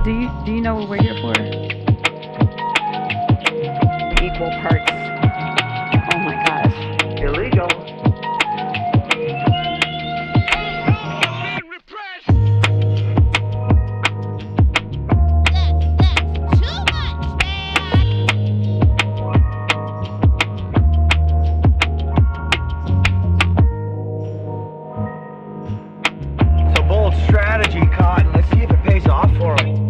Do you know what we're here for? Equal parts. Oh my gosh. Illegal. It's a bold strategy, Cotton. Let's see if it pays off for him.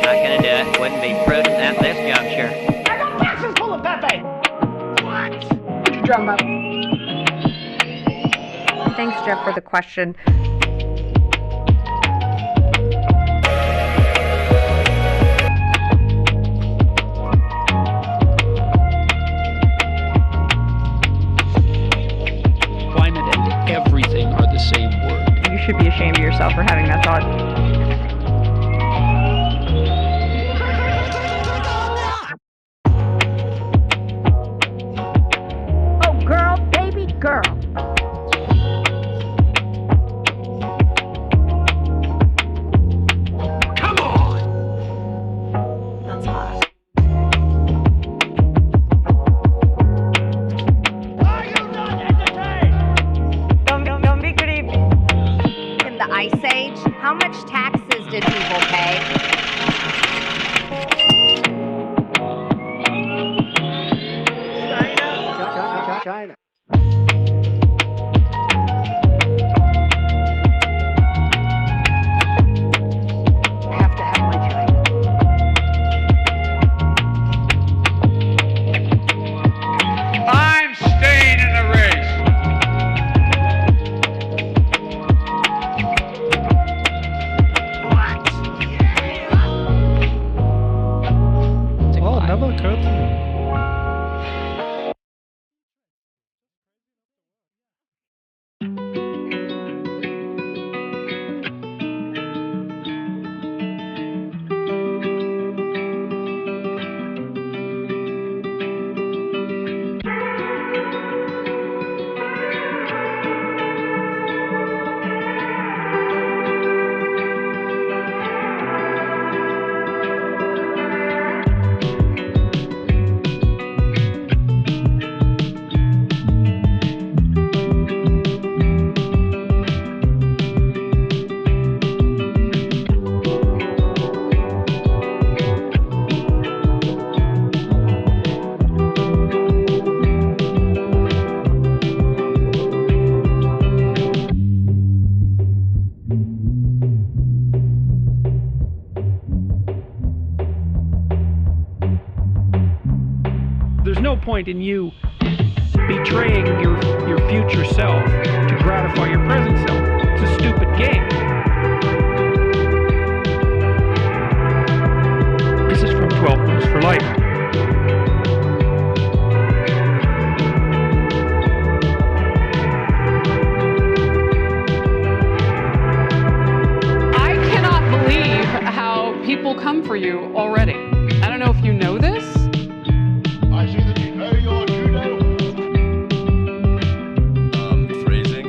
Not gonna do it. Wouldn't be prudent at this juncture. I got boxes full of Pepe. What? Put your drum up. Thanks, Jeff, for the question. Climate and everything are the same word. You should be ashamed of yourself for having that thought. Oh, girl, baby, girl. Come on. That's hot. Are you not entertained? Don't be creepy. In the Ice Age, how much taxes did people pay? China. I have to have my China. I'm staying in the race. What? Yeah. Oh, never occurred to me. There's no point in you betraying your future self to gratify your present self. It's a stupid game. This is from 12 Rules for Life. I cannot believe how people come for you already. I don't know if you know this. I see that you know your Judo. Phrasing.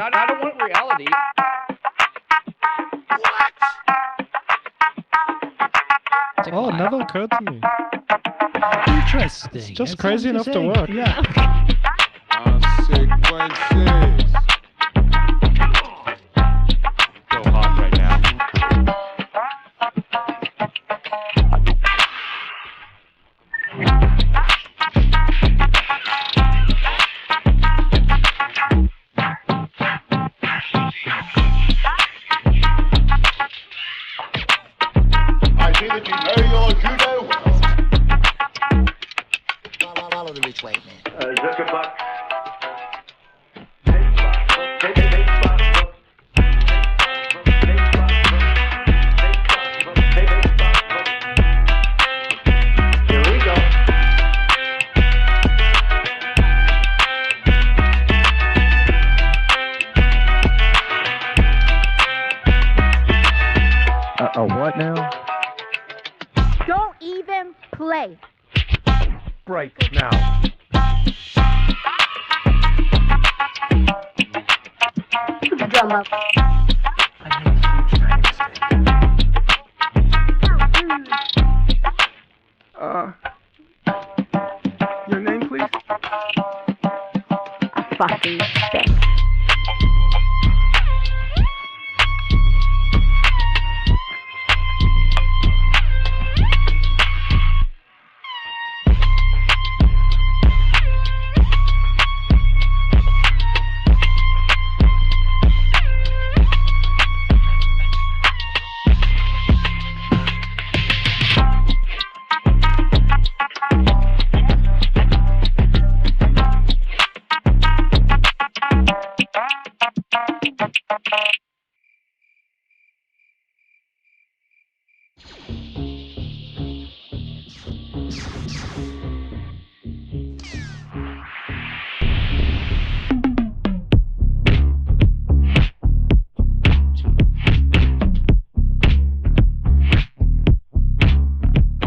I don't want reality. Oh, it never occurred to me. Interesting. It's just crazy enough to work. Yeah. Consequences. So hot right now. I see that you know your judo well. Follow the rich white man. Zuckerbuck. Illegal. What now? Don't even play. Break now. Drum up. Your name, please? I fucking stink.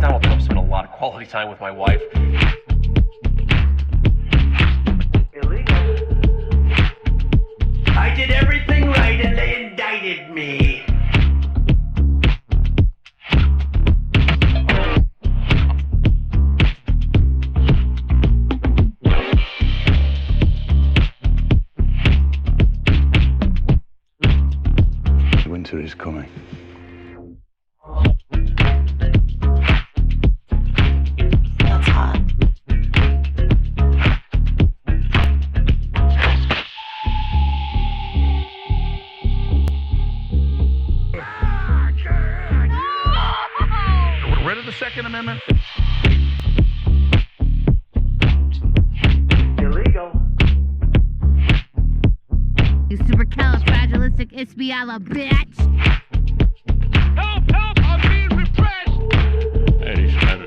Donald Trump spent a lot of quality time with my wife. Illegal. I did everything right and they indicted me. Winter is coming. That's hot. Rid of the Second Amendment. Illegal. You supercalifragilisticexpialidocious bitch. Help! Help! I'm being repressed! Eddie Schroeder.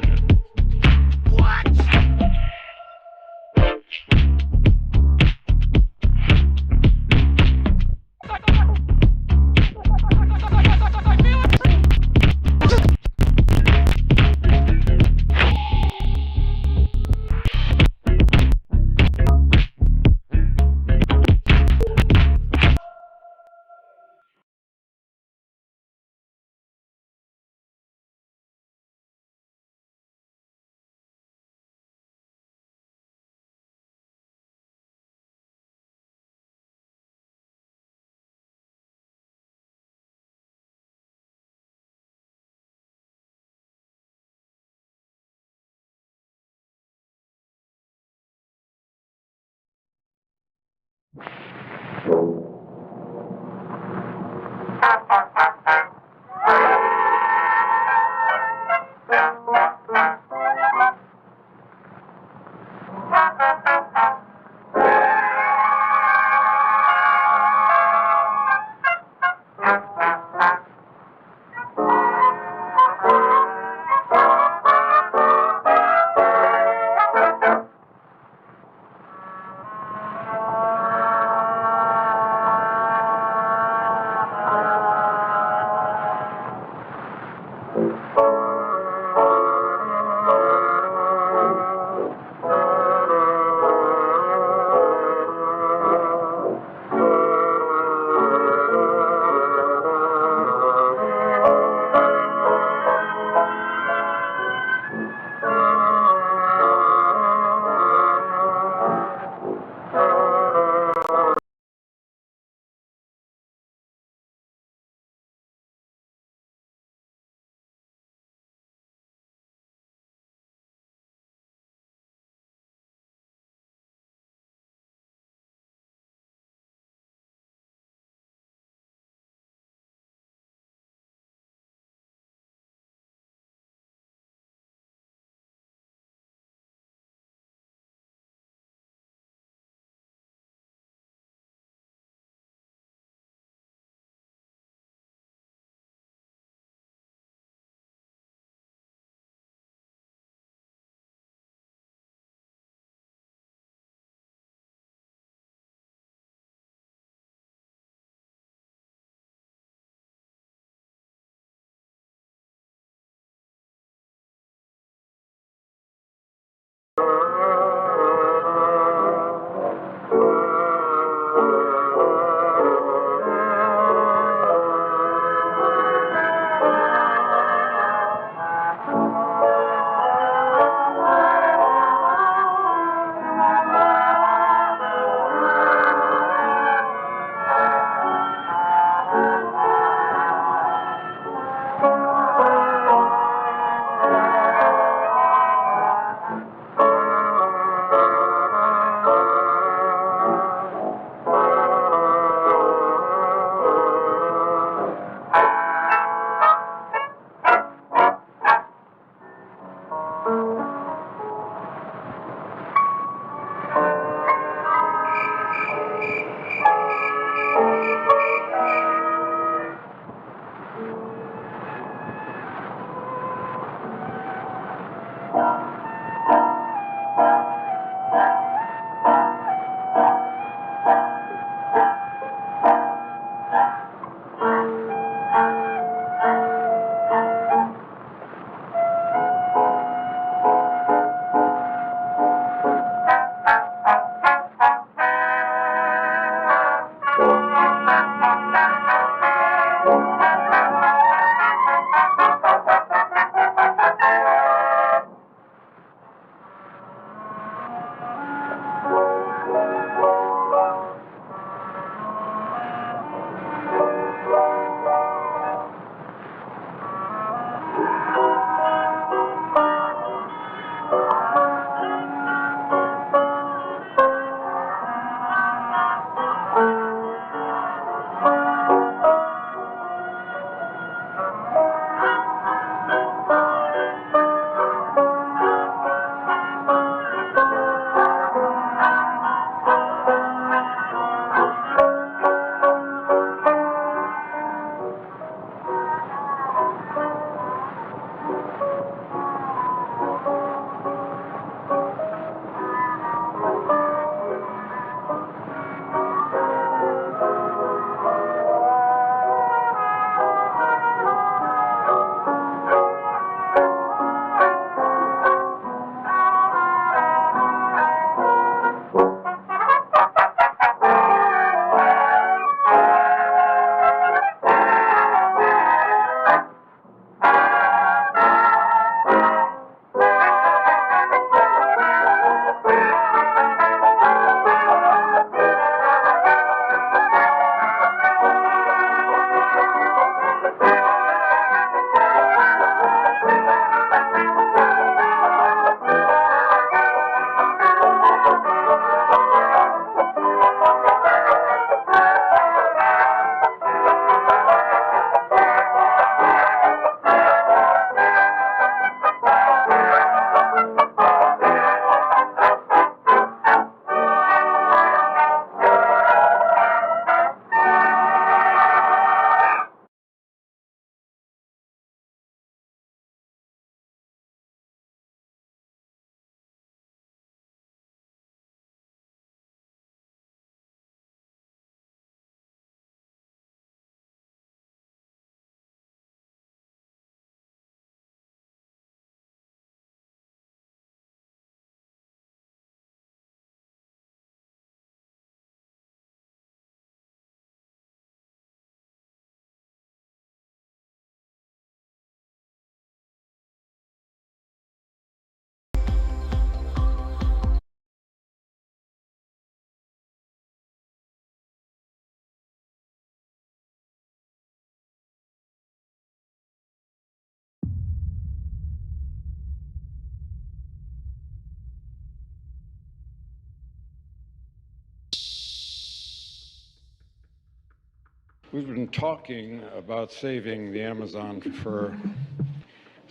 We've been talking about saving the Amazon for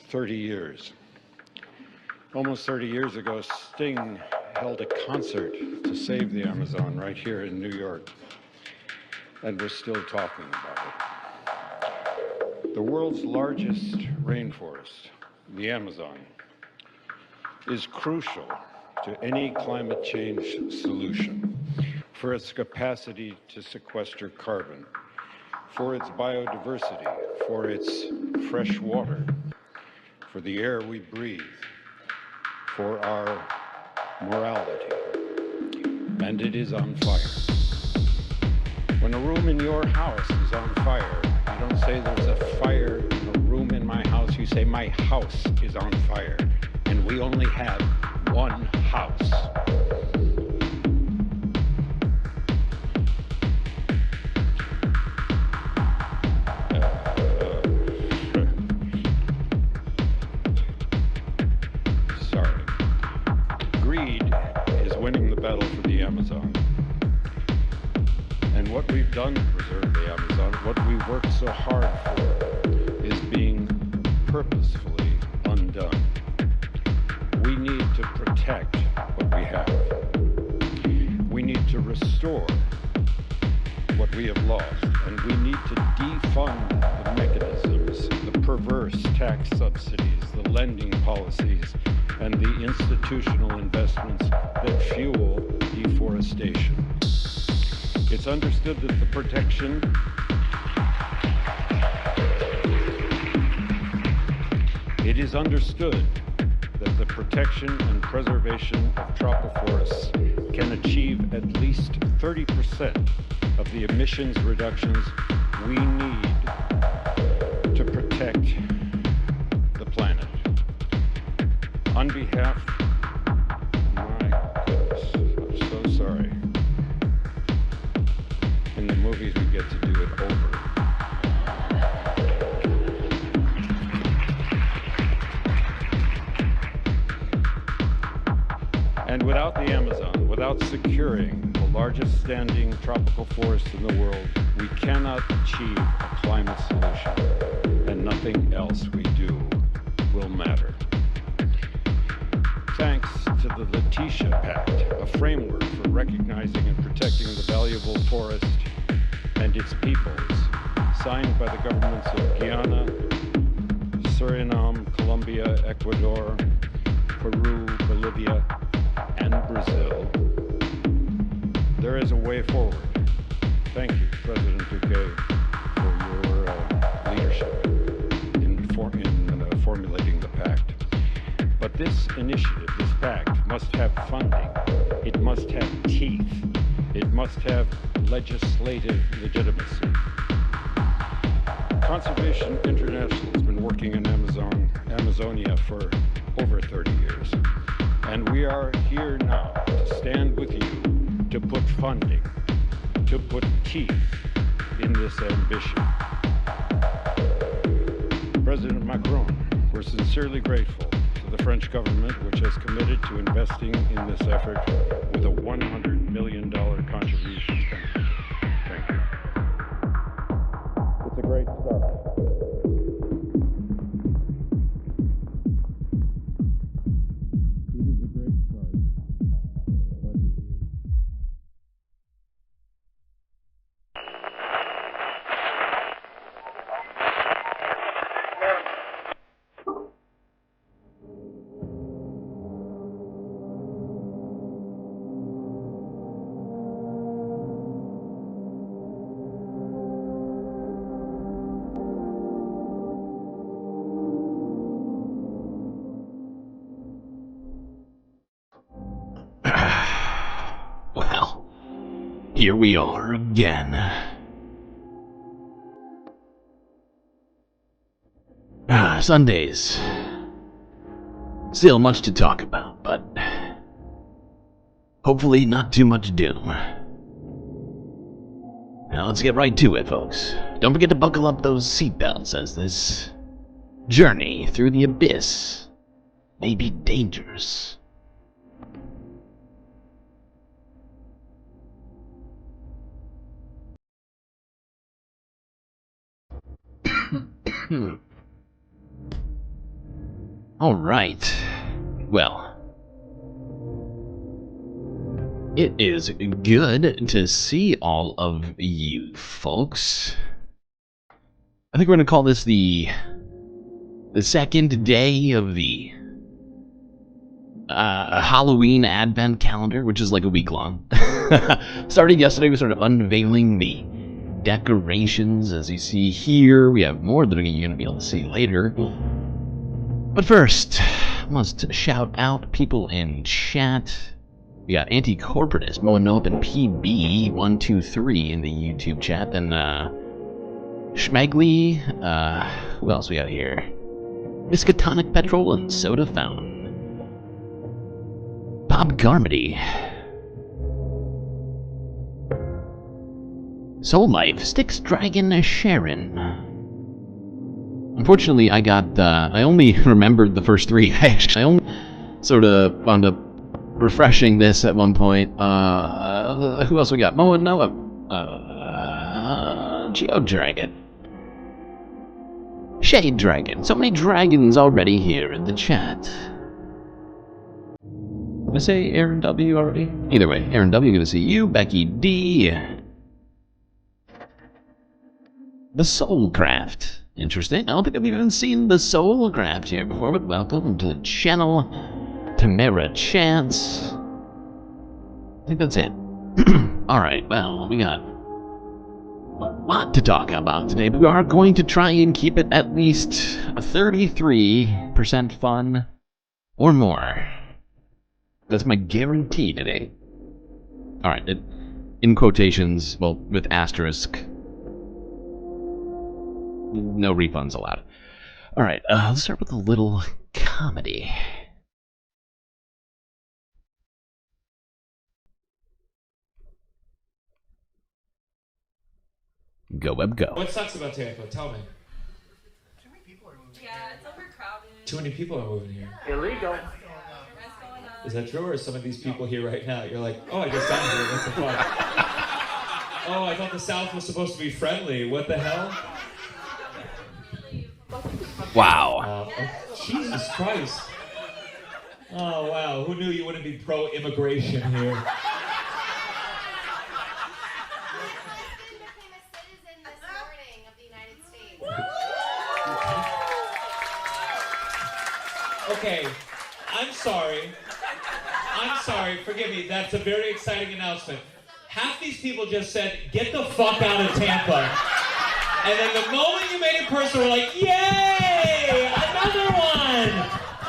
30 years. Almost 30 years ago, Sting held a concert to save the Amazon right here in New York, and we're still talking about it. The world's largest rainforest, the Amazon, is crucial to any climate change solution for its capacity to sequester carbon, for its biodiversity, for its fresh water, for the air we breathe, for our morality. And it is on fire. When a room in your house is on fire, you don't say there's a fire in a room in my house, you say my house is on fire. And we only have one house. Sorry. Greed is winning the battle for the Amazon. And what we've done to preserve the Amazon, what we worked so hard for, is being purposefully undone. We need to protect what we have. We need to restore what we have lost. And we need to defund the mechanisms, the perverse tax subsidies, the lending policies, and the institutional investments that fuel deforestation. It's understood that the protection It is understood that the protection and preservation of tropical forests can achieve at least 30% of the emissions reductions we need to protect the planet. On behalf, my goodness, I'm so sorry. In the movies we get to do it over. And without the Amazon, without securing the largest standing tropical forest in the world, we cannot achieve a climate solution, and nothing else we do will matter. Thanks to the Letitia Pact, a framework for recognizing and protecting the valuable forest and its peoples, signed by the governments of Guyana, Suriname, Colombia, Ecuador, Peru, Bolivia, and Brazil, there is a way forward. Thank you, President Duque, for your leadership in formulating the pact. But this initiative, this pact, must have funding. It must have teeth. It must have legislative legitimacy. Conservation International has been working in Amazonia for over 30 years. And we are here now to stand with you to put funding, to put teeth in this ambition. President Macron, we're sincerely grateful to the French government, which has committed to investing in this effort with a $100 million contribution. Thank you. It's a great start. Well, here we are again. Sundays. Still much to talk about, but hopefully not too much doom. Now let's get right to it, folks. Don't forget to buckle up those seatbelts, as this journey through the abyss may be dangerous. Alright. Well. It is good to see all of you folks. I think we're going to call this the second day of the Halloween Advent calendar, which is like a week long. Starting yesterday, we started unveiling the decorations. As you see here, we have more that you're going to be able to see later. But first, I must shout out people in chat. We got Anti-Corporatist, Moanop, and PB123 in the YouTube chat. And Schmegly, who else we got here? Miskatonic Petrol and Soda Fountain. Bob Garmity. Soul Life, Styx Dragon Sharon. Unfortunately, I only remembered the first three. I only sort of wound up refreshing this at one point. Who else we got? Moa Noah. Geo Dragon. Shade Dragon. So many dragons already here in the chat. Did I say Aaron W already? Either way, Aaron W, good to see you. Becky D. The Soulcraft. Interesting. I don't think I've even seen the Soulcraft here before, but welcome to the channel. Tamara Chance. I think that's it. Alright, well, we got a lot to talk about today, but we are going to try and keep it at least 33% fun or more. That's my guarantee today. Alright, in quotations, well, with asterisk. No refunds allowed. Alright, let's start with a little comedy. Go, Web, go. What sucks about Tampa? Tell me. Too many people are moving. Yeah, it's overcrowded. Too many people are moving here. Illegal. Is that true, or are some of these people here right now? You're like, oh, I just got here. What the fuck? Oh, I thought the South was supposed to be friendly. What the hell? Wow. Jesus Christ. Oh, wow. Who knew you wouldn't be pro-immigration here? Okay, I'm sorry. Forgive me. That's a very exciting announcement. Half these people just said, get the fuck out of Tampa. And then the moment you made it personal, we're like, yay! Another one!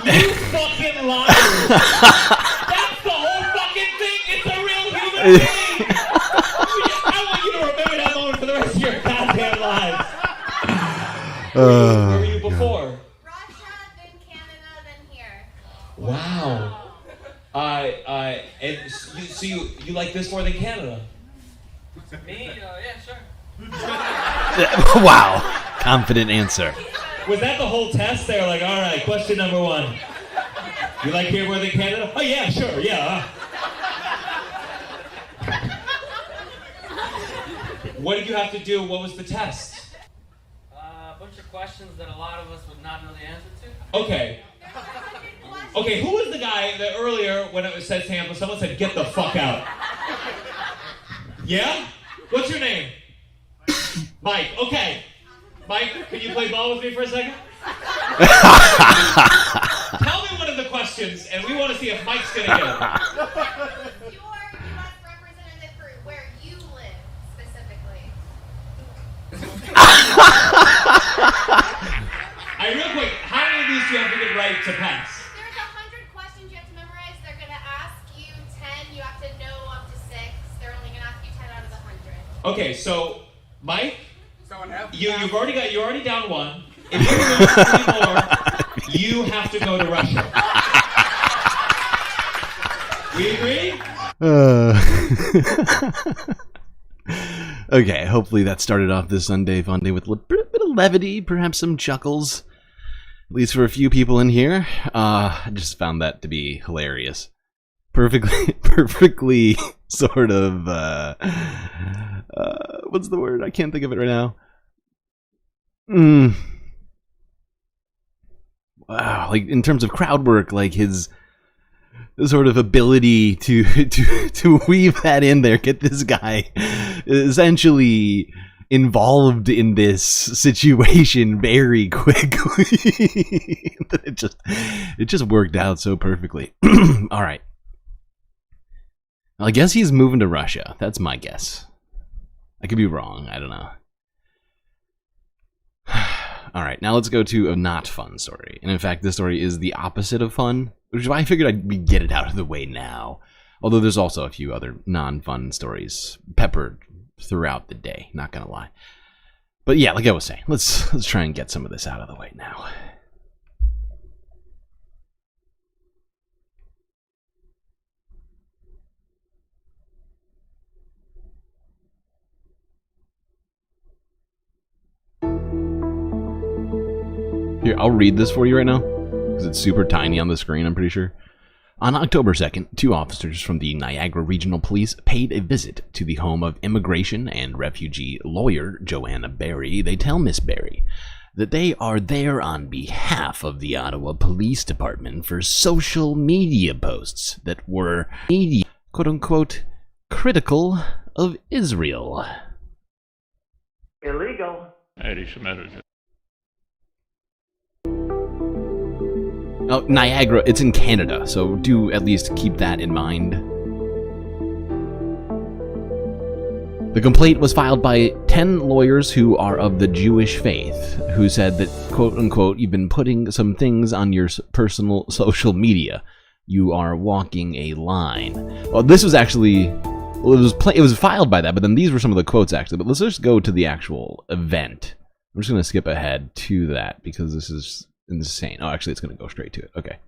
You fucking liars! That's the whole fucking thing! It's a real human being! I want you to remember that moment for the rest of your goddamn lives. Where were you before? Wow. And so you like this more than Canada? Me? Yeah, sure. Wow. Confident answer. Was that the whole test? They were like, all right, question number one. You like here more than Canada? Oh, yeah, sure, yeah. What did you have to do? What was the test? A bunch of questions that a lot of us would not know the answer to. Okay. Okay, who was the guy that earlier, when it said Tampa, someone said, get the fuck out? Yeah? What's your name? Mike. Okay. Mike, can you play ball with me for a second? Tell me one of the questions, and we want to see if Mike's going to get it. Your U.S. representative for where you live, specifically. Real quick, how many of these do you have to get right to pass? There's 100 questions you have to memorize. They're going to ask you 10. You have to know up to 6. They're only going to ask you 10 out of the 100. Okay, so Mike, you're already down 1. If you lose 3 more, you have to go to Russia. We agree? Okay, hopefully that started off this Sunday fun day with a bit of levity, perhaps some chuckles. At least for a few people in here. I just found that to be hilarious. Perfectly sort of, what's the word? I can't think of it right now. Wow, like in terms of crowd work, like his sort of ability to weave that in there, get this guy essentially involved in this situation very quickly. it just worked out so perfectly. All right. I guess he's moving to Russia. That's my guess. I could be wrong. I don't know. All right, now let's go to a not fun story. And in fact, this story is the opposite of fun, which is why I figured I'd get it out of the way now. Although there's also a few other non-fun stories peppered throughout the day, not gonna lie. But yeah, like I was saying, let's try and get some of this out of the way now. Here, I'll read this for you right now, because it's super tiny on the screen, I'm pretty sure. On October 2nd, 2 officers from the Niagara Regional Police paid a visit to the home of immigration and refugee lawyer Joanna Berry. They tell Miss Berry that they are there on behalf of the Ottawa Police Department for social media posts that were, quote-unquote, critical of Israel. Illegal. Oh, Niagara, it's in Canada, so do at least keep that in mind. The complaint was filed by 10 lawyers who are of the Jewish faith, who said that, quote-unquote, you've been putting some things on your personal social media. You are walking a line. Well, this was actually... Well, it was filed by that, but then these were some of the quotes, actually. But let's just go to the actual event. I'm just going to skip ahead to that, because this is... insane. Oh, actually, it's going to go straight to it. Okay.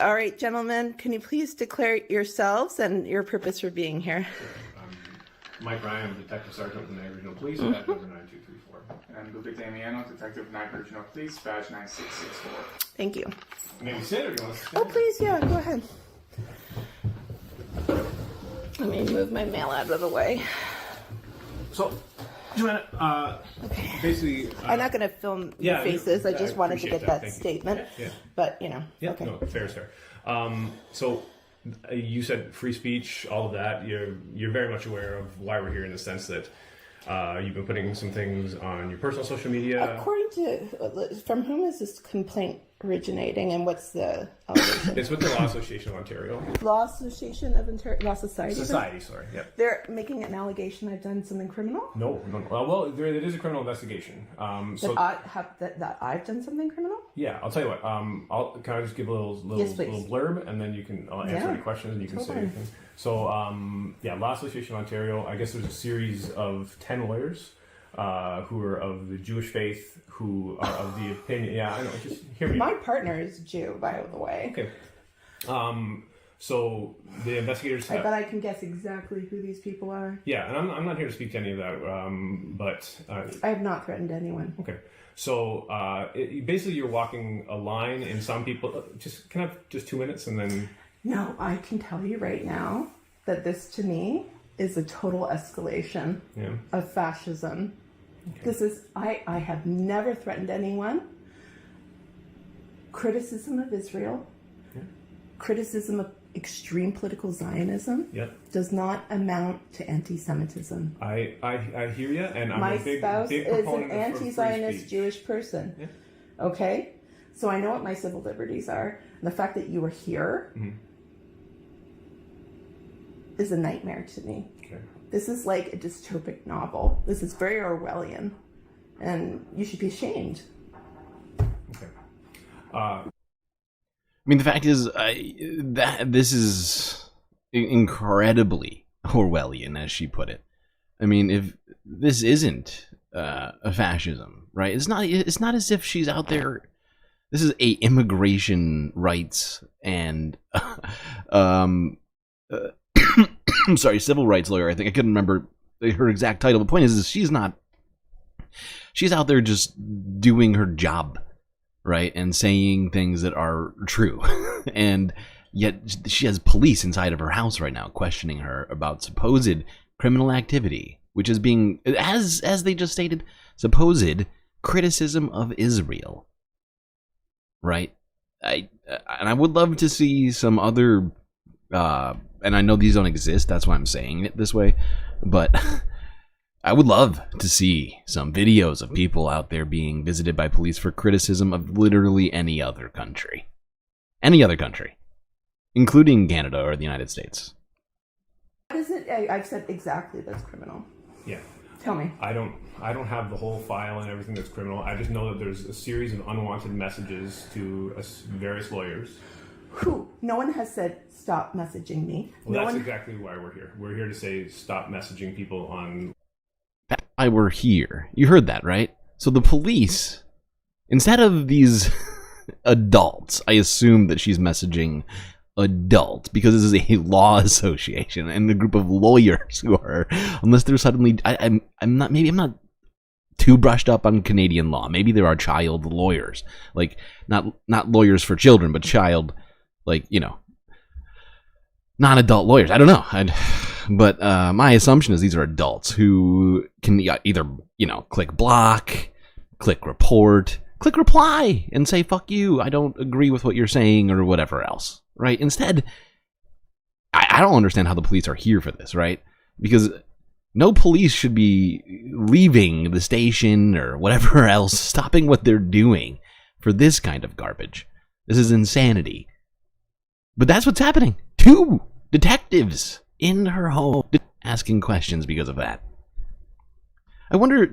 All right, gentlemen, can you please declare yourselves and your purpose for being here? Mike Ryan, I'm Detective Sergeant from the Niagara Regional Police, badge number 9234. And Lupe Damiano, Detective Niagara Regional Police, badge 9664. Thank you. Maybe sit or do you want to sit? Oh, please, yeah, go ahead. Let me move my mail out of the way. So, Joanna, basically... I'm not going to film your faces. I just wanted to get that statement. Yeah. But, you know, yeah, okay. No, fair is fair. So, you said free speech, all of that. You're very much aware of why we're here in the sense that you've been putting some things on your personal social media. According to... From whom is this complaint originating, and what's the allegation? It's with the Law Association of Ontario. Law Association of Ontario? Law Society? Society, sorry, yeah. They're making an allegation I've done something criminal? No. Well, it is a criminal investigation. That I've done something criminal? Yeah, I'll tell you what. Can I just give a little blurb, and then I'll answer any questions, and you can say anything. So, Law Association of Ontario. I guess there's a series of 10 lawyers who are of the Jewish faith, who are of the opinion. Yeah, I know. Just hear me. My partner is Jew, by the way. Okay. So the investigators. I bet I can guess exactly who these people are. Yeah, and I'm not here to speak to any of that, but I have not threatened anyone. Okay. So basically, you're walking a line, and some people can I have just 2 minutes, and then. No, I can tell you right now that this, to me, is a total escalation of fascism. Okay. This is, I have never threatened anyone. Criticism of Israel, criticism of extreme political Zionism does not amount to anti-Semitism. I hear you, and I'm a big spouse big is proponent an anti-Zionist Jewish person. Yeah. Okay? So I know what my civil liberties are. And the fact that you were here is a nightmare to me. Okay. This is like a dystopic novel. This is very Orwellian. And you should be ashamed. Okay. I mean, the fact is that this is incredibly Orwellian, as she put it. I mean, if this isn't a fascism, right? It's not as if she's out there. This is a immigration rights and I'm sorry, civil rights lawyer. I think I couldn't remember her exact title. The point is she's out there just doing her job, right, and saying things that are true. And yet she has police inside of her house right now questioning her about supposed criminal activity, which is being, as they just stated, supposed criticism of Israel. Right? And I would love to see some other, and I know these don't exist, that's why I'm saying it this way, but I would love to see some videos of people out there being visited by police for criticism of literally any other country. Any other country. Including Canada or the United States. I've said exactly that's criminal. Yeah. Tell me. I don't have the whole file and everything that's criminal. I just know that there's a series of unwanted messages to various lawyers. Who? No one has said stop messaging me. Well, that's exactly why we're here. We're here to say stop messaging people on. That's why we're here. You heard that, right? So the police, instead of these adults, I assume that she's messaging adults because this is a law association and a group of lawyers who are, unless they're suddenly, I'm not too brushed up on Canadian law. Maybe there are child lawyers, like not lawyers for children, but child, like, you know, non-adult lawyers. I don't know. But my assumption is these are adults who can either, you know, click block, click report, click reply, and say, fuck you, I don't agree with what you're saying, or whatever else, right? Instead, I don't understand how the police are here for this, right? Because no police should be leaving the station or whatever else, stopping what they're doing for this kind of garbage. This is insanity. But that's what's happening. 2 detectives in her home asking questions because of that. I wonder,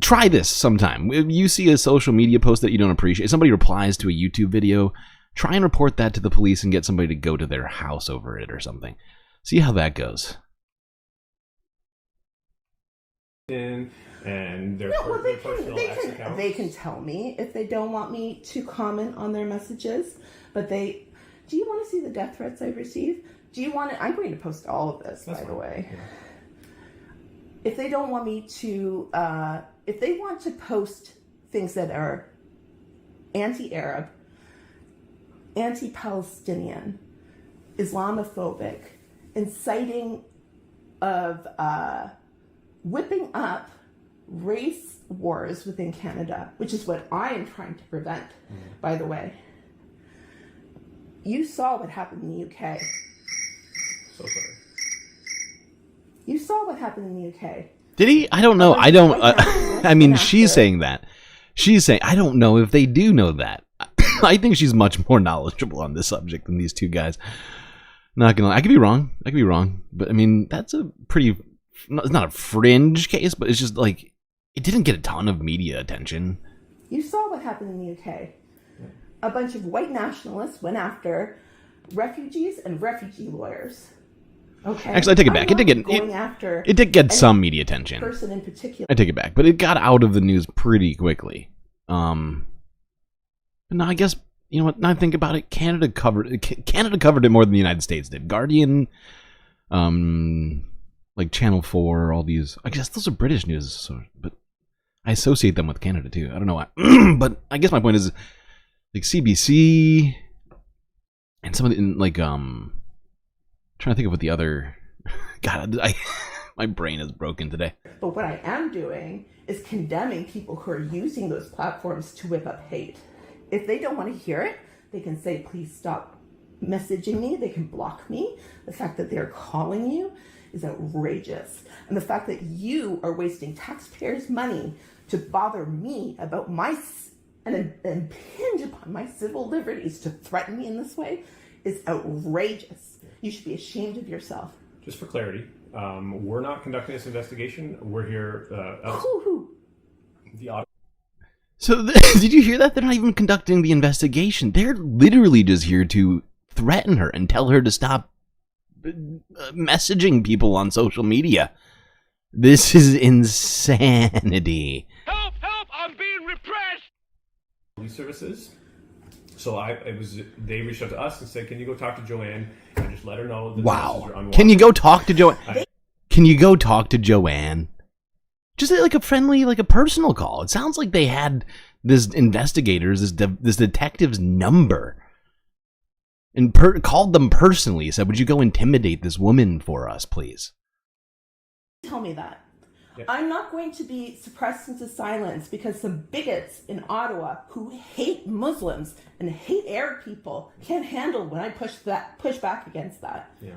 try this sometime. If you see a social media post that you don't appreciate, somebody replies to a YouTube video, try and report that to the police and get somebody to go to their house over it or something. See how that goes. And their they can tell me if they don't want me to comment on their messages, but do you want to see the death threats I've received? Do you want to, I'm going to post all of this, by the way. Yeah. If they don't want me to, if they want to post things that are anti-Arab, anti-Palestinian, Islamophobic, inciting of whipping up race wars within Canada, which is what I am trying to prevent, by the way. You saw what happened in the UK. So sorry. You saw what happened in the UK. Did he? I don't know. I don't. I mean, she's saying that. She's saying, I don't know if they do know that. I think she's much more knowledgeable on this subject than these 2 guys. Not gonna lie. I could be wrong. But I mean, that's a pretty. It's not a fringe case, but it's just like it didn't get a ton of media attention. You saw what happened in the UK. A bunch of white nationalists went after refugees and refugee lawyers. Okay. Actually, I take it back. It did get some media attention. Person in particular. I take it back, but it got out of the news pretty quickly. But now I guess, you know what? Now I think about it, Canada covered it more than the United States did. Guardian, like Channel 4, all these. I guess those are British news, so, but I associate them with Canada too. I don't know why, but I guess my point is, like CBC and some of the, like, trying to think of what the other. God, my brain is broken today. But what I am doing is condemning people who are using those platforms to whip up hate. If they don't want to hear it, they can say, please stop messaging me. They can block me. The fact that they're calling you is outrageous. And the fact that you are wasting taxpayers' money to bother me about and impinge upon my civil liberties to threaten me in this way is outrageous. You should be ashamed of yourself. Just for clarity, we're not conducting this investigation. We're here. So did you hear that? They're not even conducting the investigation. They're literally just here to threaten her and tell her to stop messaging people on social media. This is insanity. Help! I'm being repressed! Police services. So they reached out to us and said, can you go talk to Joanne and just let her know that wow. Can you go talk to Joanne? Can you go talk to Joanne? Just like a friendly, like a personal call. It sounds like they had this investigator's, this detective's number and called them personally. Said, would you go intimidate this woman for us, please? Tell me that. Yeah. I'm not going to be suppressed into silence because some bigots in Ottawa who hate Muslims and hate Arab people can't handle when I push back against that. Yeah.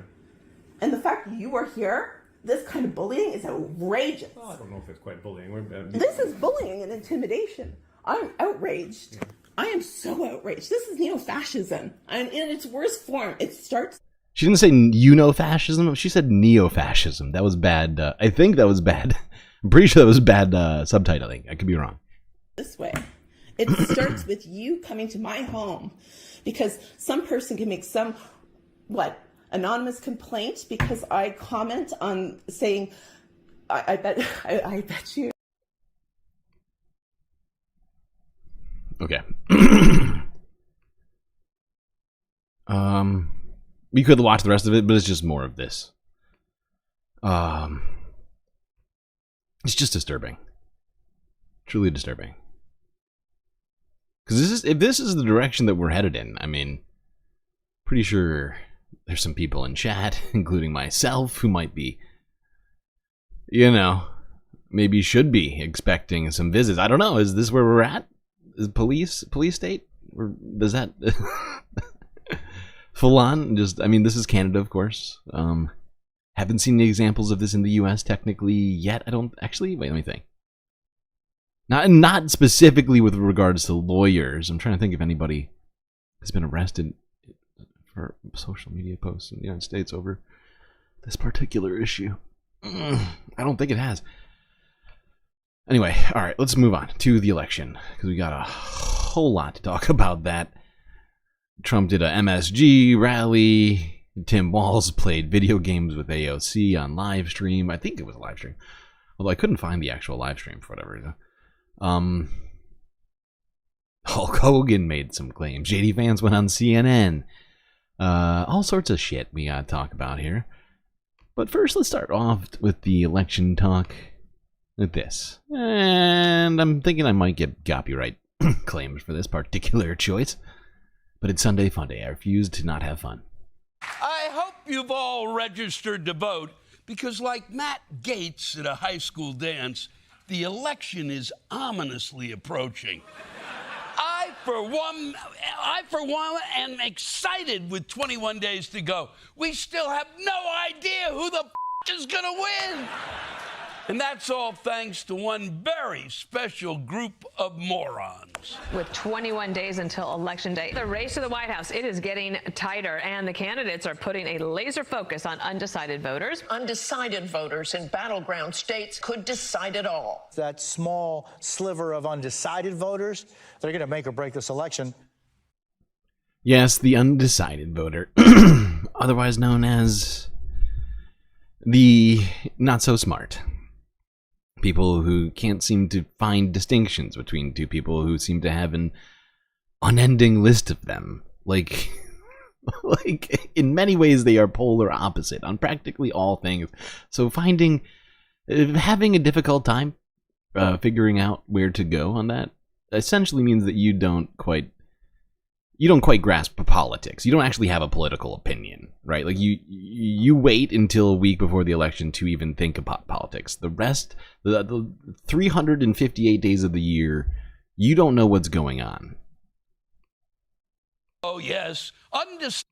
And the fact that you are here, this kind of bullying is outrageous. Well, I don't know if it's quite bullying. This is bullying and intimidation. I'm outraged. Yeah. I am so outraged. This is neo-fascism. And in its worst form, it starts... She didn't say fascism. She said neo-fascism. That was bad. I think that was bad. I'm pretty sure that was bad subtitling. I could be wrong. This way. It starts with you coming to my home because some person can make some, anonymous complaint because I comment on saying, I bet you. Okay. We could watch the rest of it, but it's just more of this. It's just disturbing. Truly disturbing. Because if this is the direction that we're headed in, I mean, pretty sure there's some people in chat, including myself, who might be, maybe should be expecting some visits. I don't know. Is this where we're at? Is police state? Or does that full on? This is Canada, of course. Haven't seen any examples of this in the U.S. technically yet. I don't actually. Wait, let me think. Not specifically with regards to lawyers. I'm trying to think if anybody has been arrested for social media posts in the United States over this particular issue. I don't think it has. Anyway, all right, let's move on to the election because we got a whole lot to talk about that. Trump did a MSG rally. Tim Walz played video games with AOC on live stream. I think it was a live stream, although I couldn't find the actual live stream for whatever reason. Hulk Hogan made some claims. JD Vance went on CNN. All sorts of shit we gotta talk about here. But first, let's start off with the election talk with this. And I'm thinking I might get copyright claims for this particular choice. But it's Sunday Fun Day. I refuse to not have fun. I hope you've all registered to vote because, like Matt Gaetz at a high school dance, the election is ominously approaching. I, for one, am excited with 21 days to go. We still have no idea who the is gonna win. And that's all thanks to one very special group of morons. With 21 days until Election Day, the race to the White House, it is getting tighter, and the candidates are putting a laser focus on undecided voters. Undecided voters in battleground states could decide it all. That small sliver of undecided voters, they're going to make or break this election. Yes, the undecided voter, otherwise known as the not so smart. People who can't seem to find distinctions between two people who seem to have an unending list of them. Like in many ways they are polar opposite on practically all things. So having a difficult time figuring out where to go on that essentially means that you don't quite grasp politics. You don't actually have a political opinion, right? Like you wait until a week before the election to even think about politics. The rest, the 358 days of the year, you don't know what's going on. Oh, yes, undecided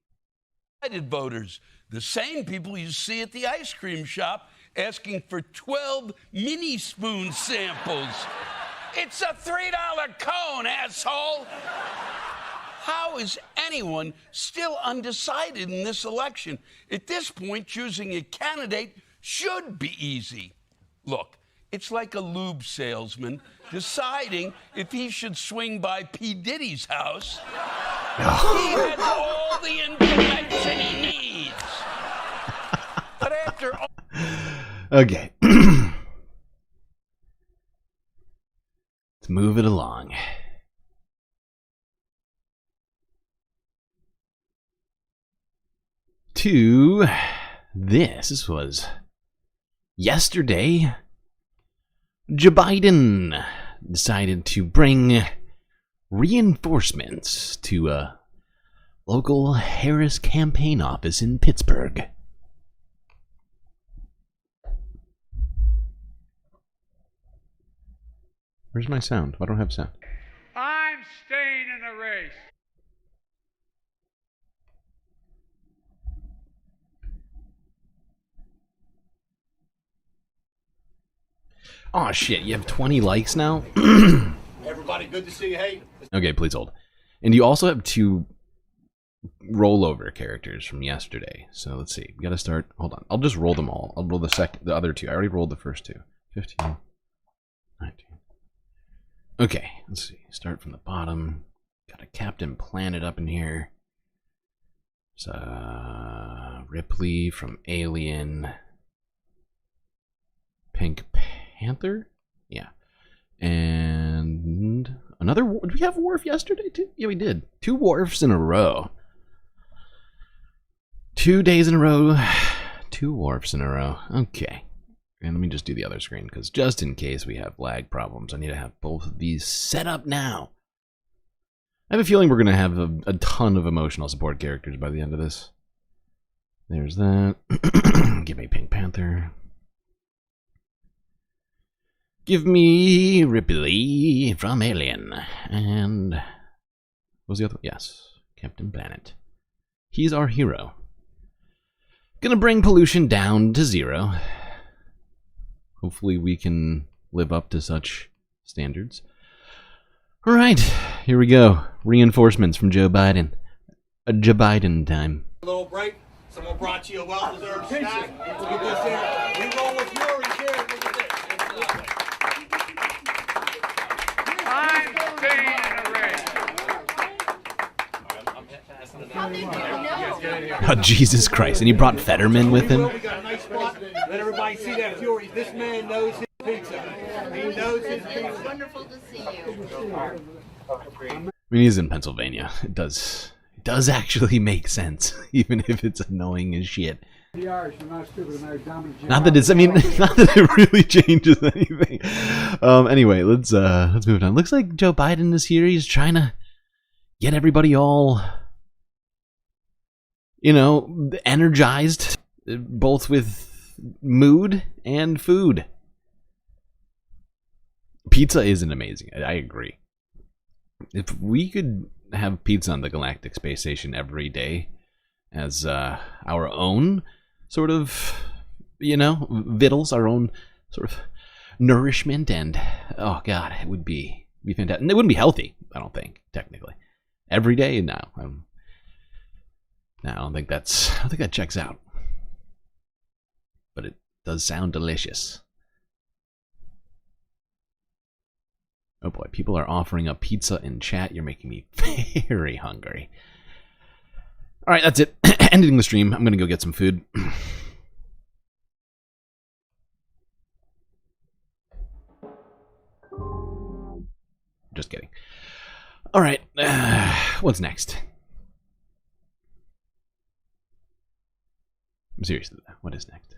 voters, the same people you see at the ice cream shop asking for 12 mini spoon samples. It's a $3 cone, asshole. How is anyone still undecided in this election? At this point, choosing a candidate should be easy. Look, it's like a lube salesman deciding if he should swing by P. Diddy's house. He has all the information he needs. But after all... Okay. Let's move it along. To this was yesterday. Joe Biden decided to bring reinforcements to a local Harris campaign office in Pittsburgh. Where's my sound? I don't have sound. I'm staying in the race. Oh shit, you have 20 likes now? Everybody, good to see you. Hey. Okay, please hold. And you also have 2 rollover characters from yesterday. So let's see. We gotta start. Hold on. I'll just roll them all. I'll roll the other 2. I already rolled the first 2. 15. 19. Okay, let's see. Start from the bottom. Got a Captain Planet up in here. It's Ripley from Alien. Pink Panther? Yeah. And another. Did we have Worf yesterday too? Yeah, we did. 2 Worfs in a row. 2 days in a row. 2 Worfs in a row. Okay. And let me just do the other screen, because just in case we have lag problems, I need to have both of these set up now. I have a feeling we're going to have a ton of emotional support characters by the end of this. There's that. Give me Pink Panther. Give me Ripley from Alien. And what was the other one? Yes, Captain Planet. He's our hero. Gonna bring pollution down to 0. Hopefully we can live up to such standards. All right, here we go. Reinforcements from Joe Biden. A Joe Biden time. A little break. Someone brought you a well-deserved snack. Look at this here. We roll with Fury here. Look at this. I'm staying in the race. Oh, Jesus Christ. And he brought Fetterman with him? We got a nice spot. Let everybody see that Fury. This man knows his pizza. He knows his pizza. It's wonderful to see you. I mean, he's in Pennsylvania. It does actually make sense, even if it's annoying as shit. Not that it's, I mean, not that it really changes anything. Anyway, let's move on. Looks like Joe Biden is here. He's trying to get everybody all, you know, energized, both with mood and food. Pizza isn't amazing. I agree. If we could have pizza on the Galactic Space Station every day as our own sort of, you know, victuals, our own sort of nourishment, and oh god, it would be fantastic. And it wouldn't be healthy, I don't think, technically. Every day, no. I don't think that checks out. But it does sound delicious. Oh boy, people are offering up pizza in chat. You're making me very hungry. All right, that's it. Ending the stream. I'm going to go get some food. Just kidding. All right, what's next? Seriously, what is next?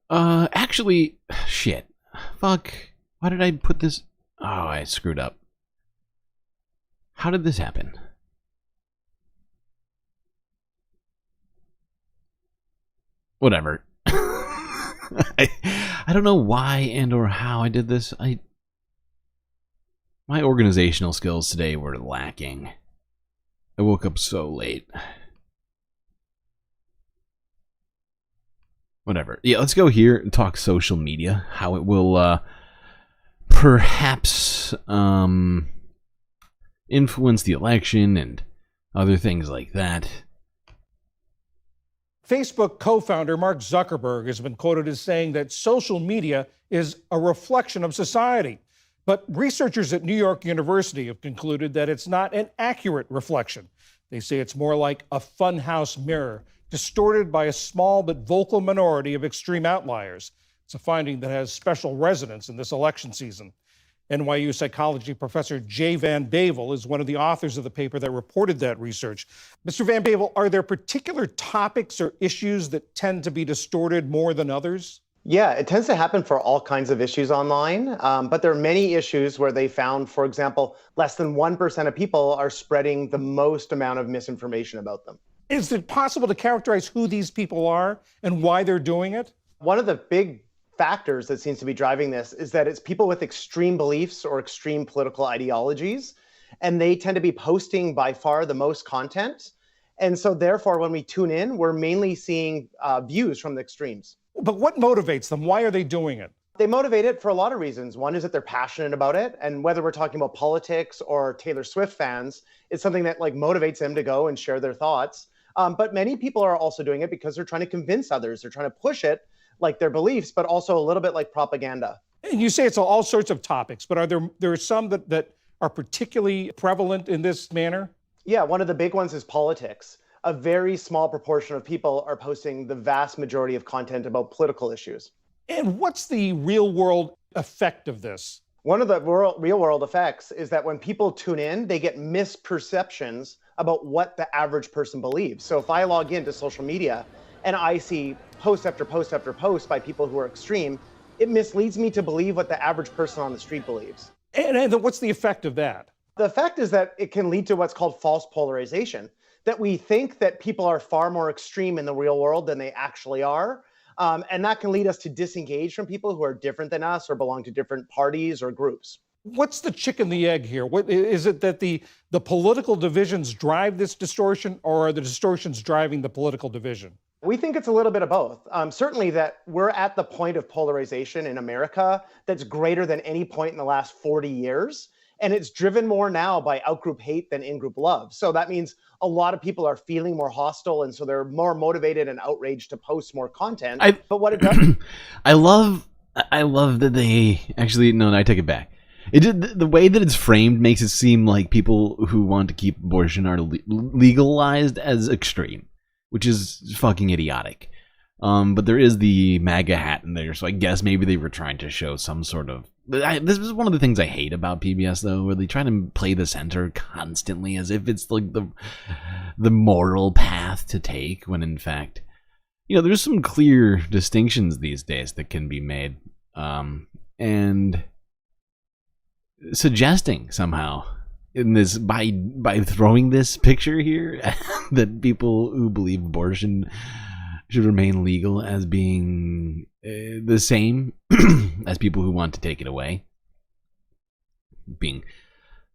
Actually, shit. Fuck. Why did I put this? Oh, I screwed up. How did this happen? Whatever. I don't know why and or how I did this. My organizational skills today were lacking. I woke up so late. Whatever. Yeah, let's go here and talk social media. How it will perhaps influence the election and other things like that. Facebook co-founder Mark Zuckerberg has been quoted as saying that social media is a reflection of society. But researchers at New York University have concluded that it's not an accurate reflection. They say it's more like a funhouse mirror, distorted by a small but vocal minority of extreme outliers. It's a finding that has special resonance in this election season. NYU psychology professor Jay Van Bavel is one of the authors of the paper that reported that research. Mr. Van Bavel, are there particular topics or issues that tend to be distorted more than others? Yeah, it tends to happen for all kinds of issues online, but there are many issues where they found, for example, less than 1% of people are spreading the most amount of misinformation about them. Is it possible to characterize who these people are and why they're doing it? One of the big factors that seems to be driving this is that it's people with extreme beliefs or extreme political ideologies, and they tend to be posting by far the most content. And so therefore, when we tune in, we're mainly seeing views from the extremes. But what motivates them? Why are they doing it? They motivate it for a lot of reasons. One is that they're passionate about it. And whether we're talking about politics or Taylor Swift fans, it's something that like motivates them to go and share their thoughts. But many people are also doing it because they're trying to convince others. They're trying to push it like their beliefs, but also a little bit like propaganda. And you say it's all sorts of topics, but there are some that are particularly prevalent in this manner? Yeah, one of the big ones is politics. A very small proportion of people are posting the vast majority of content about political issues. And what's the real world effect of this? One of the real world effects is that when people tune in, they get misperceptions about what the average person believes. So if I log into social media and I see post after post after post by people who are extreme, it misleads me to believe what the average person on the street believes. And what's the effect of that? The effect is that it can lead to what's called false polarization, that we think that people are far more extreme in the real world than they actually are. And that can lead us to disengage from people who are different than us or belong to different parties or groups. What's the chicken the egg here? What is it that the political divisions drive this distortion, or are the distortions driving the political division? We think it's a little bit of both. Certainly that we're at the point of polarization in America that's greater than any point in the last 40 years. And it's driven more now by out-group hate than in-group love. So that means a lot of people are feeling more hostile, and so they're more motivated and outraged to post more content. But what it does... I love that they... Actually, no, I take it back. The way that it's framed makes it seem like people who want to keep abortion are legalized as extreme, which is fucking idiotic. But there is the MAGA hat in there, so I guess maybe they were trying to show some sort of... This is one of the things I hate about PBS, though, where they try to play the center constantly as if it's like the moral path to take, when in fact, there's some clear distinctions these days that can be made. And suggesting somehow in this, by throwing this picture here, that people who believe abortion should remain legal as being the same as people who want to take it away, being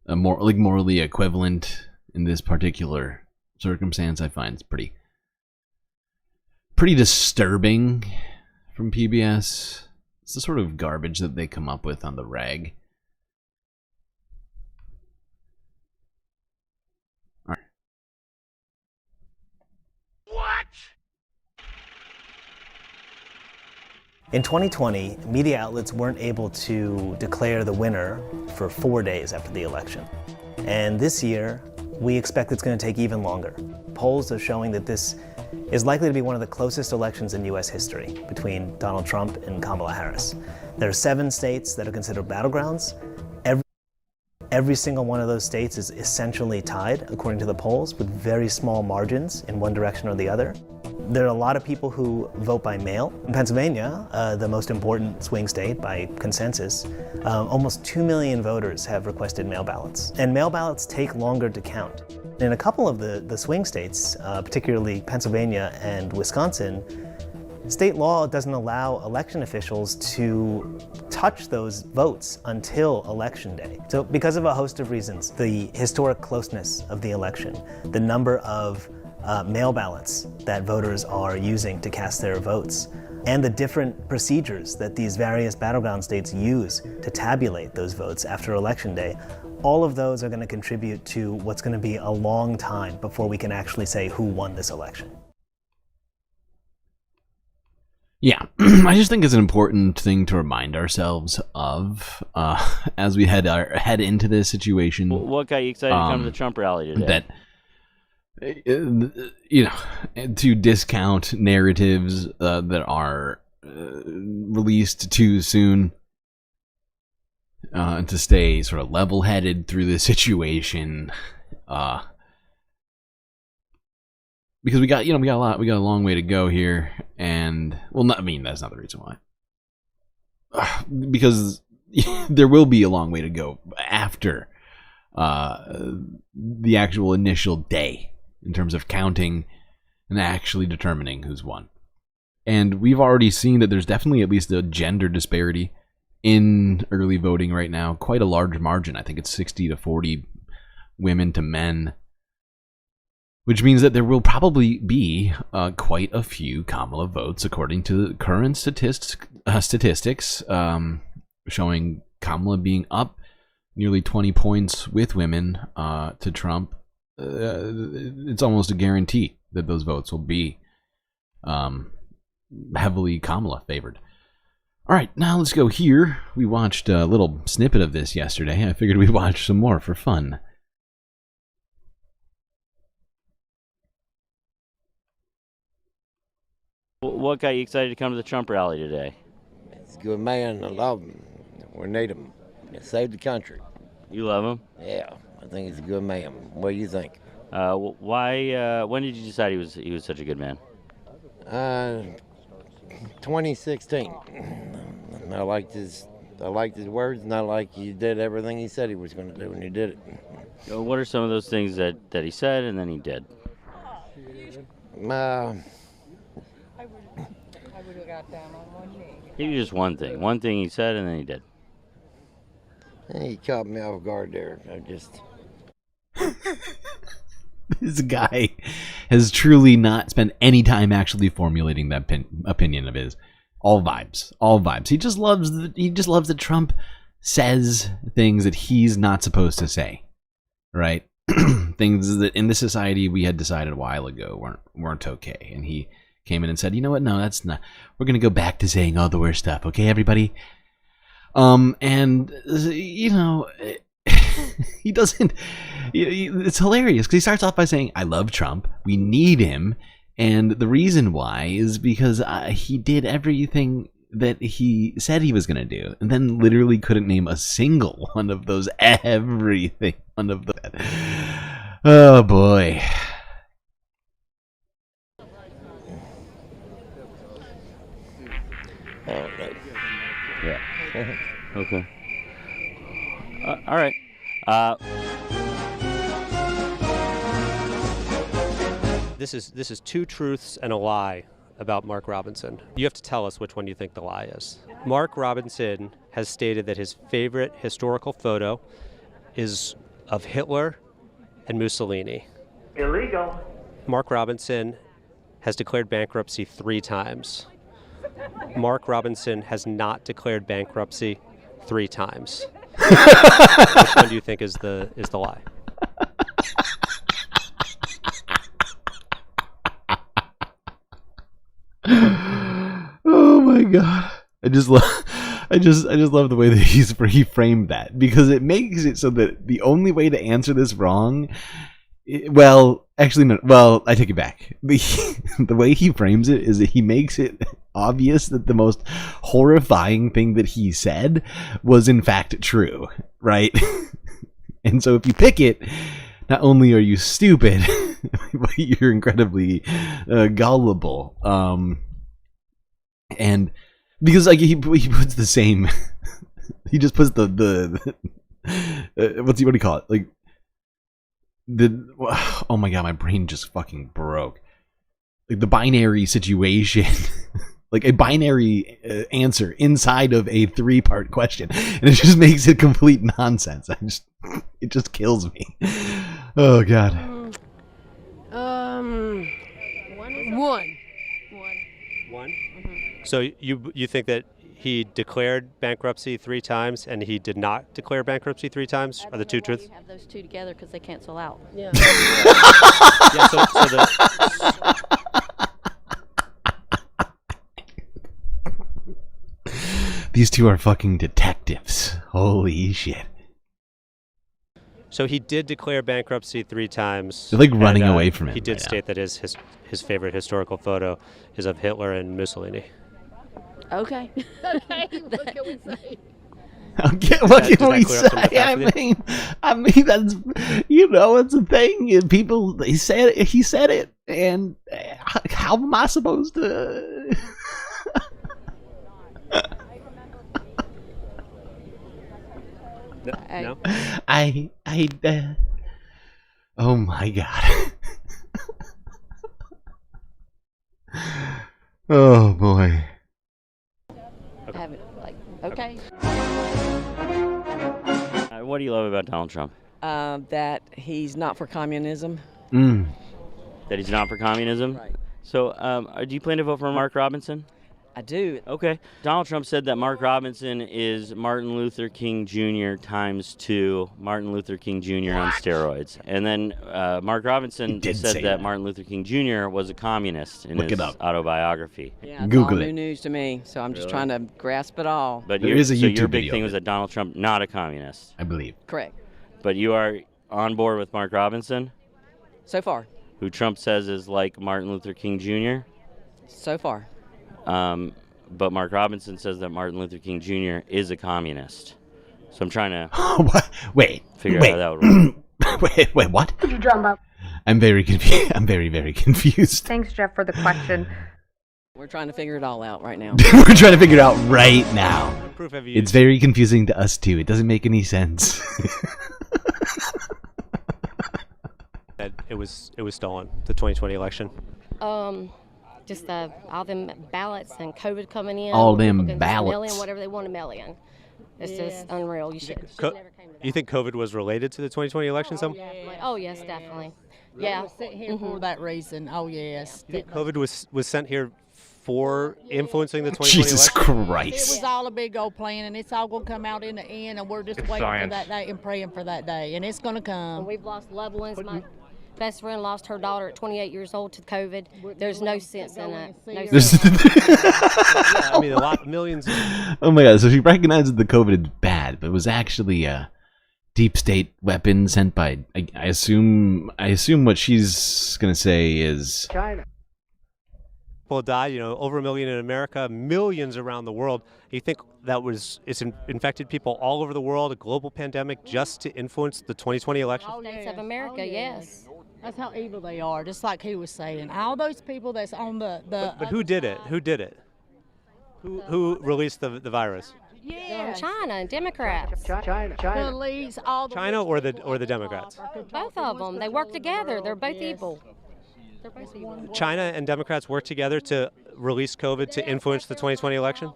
morally equivalent in this particular circumstance, I find it's pretty disturbing from PBS. It's the sort of garbage that they come up with on the rag. All right. What? In 2020, media outlets weren't able to declare the winner for 4 days after the election. And this year, we expect it's going to take even longer. Polls are showing that this is likely to be one of the closest elections in U.S. history between Donald Trump and Kamala Harris. There are 7 states that are considered battlegrounds. Every single one of those states is essentially tied, according to the polls, with very small margins in one direction or the other. There are a lot of people who vote by mail. In Pennsylvania, the most important swing state by consensus, almost 2 million voters have requested mail ballots. And mail ballots take longer to count. In a couple of the swing states, particularly Pennsylvania and Wisconsin, state law doesn't allow election officials to touch those votes until election day. So because of a host of reasons, the historic closeness of the election, the number of mail ballots that voters are using to cast their votes, and the different procedures that these various battleground states use to tabulate those votes after election day, all of those are going to contribute to what's going to be a long time before we can actually say who won this election. Yeah, I just think it's an important thing to remind ourselves of as we head into this situation. What got you excited to come to the Trump rally today? That, to discount narratives that are released too soon, and to stay sort of level-headed through the situation, because we got a long way to go here, and that's not the reason why, because there will be a long way to go after the actual initial day in terms of counting and actually determining who's won. And we've already seen that there's definitely at least a gender disparity in early voting right now. Quite a large margin. I think it's 60 to 40 women to men. Which means that there will probably be quite a few Kamala votes, according to the current statistics showing Kamala being up nearly 20 points with women to Trump. It's almost a guarantee that those votes will be heavily Kamala favored. All right, now let's go here. We watched a little snippet of this yesterday. I figured we'd watch some more for fun. What got you excited to come to the Trump rally today? He's a good man. I love him. We need him. He saved the country. You love him? Yeah, I think he's a good man. What do you think? Why? When did you decide he was such a good man? 2016. I liked his words, and I like he did everything he said he was going to do, and he did it. What are some of those things that he said and then he did? Give you just one thing. One thing he said and then he did. He caught me off guard there. This guy has truly not spent any time actually formulating that opinion of his. All vibes. All vibes. He just loves that Trump says things that he's not supposed to say. Right? Things that in this society we had decided a while ago weren't okay. And he came in and said, you know what? No, that's not. We're going to go back to saying all the worst stuff. Okay, everybody? And, you know, he doesn't. It's hilarious because he starts off by saying, I love Trump. We need him. And the reason why is because he did everything that he said he was going to do. And then literally couldn't name a single one of those. Everything. One of that. Oh, boy. Yeah. Okay. All right. This is two truths and a lie about Mark Robinson. You have to tell us which one you think the lie is. Mark Robinson has stated that his favorite historical photo is of Hitler and Mussolini. Illegal. Mark Robinson has declared bankruptcy 3 times. Mark Robinson has not declared bankruptcy 3 times. Which one do you think is the lie? Oh my god! I just love the way that he framed that, because it makes it so that the only way to answer this wrong. Well, actually, no. Well, I take it back. The way he frames it is that he makes it obvious that the most horrifying thing that he said was in fact true, right? And so if you pick it, not only are you stupid, but you're incredibly gullible. And because like he puts the same, he just puts the what do you call it? Like oh my god, my brain just fucking broke. Like the binary situation, like a binary answer inside of a 3-part question, and it just makes it complete nonsense. It just kills me. Oh god. One. So you think that he declared bankruptcy 3 times and he did not declare bankruptcy 3 times? Are the two truths? You have those two together because they cancel out. Yeah. These two are fucking detectives. Holy shit. So he did declare bankruptcy 3 times. They're like running away from him. He did right state that his favorite historical photo is of Hitler and Mussolini. Okay. Okay, what can we say? What can we say? I mean that's, you know, it's a thing. People, he said it, and how am I supposed to? No. Oh my god. Oh boy. Have it, like, okay. What do you love about Donald Trump? That he's not for communism. That he's not for communism? Right. So, do you plan to vote for Mark Robinson? I do. Okay. Donald Trump said that Mark Robinson is Martin Luther King Jr. times 2, Martin Luther King Jr. on steroids. And then Mark Robinson said that Martin Luther King Jr. was a communist in his autobiography. Yeah, it's all new news to me, so I'm just trying to grasp it all. But There is a so YouTube your big video thing of was that Donald Trump not a communist. I believe. Correct. But you are on board with Mark Robinson, So far. who Trump says is like Martin Luther King Jr. So far. But Mark Robinson says that Martin Luther King Jr. is a communist. So I'm trying to figure out how that would work. wait, what? What you talking about? I'm very confused. I'm very, very confused. Thanks, Jeff, for the question. We're trying to figure it all out right now. We're trying to figure it out right now. Proof have you It's very confusing to us too. It doesn't make any sense. that it was stolen, the 2020 election? Just all them ballots and COVID coming in. All them People can just mail in ballots. whatever they want to mail in. It's just unreal. You should never came to You think COVID was related to the 2020 election? that. Oh, yes, definitely. Yeah. Sent here for that reason. Oh, yes. You think COVID was sent here for influencing the 2020 Jesus election? Christ. It was all a big old plan, and it's all going to come out in the end, and we're just waiting for that day and praying for that day, and it's going to come. And we've lost loved ones. My best friend lost her daughter at 28 years old to COVID. There's no sense in that. No sense. Yeah, I mean, millions. Oh my god, so she recognizes the COVID is bad, but it was actually a deep state weapon sent by, I assume what she's gonna say is China. People died, over 1 million in America, millions around the world. You think it's infected people all over the world, a global pandemic, just to influence the 2020 election? States of America, yes. That's how evil they are, just like he was saying. All those people that's on the But who did it? Who did it? Who released the virus? China and Democrats. police, all the China or the Democrats? Both of them. They work together. They're both evil. They're both evil. China and Democrats work together to release COVID to influence the 2020 election?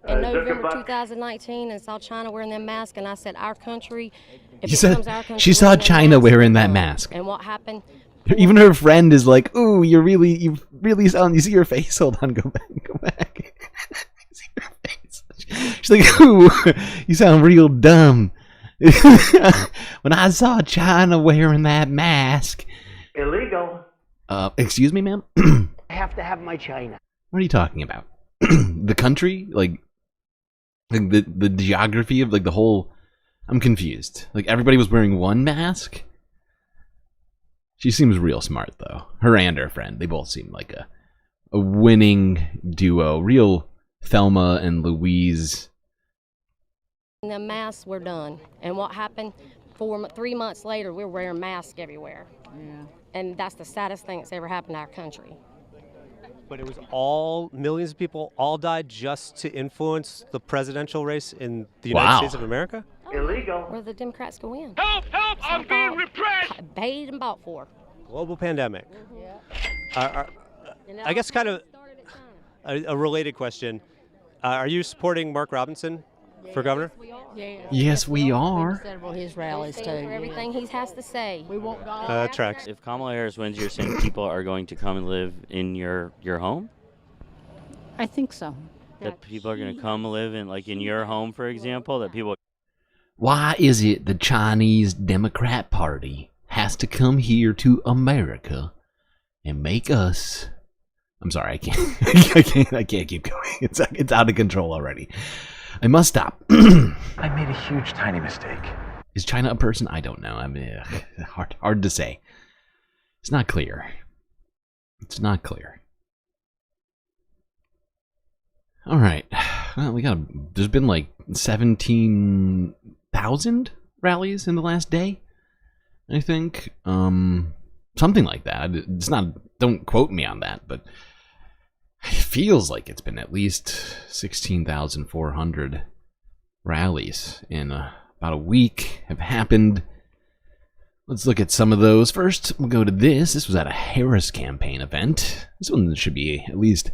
In November 2019, and saw China wearing that mask, and I said, our country, if You it said- becomes our country she saw wearing that China mask, wearing we're that done. mask. And what happened? even her friend is like, ooh, you really sound, you see your face, hold on, go back. See your face. She's like, ooh, you sound real dumb. When I saw China wearing that mask. Illegal. Excuse me, ma'am? I have to have my China. What are you talking about? The country? Like the geography of like the whole, I'm confused. Like everybody was wearing one mask? She seems real smart though. Her and her friend, they both seem like a winning duo. Real Thelma and Louise. And the masks were done. And what happened? 3 months later, we were wearing masks everywhere. Yeah. And that's the saddest thing that's ever happened to our country. But it was all, millions of people all died just to influence the presidential race in the United States of America? Illegal. Where the Democrats go in. Help! Help! I'm being repressed! Paid and bought for. Global pandemic. I guess kind of a related question. Are you supporting Mark Robinson for governor? Yes, we are. several of his rallies too. For everything he has to say. We want God. That tracks. If Kamala Harris wins, you're saying people are going to come and live in your home? I think so. That people are going to come live in your home, for example? That people... Why is it the Chinese Democrat Party has to come here to America and make us... I'm sorry, I can't. I can't keep going. It's out of control already. I must stop. I made a huge, tiny mistake. Is China a person? I don't know. I mean, hard to say. It's not clear. It's not clear. All right. Well, there's been like 17,000 rallies in the last day, I think. Something like that. It's not. Don't quote me on that, but it feels like it's been at least 16,400 rallies in about a week have happened. Let's look at some of those. First, we'll go to this. This was at a Harris campaign event. This one should be at least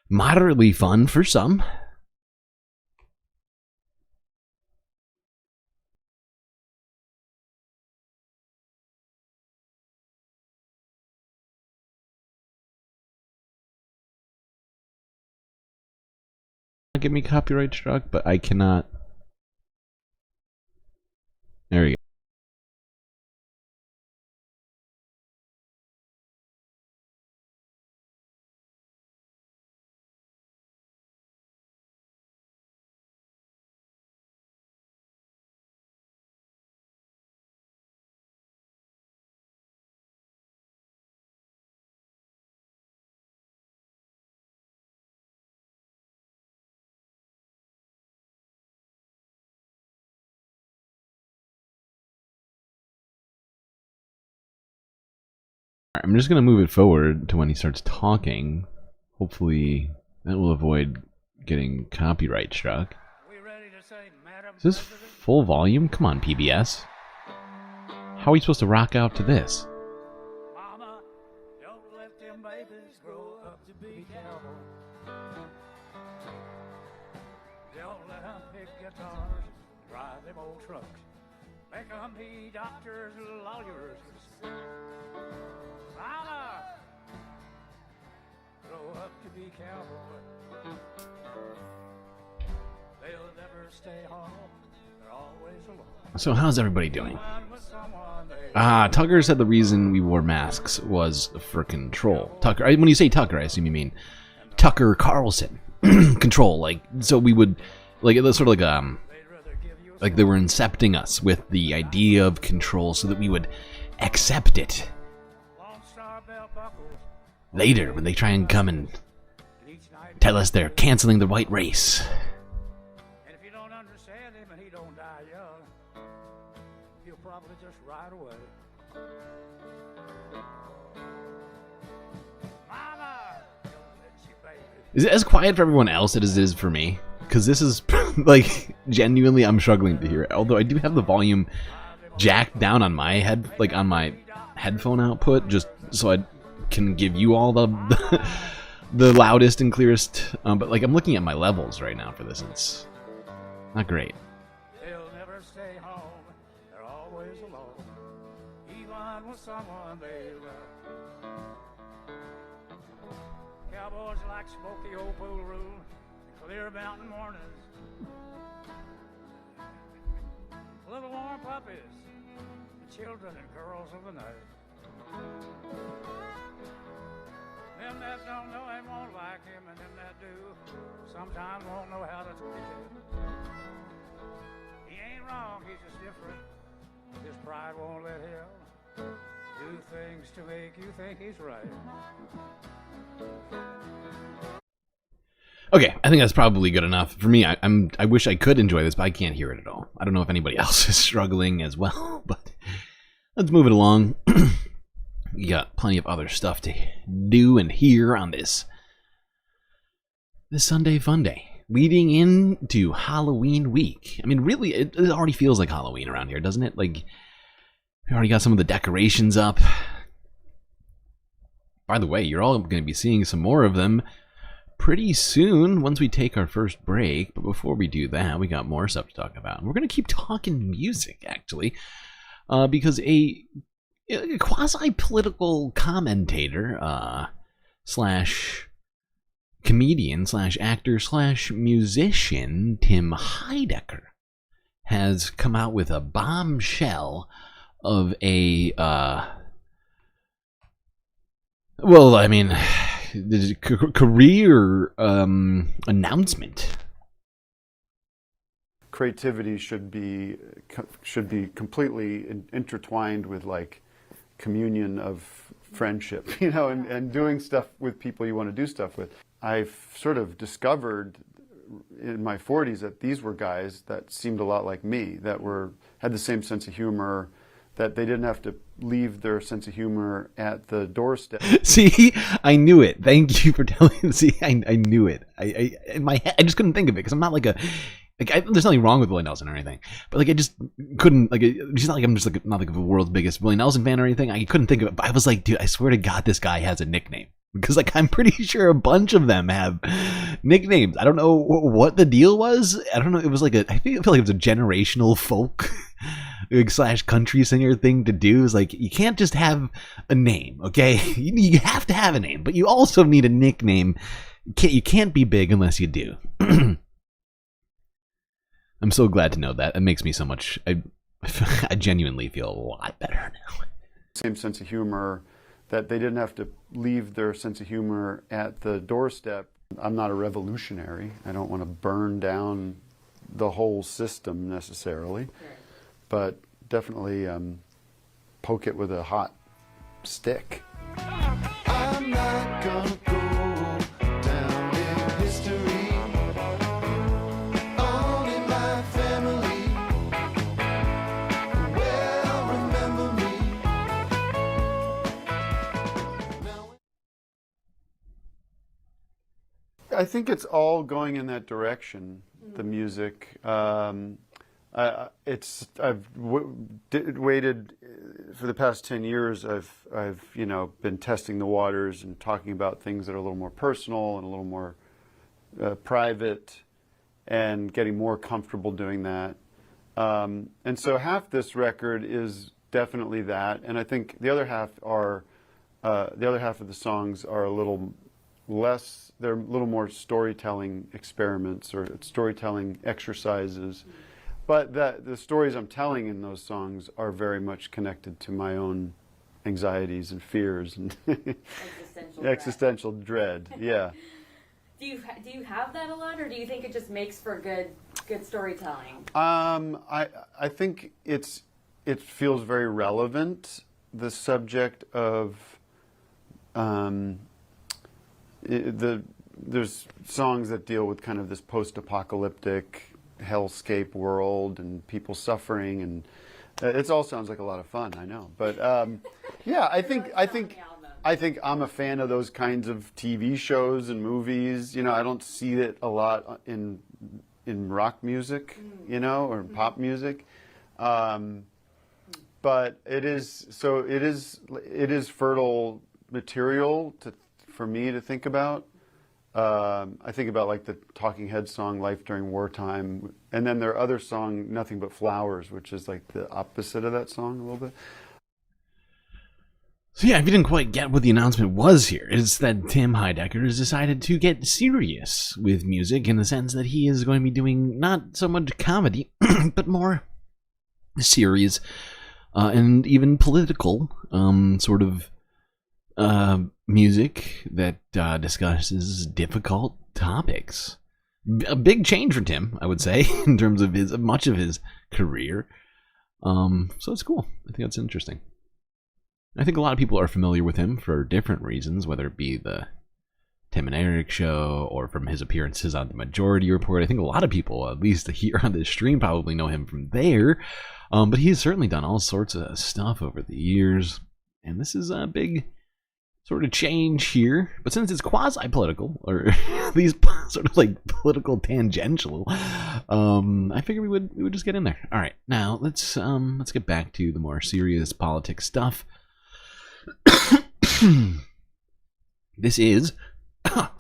moderately fun for some. Get me copyright struck, but I cannot. There we go. I'm just going to move it forward to when he starts talking. Hopefully that will avoid getting copyright struck. Is this full volume? Come on, PBS. How are we supposed to rock out to this? So how's everybody doing? Tucker said the reason we wore masks was for control. Tucker, when you say Tucker, I assume you mean Tucker Carlson. Control, like, so we would, like, it's sort of like they were incepting us with the idea of control so that we would accept it later when they try and come and tell us they're canceling the white race. Is it as quiet for everyone else as it is for me? Because this is, like, genuinely, I'm struggling to hear it. Although I do have the volume jacked down on my head, like on my headphone output, just so I can give you all the the loudest and clearest. But like, I'm looking at my levels right now for this. And it's not great. Smoky old pool room, clear mountain mornings, little warm puppies, the children and girls of the night. Them that don't know him won't like him, and them that do sometimes won't know how to treat him. He ain't wrong, he's just different. His pride won't let him do things to make you think he's right. Okay, I think that's probably good enough. For me, I wish I could enjoy this, but I can't hear it at all. I don't know if anybody else is struggling as well, but let's move it along. We got plenty of other stuff to do and hear on this Sunday fun day, leading into Halloween week. I mean, really, it already feels like Halloween around here, doesn't it? Like, we already got some of the decorations up. By the way, you're all going to be seeing some more of them pretty soon once we take our first break. But before we do that, we got more stuff to talk about. We're going to keep talking music, actually, because a quasi-political commentator slash comedian slash actor slash musician, Tim Heidecker, has come out with a bombshell of a well, I mean, career announcement. Creativity should be completely intertwined with, like, communion of friendship, you know, and doing stuff with people you want to do stuff with. I've sort of discovered in my 40s that these were guys that seemed a lot like me, that had the same sense of humor, that they didn't have to leave their sense of humor at the doorstep. See, I knew it. Thank you for telling me. See, I knew it. In my head, I just couldn't think of it because I'm not there's nothing wrong with Willie Nelson or anything, but like I just couldn't, like, it's not like I'm just like not like the world's biggest Willie Nelson fan or anything. I couldn't think of it, but I was like, dude, I swear to God, this guy has a nickname. Because, like, I'm pretty sure a bunch of them have nicknames. I don't know what the deal was. I don't know. It was like I feel like it was a generational folk / country singer thing to do. Is like, you can't just have a name, okay? You have to have a name, but you also need a nickname. You can't be big unless you do. I'm so glad to know that. It makes me so much. I genuinely feel a lot better now. Same sense of humor, that they didn't have to leave their sense of humor at the doorstep. I'm not a revolutionary. I don't want to burn down the whole system necessarily, but definitely poke it with a hot stick. I'm not gonna go down in history. Only my family will remember me. I think it's all going in that direction, the music. I've waited for the past 10 years. I've been testing the waters and talking about things that are a little more personal and a little more private, and getting more comfortable doing that. And so half this record is definitely that, and I think the other half of the songs are a little less. They're a little more storytelling experiments or storytelling exercises. But the stories I'm telling in those songs are very much connected to my own anxieties and fears and existential dread. Yeah. Do you have that a lot, or do you think it just makes for good storytelling? I think it feels very relevant. The subject of there's songs that deal with kind of this post-apocalyptic hellscape world and people suffering, and it all sounds like a lot of fun, I know. But yeah, I think I'm a fan of those kinds of TV shows and movies. I don't see it a lot in rock music, or pop music. But it is fertile material for me to think about. I think about like the Talking Heads song "Life During Wartime," and then their other song "Nothing But Flowers," which is like the opposite of that song a little bit. So yeah, if you didn't quite get what the announcement was here, it's that Tim Heidecker has decided to get serious with music, in the sense that he is going to be doing not so much comedy, but more serious and even political sort of music that discusses difficult topics. A big change for Tim, I would say, in terms of much of his career. So it's cool. I think that's interesting. I think a lot of people are familiar with him for different reasons, whether it be the Tim and Eric show or from his appearances on the Majority Report. I think a lot of people, at least here on this stream, probably know him from there. But he's certainly done all sorts of stuff over the years, and this is a big sort of change here. But since it's quasi-political, or these sort of like political tangential, I figured we would just get in there. All right, now let's get back to the more serious politics stuff. This is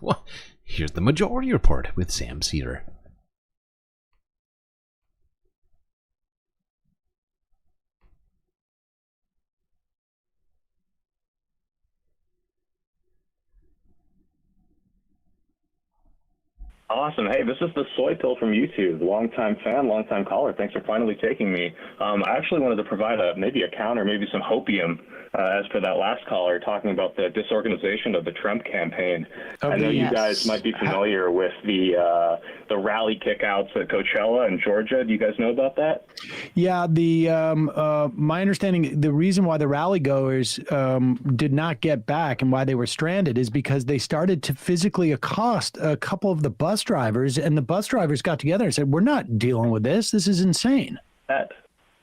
well, here's the Majority Report with Sam Cedar. Awesome. Hey, this is the Soy Pill from YouTube. Long-time fan, long-time caller. Thanks for finally taking me. I actually wanted to provide maybe a counter, maybe some hopium, as for that last caller, talking about the disorganization of the Trump campaign. I know you guys might be familiar with the rally kickouts at Coachella in Georgia. Do you guys know about that? Yeah, my understanding, the reason why the rally goers did not get back and why they were stranded is because they started to physically accost a couple of the bus drivers, and the bus drivers got together and said, "We're not dealing with this. This is insane."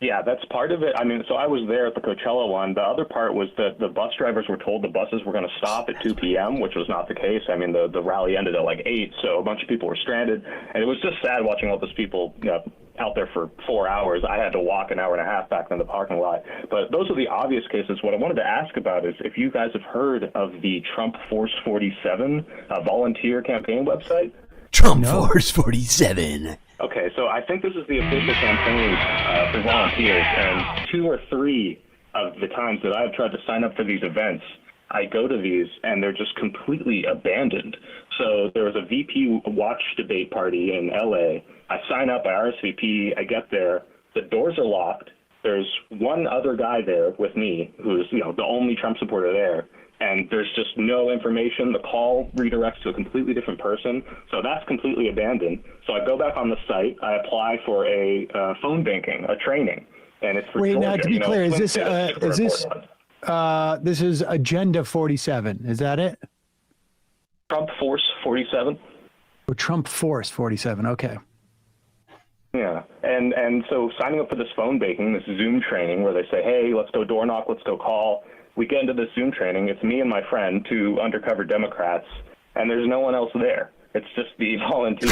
Yeah, that's part of it. I mean, so I was there at the Coachella one. The other part was that the bus drivers were told the buses were going to stop at 2 p.m., which was not the case. I mean, the rally ended at like 8, so a bunch of people were stranded. And it was just sad watching all those people out there for 4 hours. I had to walk an hour and a half back in the parking lot. But those are the obvious cases. What I wanted to ask about is if you guys have heard of the Trump Force 47 volunteer campaign website. Trump Force 47. Okay, so I think this is the official campaign for volunteers, and 2 or 3 of the times that I've tried to sign up for these events, I go to these and they're just completely abandoned. So there was a VP watch debate party in LA. I sign up, I RSVP, I get there, the doors are locked. There's one other guy there with me who's, the only Trump supporter there. And there's just no information. The call redirects to a completely different person. So that's completely abandoned. So I go back on the site. I apply for a phone banking, a training. And it's for Wait, Georgia. now to be clear, this is Agenda 47? Is that it? Trump Force 47. Oh, Trump Force 47. Okay. Yeah, and so signing up for this phone banking, this Zoom training, where they say, "Hey, let's go door knock, let's go call." We get into this Zoom training. It's me and my friend, 2 undercover Democrats, and there's no one else there. It's just the volunteers.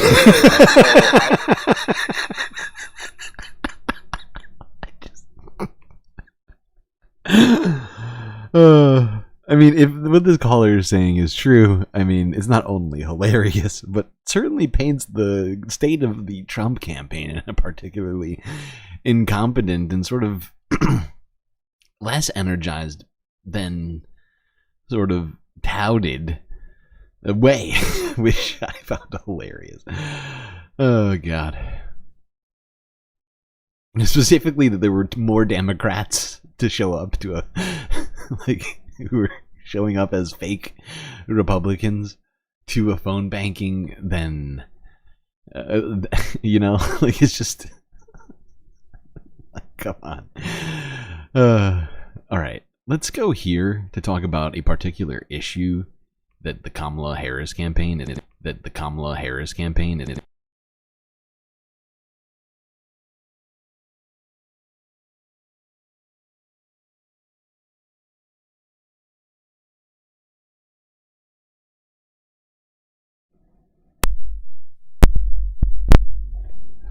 I mean, if what this caller is saying is true, I mean, it's not only hilarious, but certainly paints the state of the Trump campaign in a particularly incompetent and sort of less energized than sort of touted way, which I found hilarious. Oh, God. Specifically that there were more Democrats to show up to a who were showing up as fake Republicans to a phone banking than it's just come on. All right, let's go here to talk about a particular issue that the Kamala Harris campaign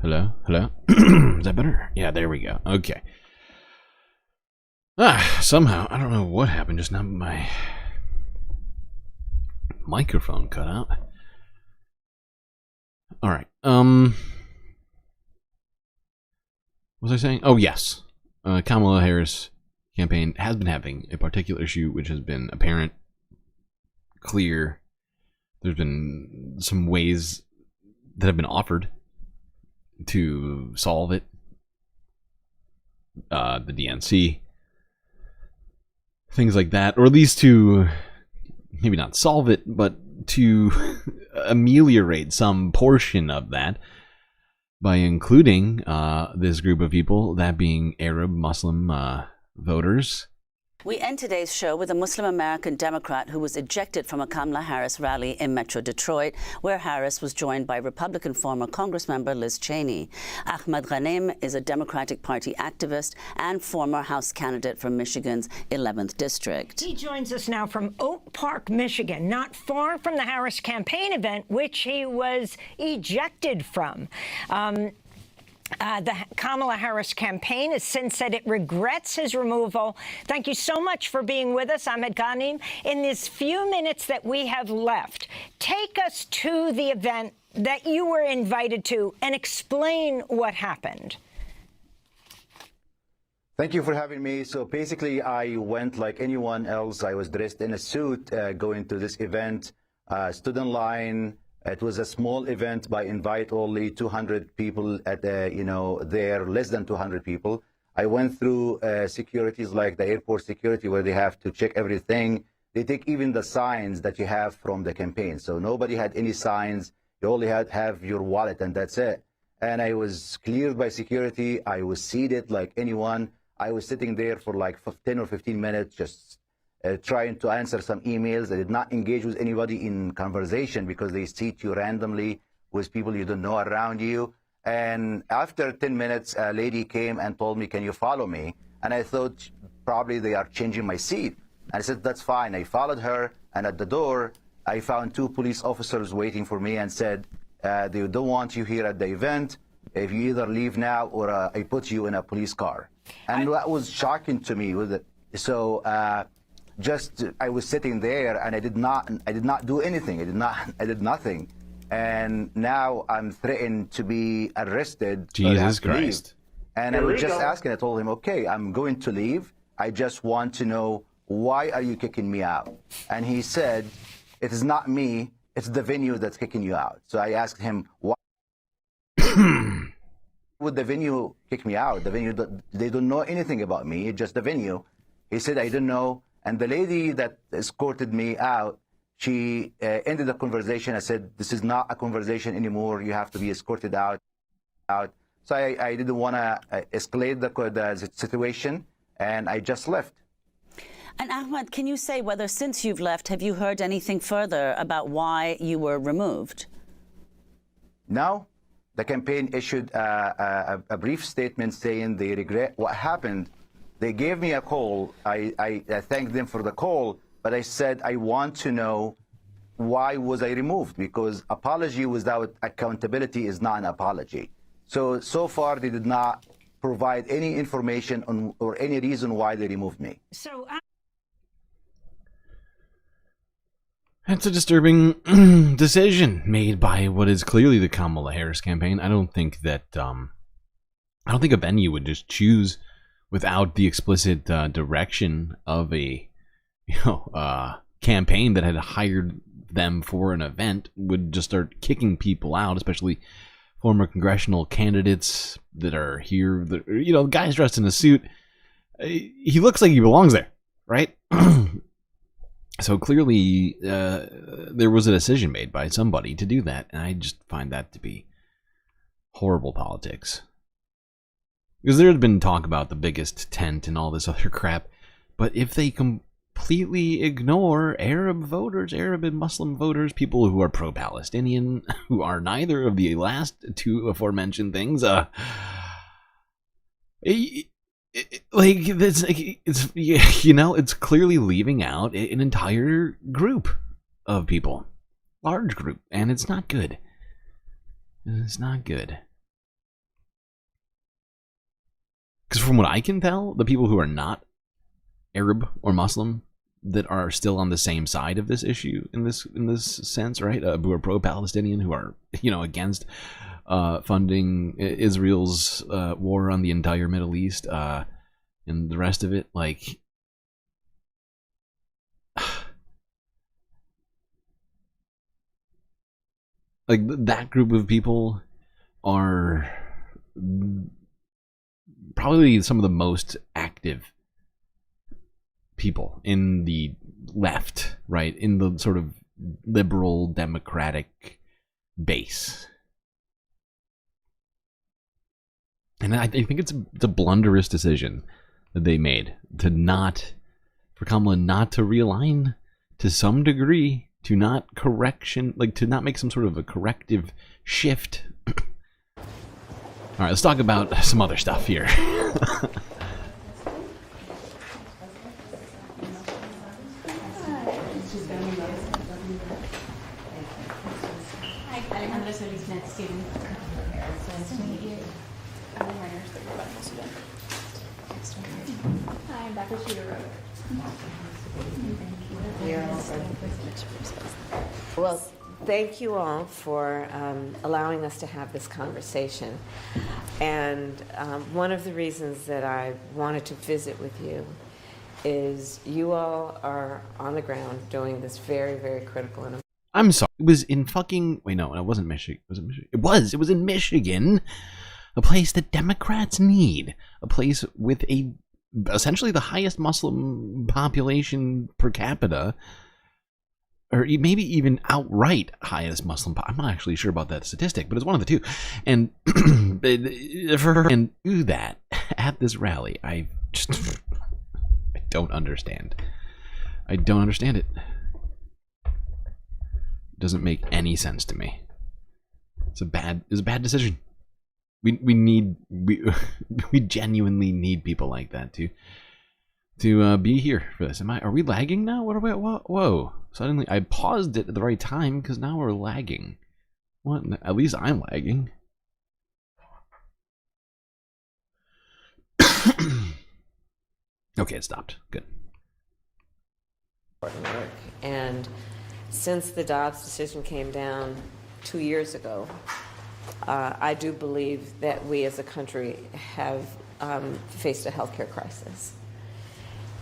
Hello? Is that better? Yeah, there we go. Okay. Somehow, I don't know what happened just now, but my microphone cut out. Alright, what was I saying? Oh, yes. Kamala Harris campaign has been having a particular issue which has been apparent, clear. There's been some ways that have been offered to solve it. The DNC, things like that, or at least to maybe not solve it, but to ameliorate some portion of that by including this group of people, that being Arab Muslim voters. We end today's show with a Muslim American Democrat who was ejected from a Kamala Harris rally in Metro Detroit, where Harris was joined by Republican former Congressmember Liz Cheney. Ahmad Ghanem is a Democratic Party activist and former House candidate from Michigan's 11th District. He joins us now from Oak Park, Michigan, not far from the Harris campaign event, which he was ejected from. The Kamala Harris campaign has since said it regrets his removal. Thank you so much for being with us, Ahmad Ghanem. In these few minutes that we have left, take us to the event that you were invited to and explain what happened. Thank you for having me. So basically, I went like anyone else. I was dressed in a suit going to this event, stood in line. It was a small event by invite only, 200 people at there, less than 200 people. I went through securities like the airport security where they have to check everything. They take even the signs that you have from the campaign. So nobody had any signs. You only have your wallet and that's it. And I was cleared by security. I was seated like anyone. I was sitting there for like 10 or 15 minutes just trying to answer some emails. I did not engage with anybody in conversation because they seat you randomly with people you don't know around you. And after 10 minutes, a lady came and told me, "Can you follow me?" And I thought probably they are changing my seat. I said, "That's fine." I followed her, and at the door, I found 2 police officers waiting for me and said, "They don't want you here at the event." if you either leave now or I put you in a police car. And that was shocking to me. With it. So I was sitting there and I did not do anything. I did nothing. And now I'm threatened to be arrested. Jesus Christ. And I was just asking, I told him, okay, I'm going to leave. I just want to know, why are you kicking me out? And he said, it is not me, it's the venue that's kicking you out. So I asked him, why would the venue kick me out? The venue, they don't know anything about me, it's just the venue. He said, I don't know. And the lady that escorted me out, she ended the conversation. I said, this is not a conversation anymore. You have to be escorted out. So I didn't want to escalate the situation, and I just left. And Ahmad, can you say whether since you've left, have you heard anything further about why you were removed? No. The campaign issued a brief statement saying they regret what happened. They gave me a call. I thanked them for the call, but I said I want to know why was I removed, because apology without accountability is not an apology. So far they did not provide any information on or any reason why they removed me. So That's a disturbing decision made by what is clearly the Kamala Harris campaign. I don't think that I don't think a venue would just choose without the explicit direction of a campaign that had hired them for an event would just start kicking people out, especially former congressional candidates that are here. That, the guy's dressed in a suit. He looks like he belongs there, right? So clearly there was a decision made by somebody to do that, and I just find that to be horrible politics. Because there had been talk about the biggest tent and all this other crap, but if they completely ignore Arab voters, Arab and Muslim voters, people who are pro-Palestinian, who are neither of the last two aforementioned things, it's clearly leaving out an entire group of people, large group, and it's not good. It's not good. Because from what I can tell, the people who are not Arab or Muslim that are still on the same side of this issue in this sense, right? Who are pro-Palestinian, who are against funding Israel's war on the entire Middle East and the rest of it, like that group of people are probably some of the most active people in the left, right? In the sort of liberal democratic base. And I think it's a blunderous decision that they made for Kamala not to realign to some degree, to not make some sort of a corrective shift. All right, let's talk about some other stuff here. Well, thank you all for allowing us to have this conversation. And one of the reasons that I wanted to visit with you is you all are on the ground doing this very, very critical and I'm sorry. It was in fucking... Wait, no, it wasn't Michigan. Was it Michigan? It was in Michigan. A place that Democrats need. A place with essentially the highest Muslim population per capita. Or maybe even outright highest Muslim. I'm not actually sure about that statistic, but it's one of the two. And for her to do that at this rally, I don't understand. I don't understand it. Doesn't make any sense to me. It's a bad decision. We genuinely need people like that to be here for this. Are we lagging now? Whoa. Suddenly I paused it at the right time because now we're lagging. What? At least I'm lagging. Okay, it stopped. Good. And since the Dobbs decision came down 2 years ago, I do believe that we as a country have faced a healthcare crisis.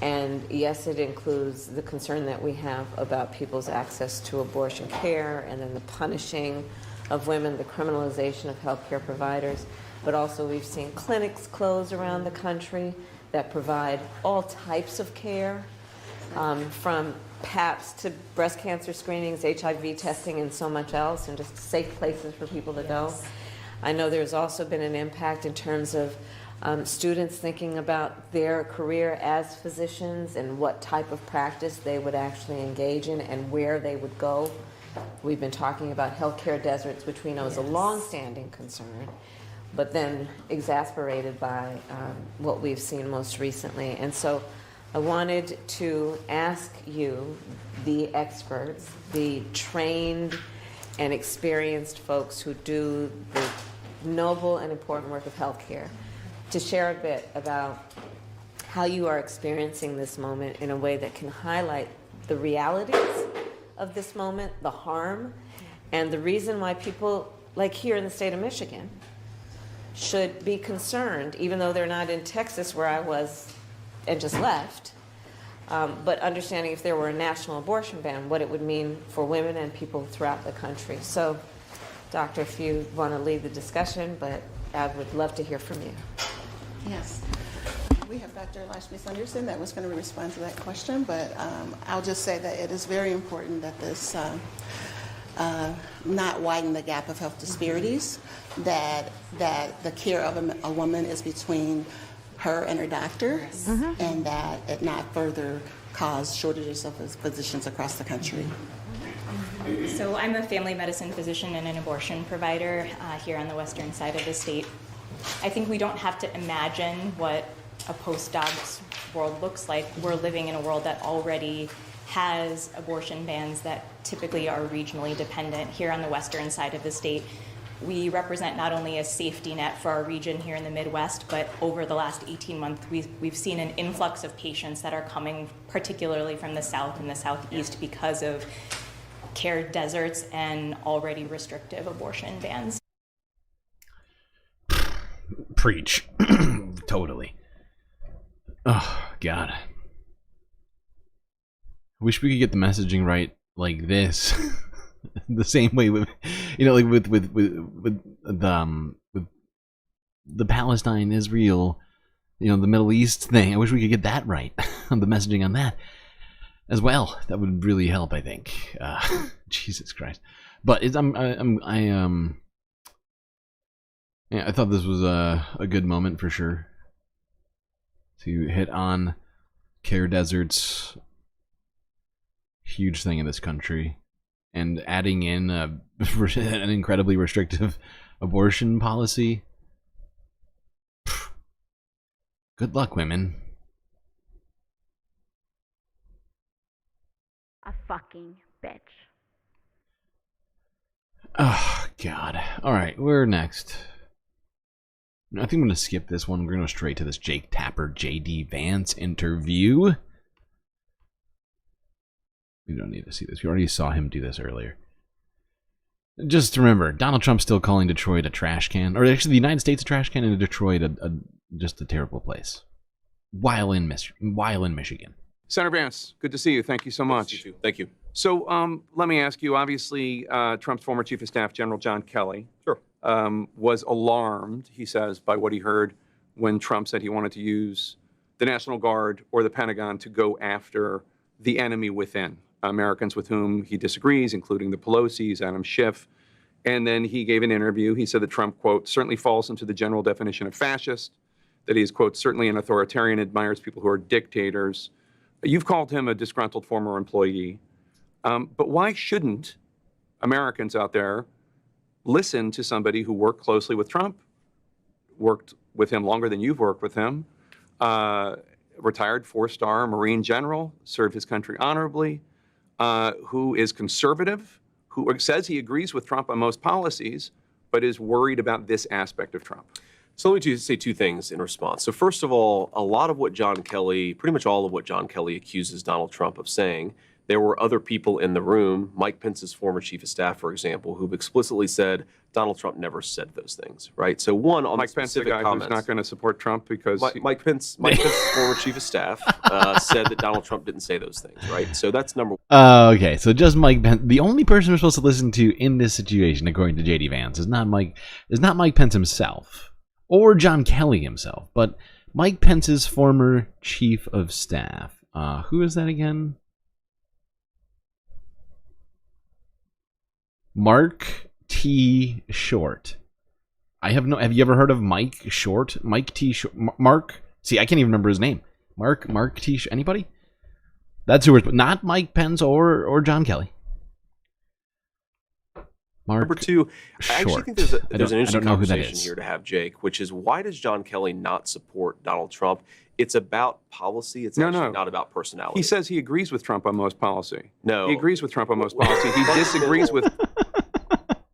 And yes, it includes the concern that we have about people's access to abortion care, and then the punishing of women, the criminalization of healthcare providers. But also we've seen clinics close around the country that provide all types of care, from PAPs to breast cancer screenings, HIV testing, and so much else, and just safe places for people to go. I know there's also been an impact in terms of students thinking about their career as physicians and what type of practice they would actually engage in and where they would go. We've been talking about healthcare deserts, which we know is a long-standing concern, but then exasperated by what we've seen most recently. And so I wanted to ask you, the experts, the trained and experienced folks who do the noble and important work of healthcare, to share a bit about how you are experiencing this moment in a way that can highlight the realities of this moment, the harm, and the reason why people, like here in the state of Michigan, should be concerned, even though they're not in Texas where I was and just left, but understanding if there were a national abortion ban, what it would mean for women and people throughout the country. So, Doctor, if you want to lead the discussion, but I would love to hear from you. Yes. We have Dr. Lashmi Sanderson that was going to respond to that question, but I'll just say that it is very important that this not widen the gap of health disparities, that the care of a woman is between her and her doctor, and that it not further cause shortages of physicians across the country. So I'm a family medicine physician and an abortion provider here on the western side of the state. I think we don't have to imagine what a post-Dobbs world looks like. We're living in a world that already has abortion bans that typically are regionally dependent. Here on the western side of the state, we represent not only a safety net for our region here in the Midwest, but over the last 18 months, we've seen an influx of patients that are coming particularly from the south and the southeast because of care deserts and already restrictive abortion bans. Preach. Totally. Oh, God. I wish we could get the messaging right like this. The same way with, like with the Palestine, Israel, the Middle East thing. I wish we could get that right. The messaging on that as well. That would really help, I think. Jesus Christ. But I thought this was a good moment for sure to hit on care deserts, huge thing in this country, and adding in an incredibly restrictive abortion policy. Good luck, women. A fucking bitch. Oh, God. All right, we're next. I think I'm going to skip this one. We're going to go straight to this Jake Tapper, J.D. Vance interview. We don't need to see this. We already saw him do this earlier. Just remember, Donald Trump's still calling Detroit a trash can. Or actually, the United States a trash can, and Detroit just a terrible place. While in Michigan. Senator Vance, good to see you. Thank you so much. Thank you. So let me ask you, obviously, Trump's former Chief of Staff, General John Kelly, was alarmed, he says, by what he heard when Trump said he wanted to use the National Guard or the Pentagon to go after the enemy within, Americans with whom he disagrees, including the Pelosi's, Adam Schiff. And then he gave an interview. He said that Trump, quote, certainly falls into the general definition of fascist, that he is, quote, certainly an authoritarian, admires people who are dictators. You've called him a disgruntled former employee. But why shouldn't Americans out there listen to somebody who worked closely with Trump, worked with him longer than you've worked with him, retired four-star Marine general, served his country honorably, who is conservative, who says he agrees with Trump on most policies, but is worried about this aspect of Trump? So let me say two things in response. So first of all, a lot of what John Kelly, pretty much all of what John Kelly accuses Donald Trump of saying, there were other people in the room, Mike Pence's former chief of staff, for example, who've explicitly said Donald Trump never said those things, right? So one, on Mike the Pence, the specific guy comments, who's not going to support Trump because Mike Pence's former chief of staff said that Donald Trump didn't say those things, right? So that's number one. Okay, so just Mike Pence. The only person we're supposed to listen to in this situation, according to JD Vance, is not Mike Pence himself or John Kelly himself, but Mike Pence's former chief of staff. Who is that again? Mark T. Short. Have you ever heard of Mike Short? Mike T. Short. Mark. See, I can't even remember his name. Mark T. Anybody? That's who we're. Not Mike Pence or John Kelly. Number two, I actually think there's an interesting conversation is. here to have, Jake, which is why does John Kelly not support Donald Trump? It's about policy. It's actually not about personality. He says he agrees with Trump on most policy. No. He agrees with Trump on most policy. He disagrees with...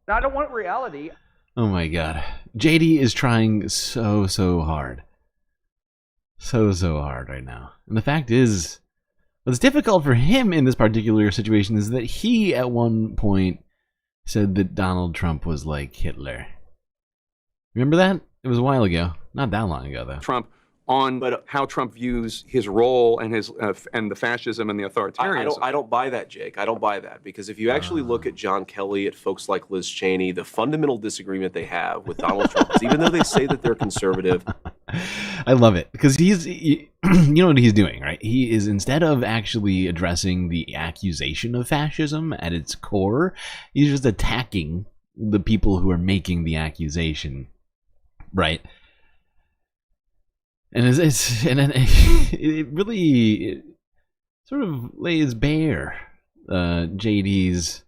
I don't want reality. Oh my God. JD is trying so hard. So hard right now. And the fact is, what's difficult for him in this particular situation is that he, at one point, said that Donald Trump was like Hitler. Remember that? It was a while ago. Not that long ago, though. Trump on how Trump views his role and his and the fascism and the authoritarianism. I don't buy that, Jake. I don't buy that because if you actually look at John Kelly, at folks like Liz Cheney, the fundamental disagreement they have with Donald Trump is even though they say that they're conservative. I love it because you know what he's doing, right? He is, instead of actually addressing the accusation of fascism at its core, he's just attacking the people who are making the accusation, right? And it really sort of lays bare JD's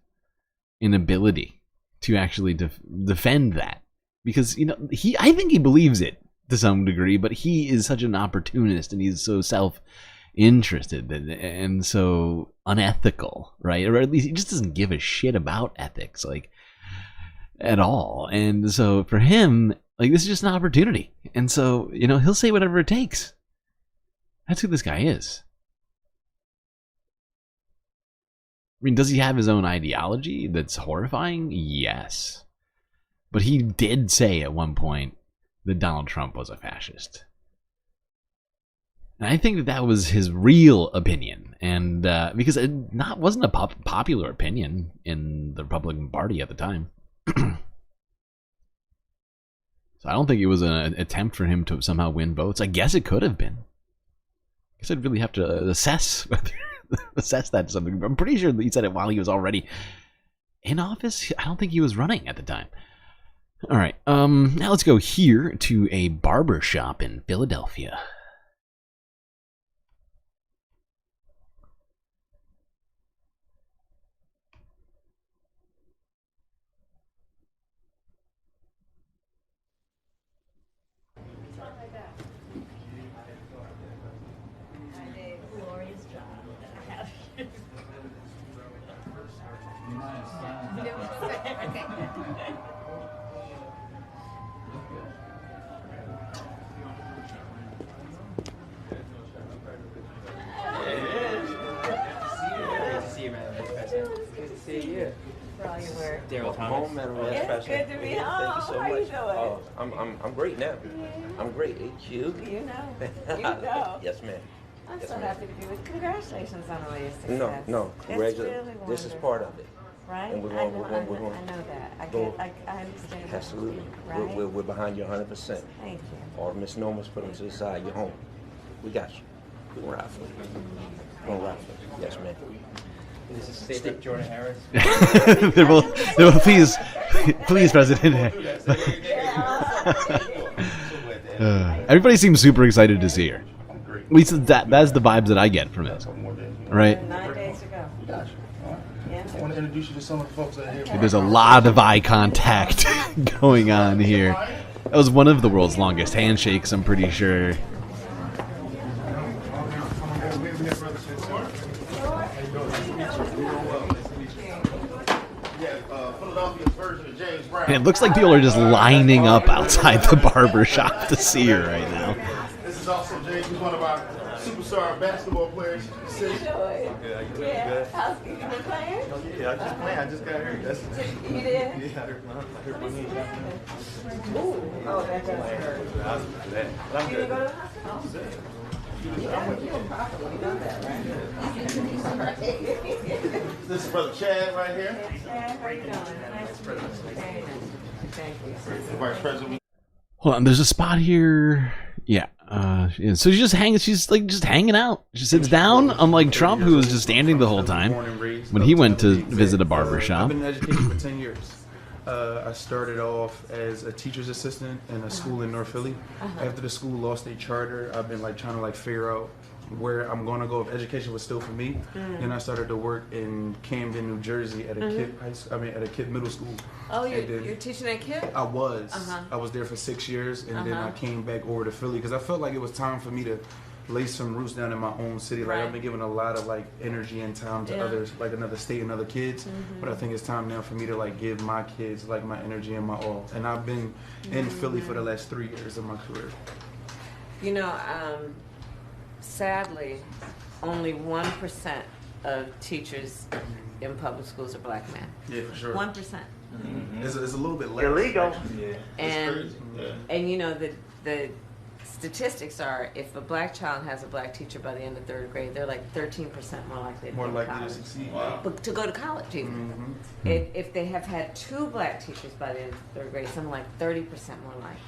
inability to actually defend that, because I think he believes it to some degree, but he is such an opportunist and he's so self-interested and so unethical, right? Or at least he just doesn't give a shit about ethics, like, at all. And so for him, like, this is just an opportunity. And so, he'll say whatever it takes. That's who this guy is. I mean, does he have his own ideology that's horrifying? Yes. But he did say at one point that Donald Trump was a fascist. And I think that was his real opinion. And because it wasn't a popular opinion in the Republican Party at the time. So I don't think it was an attempt for him to somehow win votes. I guess it could have been. I guess I'd really have to assess that to something. I'm pretty sure that he said it while he was already in office. I don't think he was running at the time. All right. Now let's go here to a barbershop in Philadelphia. It's good to be home. Thank you so much. How you doing? Oh, I'm great now. I'm great. Ain't you? You know. Yes, ma'am. I'm so happy to be with you. Congratulations on all your success. No. Congratulations. Really this is part of it. Right? And I know that. I understand. Absolutely. Right? We're behind you 100%. Thank you. All the misnomers, put them to the side. You're home. We got you. We're going to ride for you. We're going to ride for you. Yes, ma'am. This is State Jordan Harris. They will please, President. Everybody seems super excited to see her. At least that's the vibes that I get from it, right? 9 days ago. Gotcha. I want to introduce you to some of the folks that are here. There's a lot of eye contact going on here. That was one of the world's longest handshakes, I'm pretty sure. Philadelphia's version of James Brown. And it looks like people are just lining up outside the barbershop to see her right now. This is also James, who's one of our superstar basketball players. Yeah. Housekeeping, you been playing? Yeah, I just playing. I just got hurt. You did? Yeah, I hurt my knee. Ooh. Oh, that does hurt. I'm You didn't go to the hospital? Yeah, you were properly. You know that, right? This is Brother Chad right here. Chad, how you doing? Nice to meet you. Thank you. Vice President. Hold on, there's a spot here. Yeah. Yeah, so she's just hanging. She's like just hanging out. She sits down, unlike Trump, who was just standing the whole time when he went to visit a barbershop. I've been in education for 10 years. I started off as a teacher's assistant in a school in North Philly. After the school lost a charter, I've been like trying to like figure out where I'm going to go if education was still for me. Then I started to work in Camden, New Jersey at a at a kid middle school. Oh, you're teaching at KIPP? I was. I was there for 6 years, and then I came back over to Philly because I felt like it was time for me to lay some roots down in my own city. Like I've been giving a lot of like energy and time to others, like another state and other kids. But I think it's time now for me to like give my kids like my energy and my all. And I've been in Philly for the last 3 years of my career. You know, sadly, only 1% of teachers in public schools are black men. Yeah, for sure. 1%. It's a little bit less. Illegal. Yeah. And you know the statistics are if a black child has a black teacher by the end of third grade, they're like 13% more likely to go to college. Succeed. But to go to college even. If they have had 2 black teachers by the end of third grade, something like 30% more likely.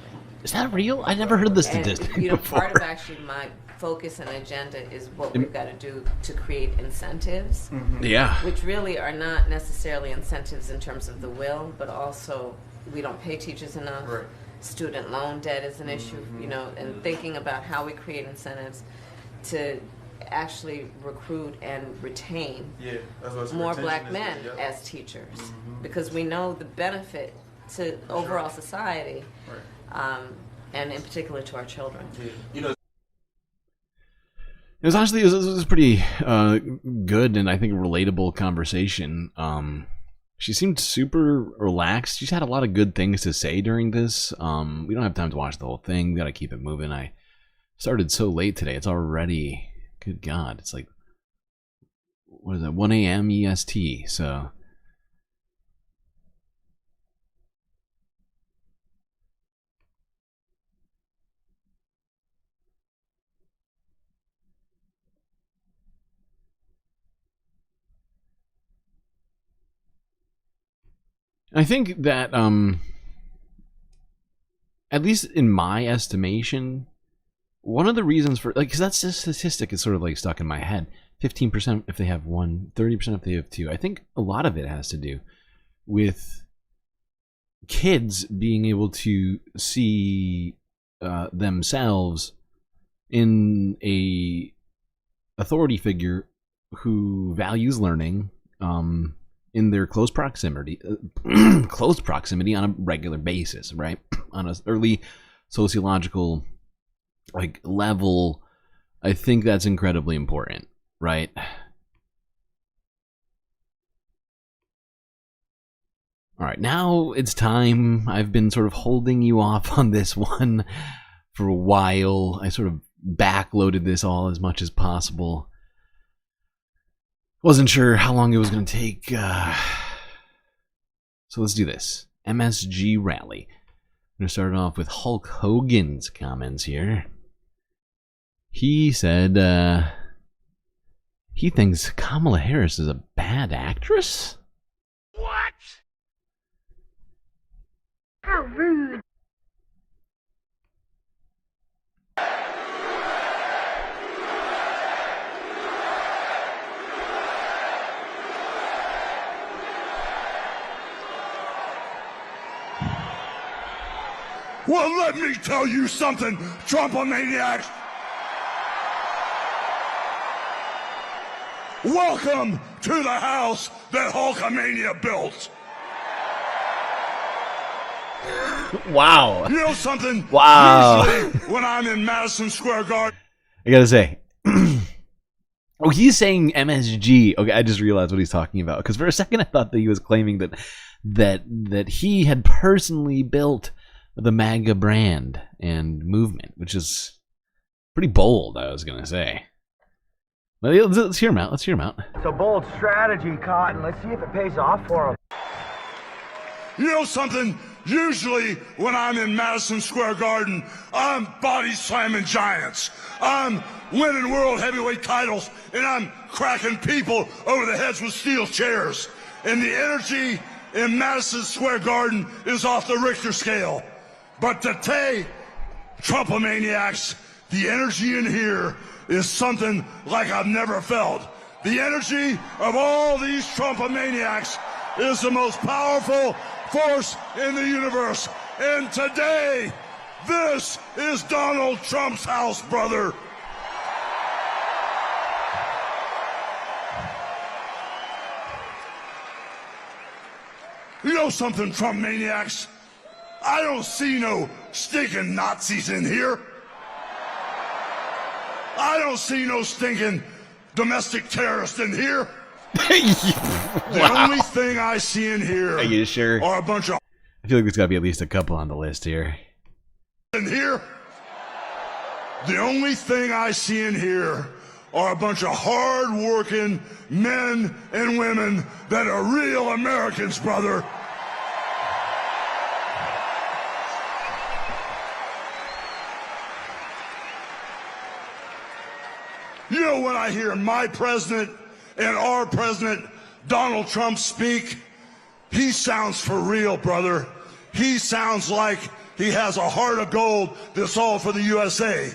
Is that real? I never heard the statistic And, you know, before. part of actually my focus and agenda is what we've got to do to create incentives. Yeah. Which really are not necessarily incentives in terms of the will, but also we don't pay teachers enough. Right. Student loan debt is an issue, you know, and thinking about how we create incentives to actually recruit and retain more black men as teachers, because we know the benefit to overall society, and in particular to our children. You know, It was honestly, it was pretty good and I think relatable conversation. She seemed super relaxed. She's had a lot of good things to say during this. We don't have time to watch the whole thing. We got to keep it moving. I started so late today. It's already, good God, it's like, what is that, 1 a.m. EST, so. I think that, at least in my estimation, one of the reasons for, like, because that's the statistic is sort of like stuck in my head. 15% if they have 1, 30% if they have 2. I think a lot of it has to do with kids being able to see themselves in a authority figure who values learning, in their close proximity on a regular basis, right? On an early sociological like level, I think that's incredibly important, right? All right, now it's time. I've been sort of holding you off on this one for a while. I sort of backloaded this all as much as possible. Wasn't sure how long it was going to take. So let's do this. MSG rally. I'm going to start off with Hulk Hogan's comments here. He said he thinks Kamala Harris is a bad actress? What? How rude. Well, let me tell you something, Trumpomaniacs. Welcome to the house that Hulkamania built. Wow. You know something? Wow. Usually when I'm in Madison Square Garden. I gotta say. Oh, he's saying MSG. Okay, I just realized what he's talking about. Because for a second I thought that he was claiming that that he had personally built the MAGA brand and movement, which is pretty bold, I was going to say. But let's hear him out. Let's hear him out. It's a bold strategy, Cotton. Let's see if it pays off for him. You know something? Usually when I'm in Madison Square Garden, I'm body slamming giants. I'm winning world heavyweight titles, and I'm cracking people over the heads with steel chairs. And the energy in Madison Square Garden is off the Richter scale. But today, Trumpomaniacs, the energy in here is something like I've never felt. The energy of all these Trumpomaniacs is the most powerful force in the universe. And today, this is Donald Trump's house, brother. You know something, Trump maniacs? I don't see no stinking Nazis in here. I don't see no stinking domestic terrorists in here. The only thing I see in here Are you sure? are a bunch of I feel like there's got to be at least a couple on the list here. in here. The only thing I see in here are a bunch of hard-working men and women that are real Americans, brother. You know, when I hear my president and our president, Donald Trump, speak, he sounds for real, brother. He sounds like he has a heart of gold that's all for the USA.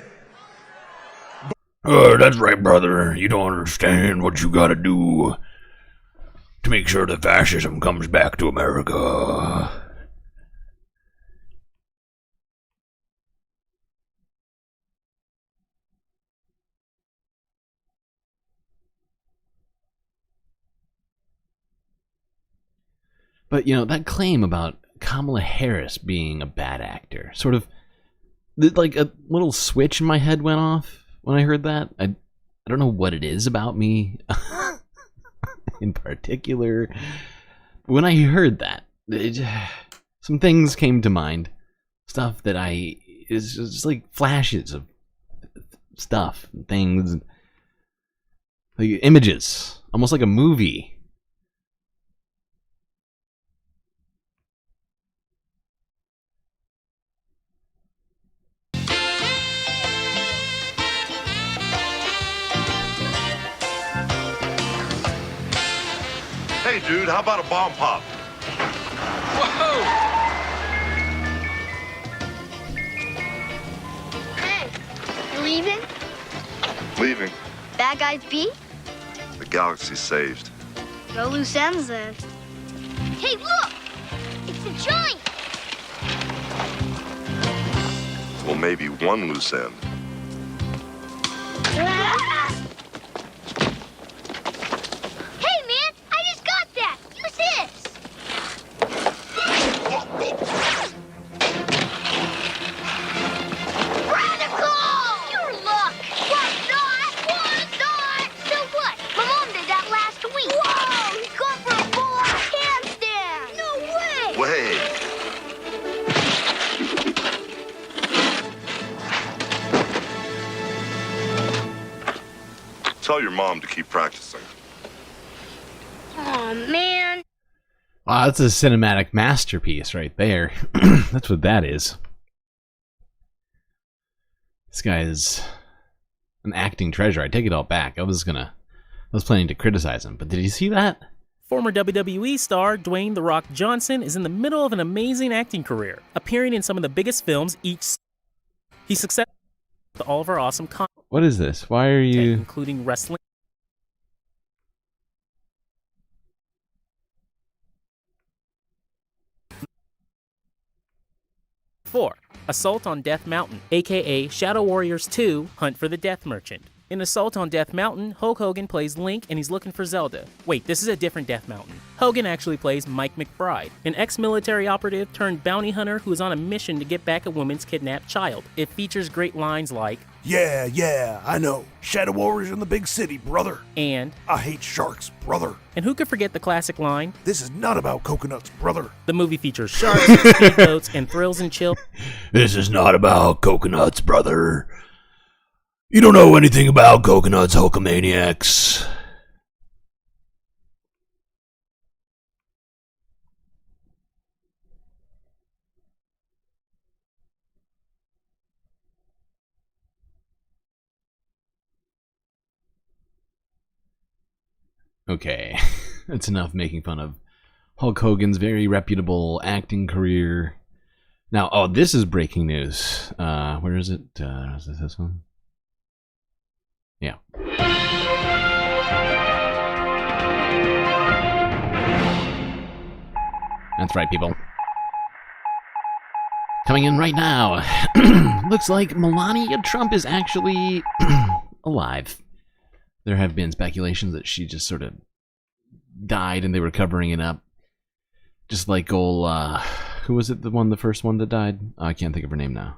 That's right, brother. You don't understand what you gotta do to make sure that fascism comes back to America. But, you know, that claim about Kamala Harris being a bad actor, sort of, like a little switch in my head went off when I heard that. I don't know what it is about me in particular. When I heard that, some things came to mind. Stuff that is just like flashes of stuff, things, like images, almost like a movie. Hey, dude, how about a bomb pop? Whoa! Hey, you leaving? Leaving. Bad guys beat? The galaxy's saved. No loose ends then. Hey, look! It's a giant! Well, maybe one loose end. Hey, man! I just got that! Use this! Radical! Your luck! What not? So what? My mom did that last week. Whoa! He's going for a full-on handstand! No way! Wait. Tell your mom to keep practicing. Oh man. Wow, that's a cinematic masterpiece right there. That's what that is. This guy is an acting treasure. I take it all back. I was planning to criticize him, but did you see that? Former WWE star Dwayne "The Rock" Johnson is in the middle of an amazing acting career, appearing in some of the biggest films each. He's successful with all of our awesome content. What is this? Why are you... Including wrestling. Four, Assault on Death Mountain, aka Shadow Warriors 2: Hunt for the Death Merchant. In Assault on Death Mountain, Hulk Hogan plays Link and he's looking for Zelda. Wait, this is a different Death Mountain. Hogan actually plays Mike McBride, an ex-military operative turned bounty hunter who is on a mission to get back a woman's kidnapped child. It features great lines like, Yeah, I know. Shadow Warriors in the big city, brother. and I hate sharks, brother. And who could forget the classic line, This is not about coconuts, brother. The movie features sharks, speedboats, and thrills and chill. This is not about coconuts, brother. You don't know anything about coconuts, Hulkamaniacs. Okay, that's enough making fun of Hulk Hogan's very reputable acting career. Now, oh, this is breaking news. Where is it? Is this one? Yeah. That's right, people. Coming in right now. Looks like Melania Trump is actually alive. There have been speculations that she just sort of died and they were covering it up. Just like old, who was it, the first one that died? Oh, I can't think of her name now.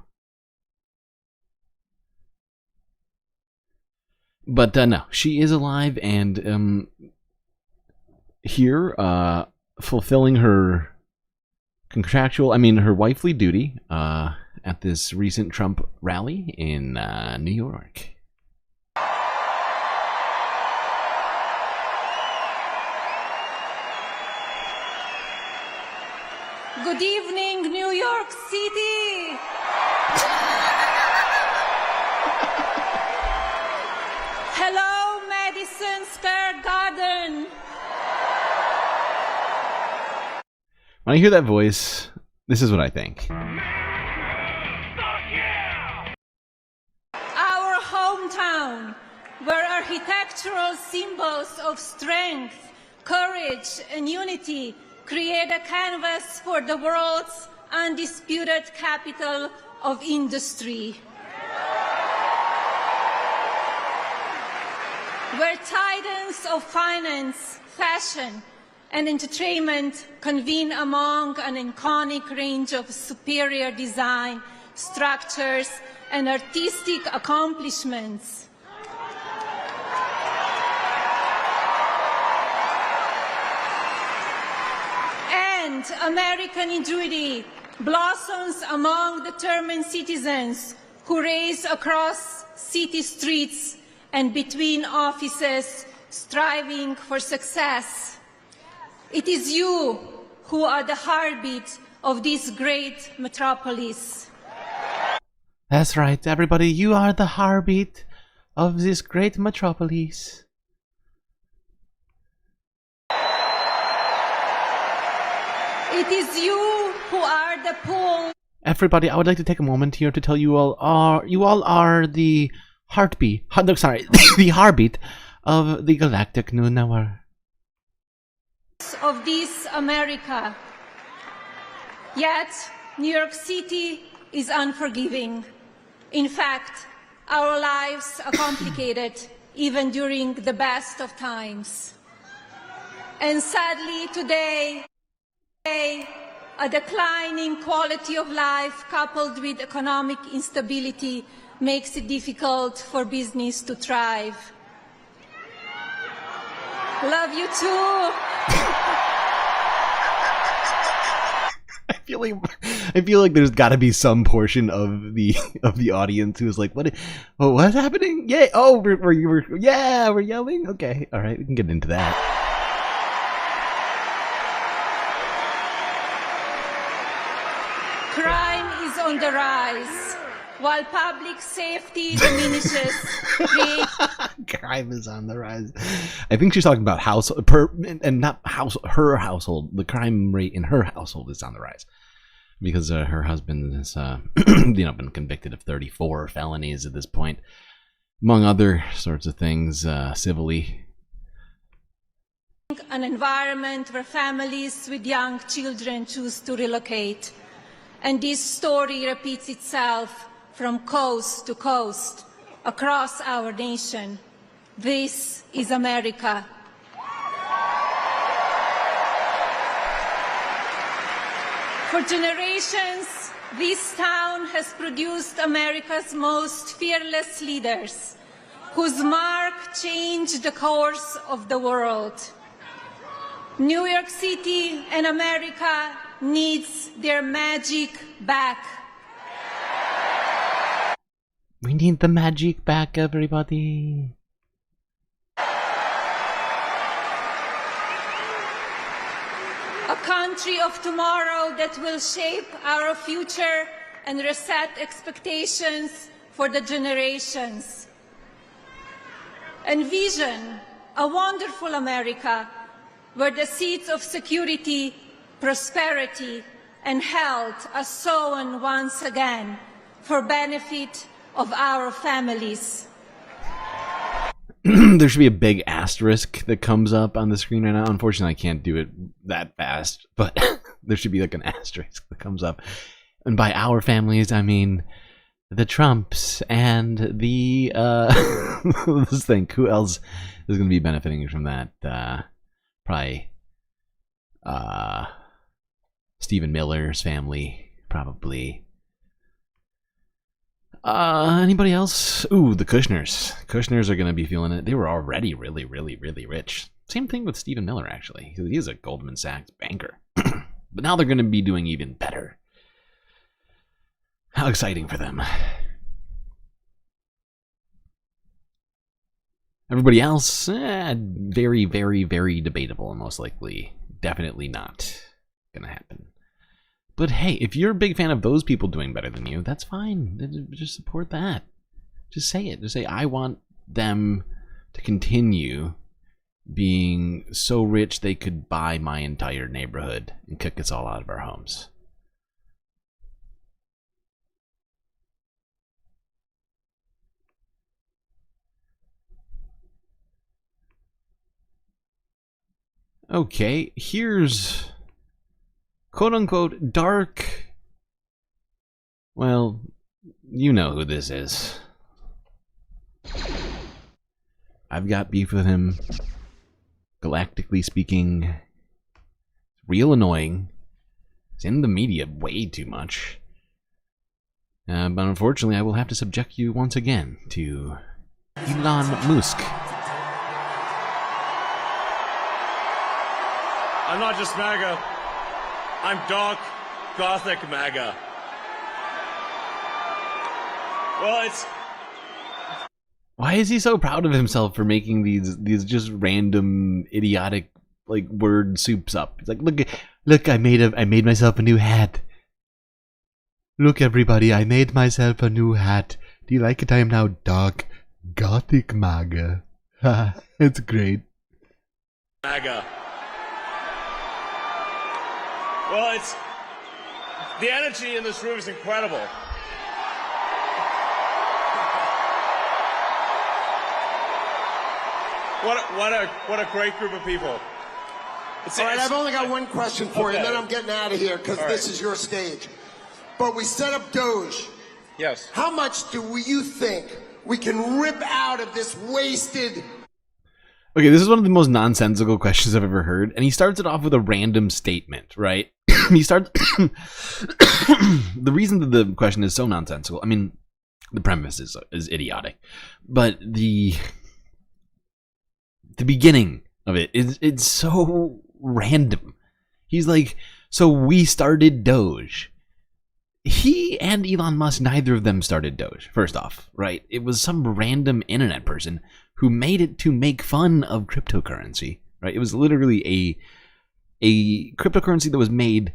But no, she is alive and here, fulfilling her her wifely duty at this recent Trump rally in New York. Good evening, New York City. Hello, Madison Square Garden. When I hear that voice, this is what I think. Our hometown, where architectural symbols of strength, courage, and unity create a canvas for the world's undisputed capital of industry. Where titans of finance, fashion, and entertainment convene among an iconic range of superior design, structures, and artistic accomplishments. And American ingenuity blossoms among determined citizens who race across city streets and between offices, striving for success. It is you who are the heartbeat of this great metropolis. That's right, everybody. You are the heartbeat of this great metropolis. It is you who are the pull. Everybody, I would like to take a moment here to tell you all are the heartbeat. The heartbeat of the Galactic Noon Hour. Of this America. Yet, New York City is unforgiving. In fact, our lives are complicated even during the best of times. And sadly, today, a declining quality of life coupled with economic instability makes it difficult for business to thrive. Love you too. I feel like there's got to be some portion of the audience who's like, what's happening? Yeah, oh, we're yelling. Okay, all right, we can get into that. Crime is on the rise, while public safety diminishes. Crime is on the rise. I think she's talking about her household. The crime rate in her household is on the rise because her husband has, been convicted of 34 felonies at this point, among other sorts of things, civilly. An environment where families with young children choose to relocate. And this story repeats itself from coast to coast across our nation. This is America. For generations, this town has produced America's most fearless leaders, whose mark changed the course of the world. New York City and America needs their magic back. We need the magic back, everybody. A country of tomorrow that will shape our future and reset expectations for the generations. Envision a wonderful America where the seeds of security, prosperity, and health are sown once again for benefit of our families. There should be a big asterisk that comes up on the screen right now. Unfortunately, I can't do it that fast, but there should be like an asterisk that comes up. And by our families, I mean the Trumps and the let's think, who else is going to be benefiting from that? Probably Stephen Miller's family, probably. Anybody else? Ooh, the Kushners. Kushners are going to be feeling it. They were already really, really, really rich. Same thing with Stephen Miller, actually. He's a Goldman Sachs banker. But now they're going to be doing even better. How exciting for them. Everybody else, very, very, very debatable and most likely definitely not going to happen. But hey, if you're a big fan of those people doing better than you, that's fine. Just support that. Just say it. Just say, I want them to continue being so rich they could buy my entire neighborhood and kick us all out of our homes. Okay, here's quote-unquote dark. Well, you know who this is. I've got beef with him. Galactically speaking, real annoying. It's in the media way too much. But unfortunately, I will have to subject you once again to Elon Musk. I'm not just MAGA. I'm dark, gothic MAGA. Well, it's... Why is he so proud of himself for making these just random idiotic like word soups up? He's like, look, I made myself a new hat. Look, everybody, I made myself a new hat. Do you like it? I am now dark, gothic MAGA. It's great. MAGA. Well, it's... The energy in this room is incredible. What a great group of people. All right, I've only got one question for you, and then I'm getting out of here because this is your stage. But we set up Doge. Yes. How much do you think we can rip out of this wasted... Okay, this is one of the most nonsensical questions I've ever heard, and he starts it off with a random statement, right? He starts... The reason that the question is so nonsensical, I mean, the premise is idiotic, but the beginning of it is it's so random. He's like, so we started Doge. He and Elon Musk, neither of them started Doge, first off, right? It was some random internet person who made it to make fun of cryptocurrency, right? It was literally a cryptocurrency that was made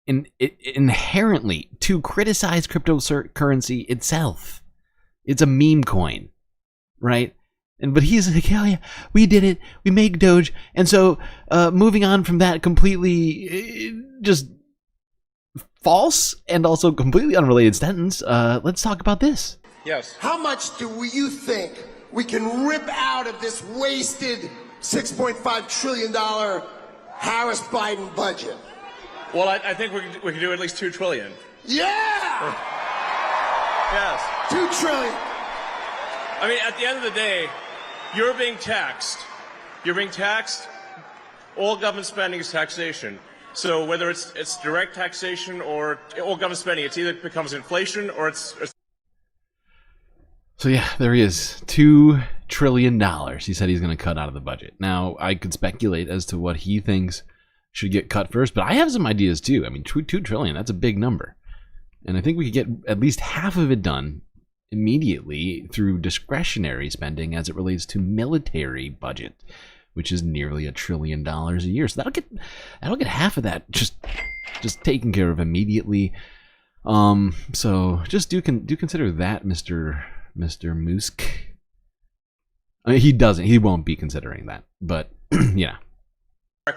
inherently to criticize cryptocurrency itself. It's a meme coin, right? But he's like, hell yeah, we did it. We make Doge. And so moving on from that completely just false and also completely unrelated sentence, let's talk about this. Yes. How much do you think we can rip out of this wasted $6.5 trillion Harris-Biden budget? Well, I think we can do at least $2 trillion. Yeah! Yes. $2 trillion. I mean, at the end of the day, you're being taxed. You're being taxed. All government spending is taxation. So whether it's direct taxation or all government spending, it either becomes inflation or it's. So yeah, there he is. $2 trillion. He said he's going to cut out of the budget. Now, I could speculate as to what he thinks should get cut first, but I have some ideas too. I mean, $2 trillion, that's a big number. And I think we could get at least half of it done immediately through discretionary spending as it relates to military budget, which is nearly $1 trillion a year. So that'll get half of that just taken care of immediately. So just do consider that, Mr. Musk. I mean, he won't be considering that, but yeah.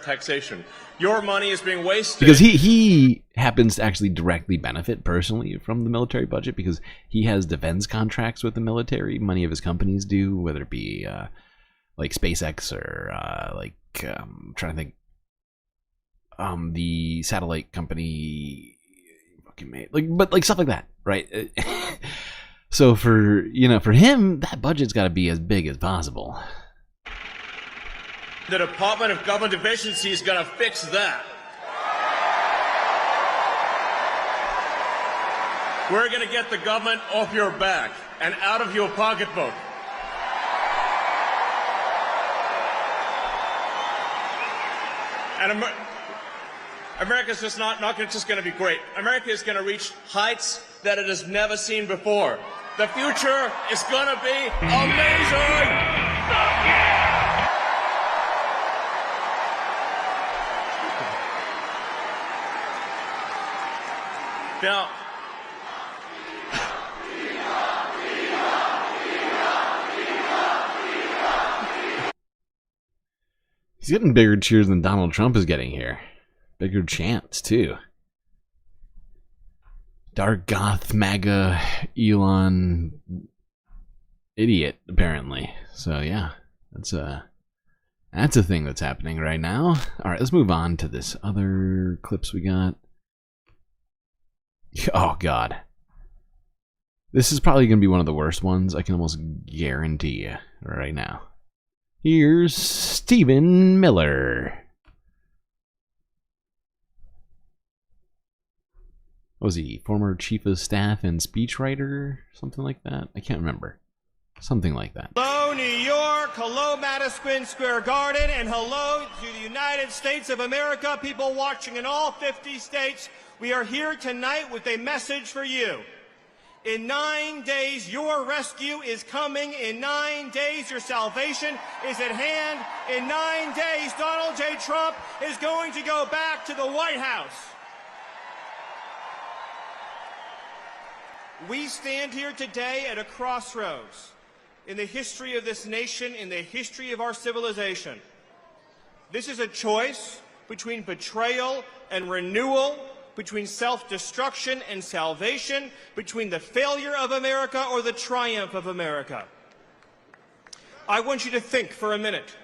Taxation. Your money is being wasted. Because he happens to actually directly benefit personally from the military budget because he has defense contracts with the military. Many of his companies do, whether it be like SpaceX or I'm trying to think, the satellite company fucking made like stuff like that, right? So for him, that budget's got to be as big as possible. The Department of Government Efficiency is going to fix that. We're going to get the government off your back and out of your pocketbook. And America's just not just going to be great. America is going to reach heights that it has never seen before. The future is going to be amazing. Now, he's getting bigger cheers than Donald Trump is getting here. Bigger chants, too. Dark goth MAGA Elon idiot, apparently. So, yeah, that's a thing that's happening right now. All right, let's move on to this other clips we got. Oh, God. This is probably going to be one of the worst ones. I can almost guarantee you right now. Here's Stephen Miller. What was he? Former chief of staff and speechwriter? Something like that? I can't remember. Something like that. Hello, New York. Hello, Madison Square Garden. And hello to the United States of America. People watching in all 50 states. We are here tonight with a message for you. In 9 days, your rescue is coming. In 9 days, your salvation is at hand. In 9 days, Donald J. Trump is going to go back to the White House. We stand here today at a crossroads in the history of this nation, in the history of our civilization. This is a choice between betrayal and renewal, between self-destruction and salvation, between the failure of America or the triumph of America. I want you to think for a minute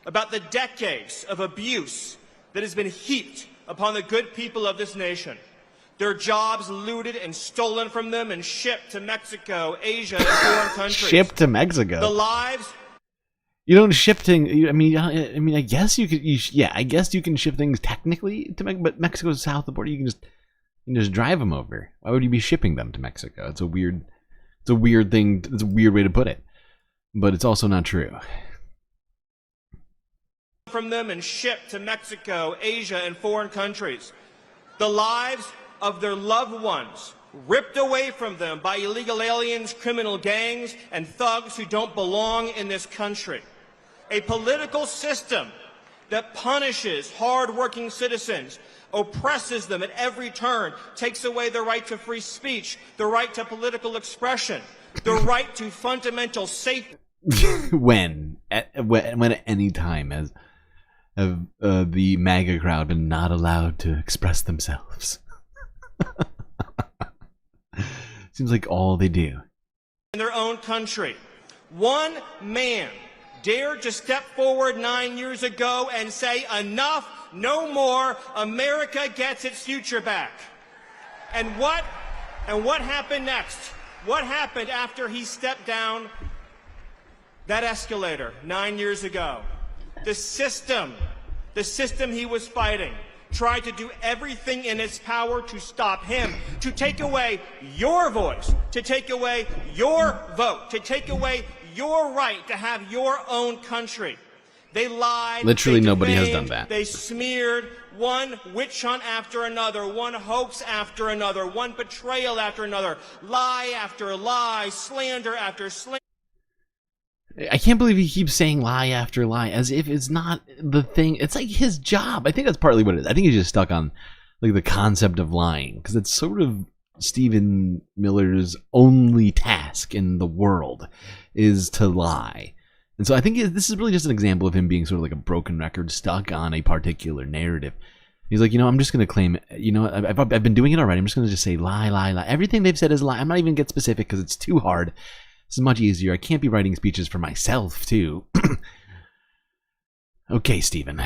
about the decades of abuse that has been heaped upon the good people of this nation. Their jobs looted and stolen from them and shipped to Mexico, Asia, and foreign countries. Shipped to Mexico. The lives... You don't ship things. I mean, I guess you could. I guess you can ship things technically to Mexico, but Mexico's south of the border. You can just drive them over. Why would you be shipping them to Mexico? It's a weird thing. It's a weird way to put it, but it's also not true. From them and shipped to Mexico, Asia, and foreign countries. The lives of their loved ones ripped away from them by illegal aliens, criminal gangs, and thugs who don't belong in this country. A political system that punishes hard-working citizens, oppresses them at every turn, takes away their right to free speech, the right to political expression, the right to fundamental safety. When at any time has the MAGA crowd been not allowed to express themselves? Seems like all they do. In their own country. One man dared to step forward 9 years ago and say, enough, no more, America gets its future back. And what happened next? What happened after he stepped down that escalator 9 years ago? The system he was fighting, tried to do everything in its power to stop him, to take away your voice, to take away your vote, to take away your right to have your own country. They lied. Literally they nobody has defamed, done that. They smeared one witch hunt after another, one hoax after another, one betrayal after another, lie after lie, slander after slander. I can't believe he keeps saying lie after lie as if it's not the thing. It's like his job. I think that's partly what it is. I think he's just stuck on like the concept of lying because it's sort of Stephen Miller's only task in the world is to lie. And so I think this is really just an example of him being sort of like a broken record stuck on a particular narrative. He's like, I'm just going to claim, I've been doing it already. I'm just going to just say lie, lie, lie. Everything they've said is lie. I'm not even going to get specific because it's too hard. This is much easier. I can't be writing speeches for myself, too. Okay, Stephen.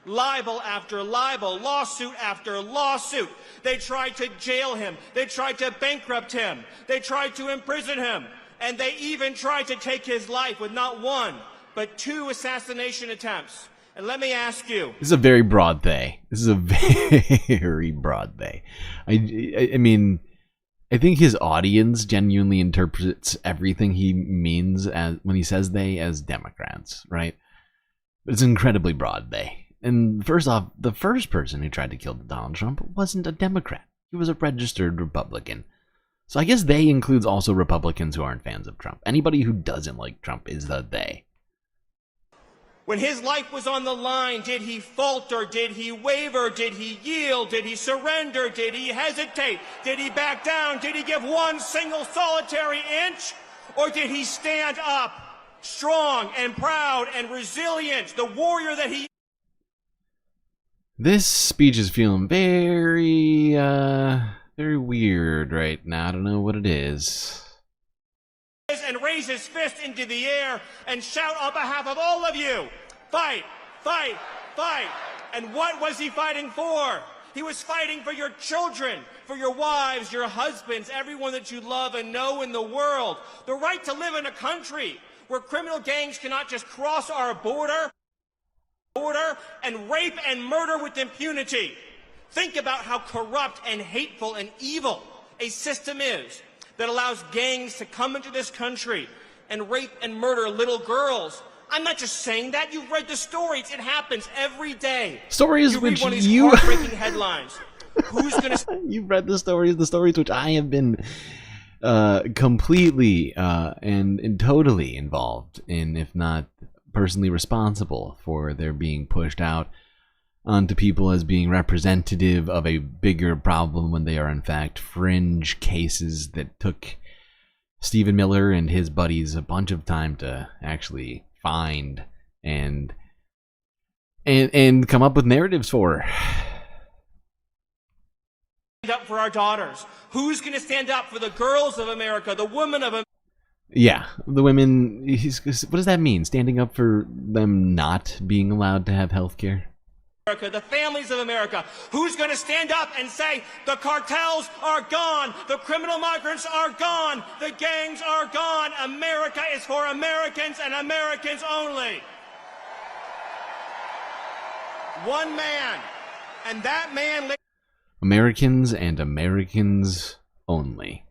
Libel after libel, lawsuit after lawsuit. They tried to jail him. They tried to bankrupt him. They tried to imprison him. And they even tried to take his life with not one, but 2 assassination attempts. And let me ask you. This is a very broad day. This is a very broad day. I mean, I think his audience genuinely interprets everything he means as when he says they as Democrats, right? But it's an incredibly broad day. And first off, the first person who tried to kill Donald Trump wasn't a Democrat. He was a registered Republican. So I guess they includes also Republicans who aren't fans of Trump. Anybody who doesn't like Trump is the they. When his life was on the line, did he falter? Did he waver? Did he yield? Did he surrender? Did he hesitate? Did he back down? Did he give one single solitary inch? Or did he stand up, strong and proud and resilient, the warrior that he... This speech is feeling very, very weird right now. I don't know what it is. And raise his fist into the air and shout on behalf of all of you, fight, fight, fight. And what was he fighting for? He was fighting for your children, for your wives, your husbands, everyone that you love and know in the world. The right to live in a country where criminal gangs cannot just cross our border and rape and murder with impunity. Think about how corrupt and hateful and evil a system is that allows gangs to come into this country and rape and murder little girls. I'm not just saying that. You've read the stories. It happens every day. Stories you which read one of these you... heartbreaking headlines. Who's gonna... You've read the stories which I have been completely and totally involved in, if not personally responsible for their being pushed out onto people as being representative of a bigger problem when they are in fact fringe cases that took Stephen Miller and his buddies a bunch of time to actually find and come up with narratives for. Stand up for our daughters. Who's going to stand up for the girls of America, the women of America? Yeah, the women. What does that mean? Standing up for them not being allowed to have health care? The families of America. Who's going to stand up and say the cartels are gone, the criminal migrants are gone, the gangs are gone, America is for Americans and Americans only? One man, and that man... Americans and Americans only.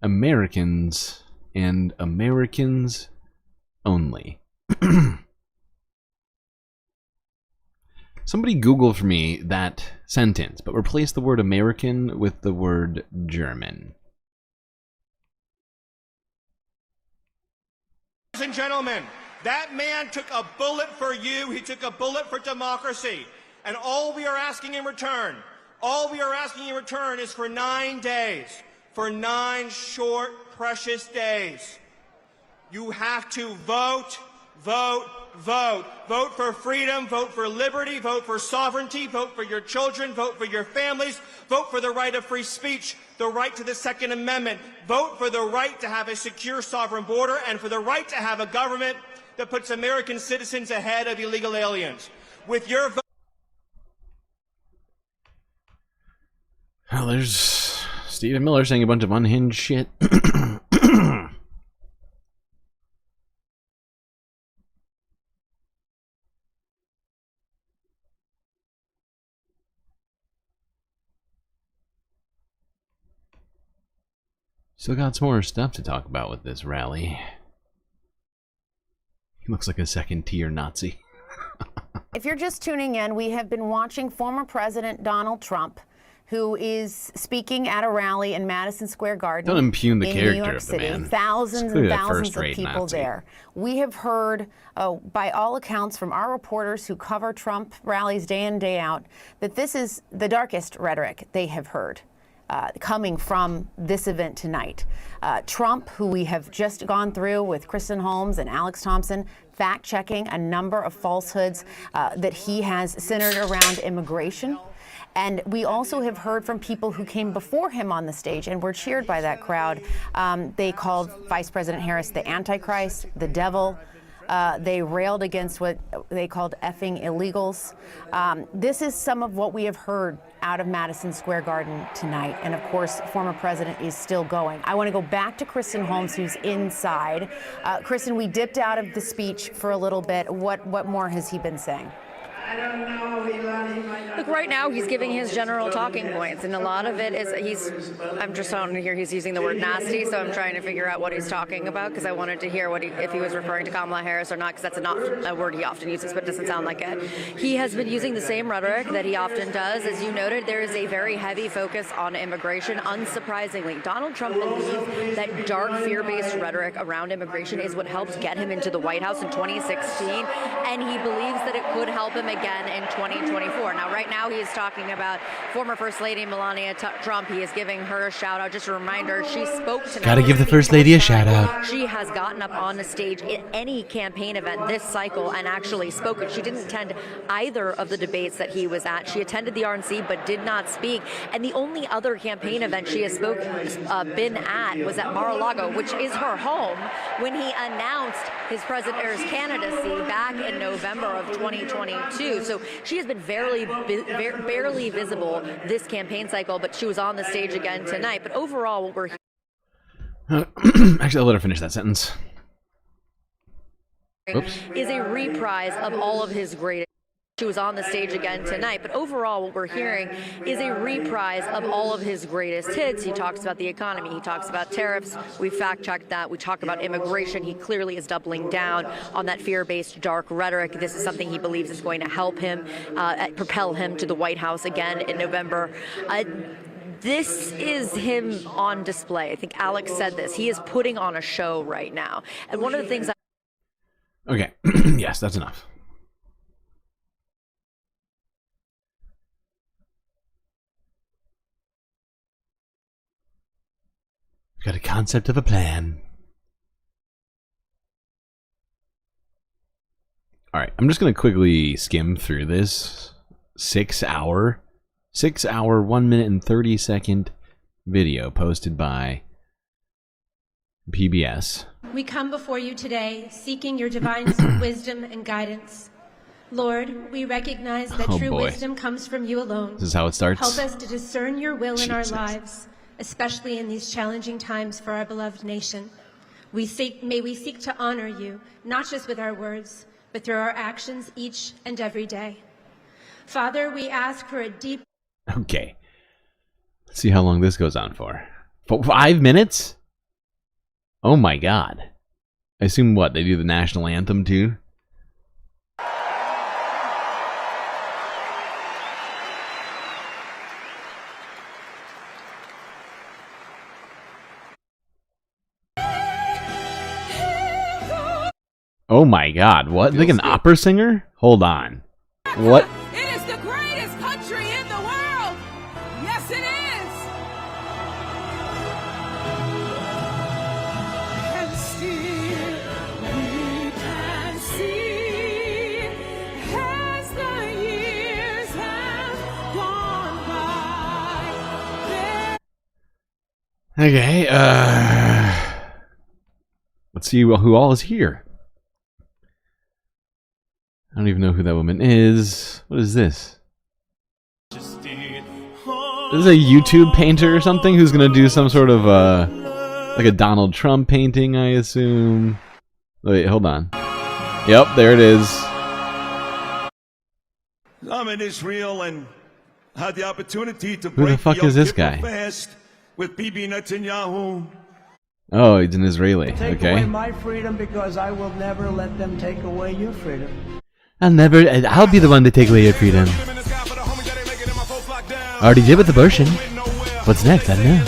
Americans and Americans only. Somebody Google for me that sentence, but replace the word American with the word German. Ladies and gentlemen, that man took a bullet for you. He took a bullet for democracy. And all we are asking in return, is for 9 days. For 9 short, precious days. You have to vote, vote, vote. Vote for freedom, vote for liberty, vote for sovereignty, vote for your children, vote for your families, vote for the right of free speech, the right to the Second Amendment, vote for the right to have a secure sovereign border, and for the right to have a government that puts American citizens ahead of illegal aliens. With your vote... Well, there's Stephen Miller saying a bunch of unhinged shit. Still got some more stuff to talk about with this rally. He looks like a second-tier Nazi. If you're just tuning in, we have been watching former President Donald Trump, who is speaking at a rally in Madison Square Garden. Don't impugn the in character New York of the City. man. Thousands Clearly and a thousands of first-rate people Nazi. there. We have heard, by all accounts from our reporters who cover Trump rallies day in, day out, that this is the darkest rhetoric they have heard coming from this event tonight. Trump, who we have just gone through with Kristen Holmes and Alex Thompson, fact-checking a number of falsehoods that he has centered around immigration. And we also have heard from people who came before him on the stage and were cheered by that crowd. They called Vice President Harris the Antichrist, the devil. They railed against what they called effing illegals. This is some of what we have heard out of Madison Square Garden tonight. And of course, former president is still going. I want to go back to Kristen Holmes, who's inside. Kristen, we dipped out of the speech for a little bit. What more has he been saying? I don't know, Look, right now he's giving his general talking points, and a lot of it is I'm just on here, he's using the word nasty, so I'm trying to figure out what he's talking about, because I wanted to hear if he was referring to Kamala Harris or not, because that's not a word he often uses, but it doesn't sound like it. He has been using the same rhetoric that he often does. As you noted, there is a very heavy focus on immigration. Unsurprisingly, Donald Trump believes that dark, fear-based rhetoric around immigration is what helped get him into the White House in 2016, and he believes that it could help him again in 2024. Now, right now, he is talking about former First Lady Melania Trump. He is giving her a shout out. Just a reminder, she spoke tonight. Gotta give the First Lady a shout out. She has gotten up on a stage at any campaign event this cycle and actually spoken. She didn't attend either of the debates that he was at. She attended the RNC but did not speak. And the only other campaign event she has been at was at Mar-a-Lago, which is her home, when he announced his president's candidacy back in November of 2022. So she has been barely visible this campaign cycle, but she was on the stage again tonight. But overall, what we're Actually, I'll let her finish that sentence. Oops. is a reprise of all of his greatest. She was on the stage again tonight, but overall what we're hearing is a reprise of all of his greatest hits. He talks about the economy, he talks about tariffs, we fact-checked that, we talk about immigration. He clearly is doubling down on that fear-based dark rhetoric. This is something he believes is going to help him, propel him to the White House again in November. This is him on display. I think Alex said this. He is putting on a show right now. And one of the things Okay, yes, that's enough. Got a concept of a plan. All right, I'm just going to quickly skim through this 6 hour, 1 minute and 30-second video posted by PBS. We come before you today seeking your divine wisdom and guidance. Lord, we recognize that Oh, true boy. wisdom comes from you alone. This is how it starts? Help us to discern your will in our Jesus. lives, especially in these challenging times for our beloved nation. May we seek to honor you, not just with our words, but through our actions each and every day. Father, we ask for a deep... Okay. Let's see how long this goes on for. 5 minutes? Oh my god. I assume what, they do the national anthem too? Oh my god, what? Like an opera singer? Hold on. What? It is the greatest country in the world. Yes, it is. And still we can see as the years have gone by. Okay, let's see who all is here. I don't even know who that woman is. What is this? is a YouTube painter or something who's gonna do some sort of like a Donald Trump painting, I assume. Wait, hold on. Yep, there it is. I'm in Israel and had the opportunity to Who the fuck is this guy? fast with Bibi Netanyahu. Oh, he's an Israeli. Take away Okay. my freedom because I will never let them take away your freedom. I'll be the one to take away your freedom. Already did with abortion. What's next? I don't know.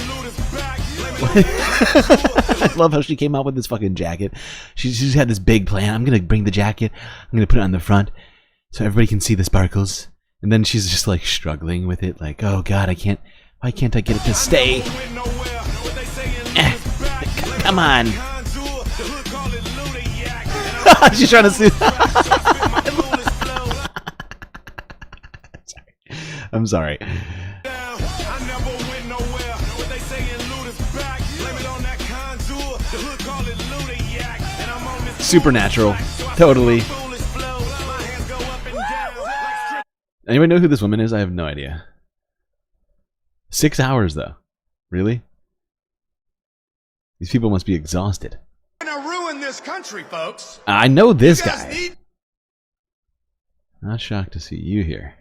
I love how she came out with this fucking jacket. She's had this big plan. I'm gonna bring the jacket. I'm gonna put it on the front so everybody can see the sparkles. And then she's just like struggling with it, like, oh god, I can't. Why can't I get it to stay? Come on. She's trying to see. I'm sorry. Supernatural. Totally. Anybody know who this woman is? I have no idea. 6 hours, though. Really? These people must be exhausted. Gonna ruin this country, folks. I know this guy. Not shocked to see you here.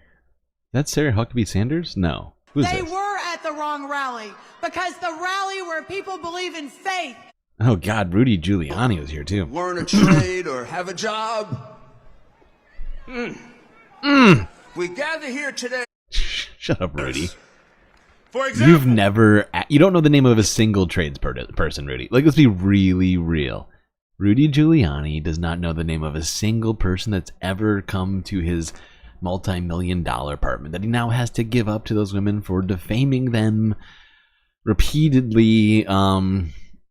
That Sarah Huckabee Sanders? No. Who's They this? were at the wrong rally because the rally where people believe in faith. Oh God, Rudy Giuliani was here too. Learn a trade or have a job. We gather here today. Shut up, Rudy. For example, You don't know the name of a single person, Rudy. Like, let's be really real. Rudy Giuliani does not know the name of a single person that's ever come to his multi-million-dollar apartment that he now has to give up to those women for defaming them repeatedly.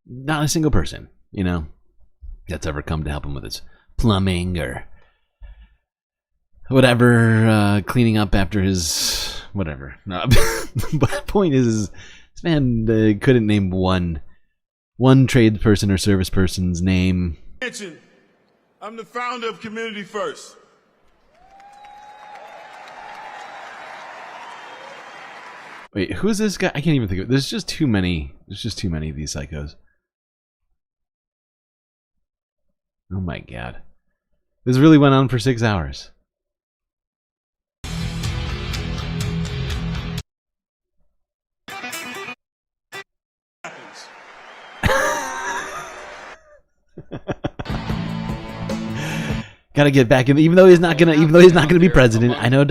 Not a single person, that's ever come to help him with his plumbing or whatever, cleaning up after his whatever. No, but the point is this man couldn't name one tradesperson or service person's name. I'm the founder of Community First. Wait, who's this guy? I can't even think of it. There's just too many of these psychos. Oh my god. This really went on for 6 hours. Gotta get back in. Even though he's not gonna be president. I know.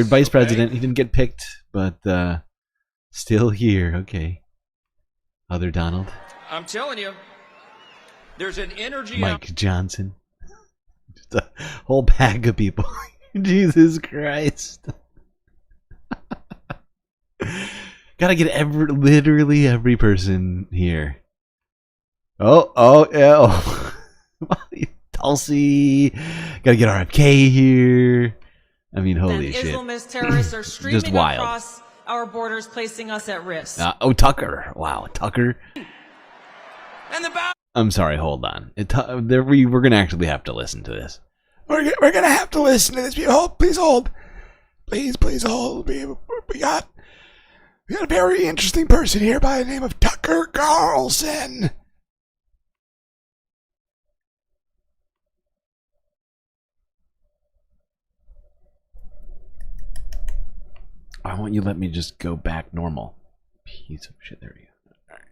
Vice president. He didn't get picked, but still here. Okay. Other Donald. I'm telling you, there's an energy. Mike Johnson. Just a whole pack of people. Jesus Christ. Gotta get literally every person here. Oh, yeah. Tulsi. Gotta get RFK here. I mean, holy shit. Islamist terrorists are streaming Just wild. across our borders, placing us at risk. Tucker. Wow, Tucker. I'm sorry, hold on. We're going to actually have to listen to this. We're going to have to listen to this. Please hold. Please hold. We got a very interesting person here by the name of Tucker Carlson. Why won't you let me just go back normal? Piece of shit. There we go. All right.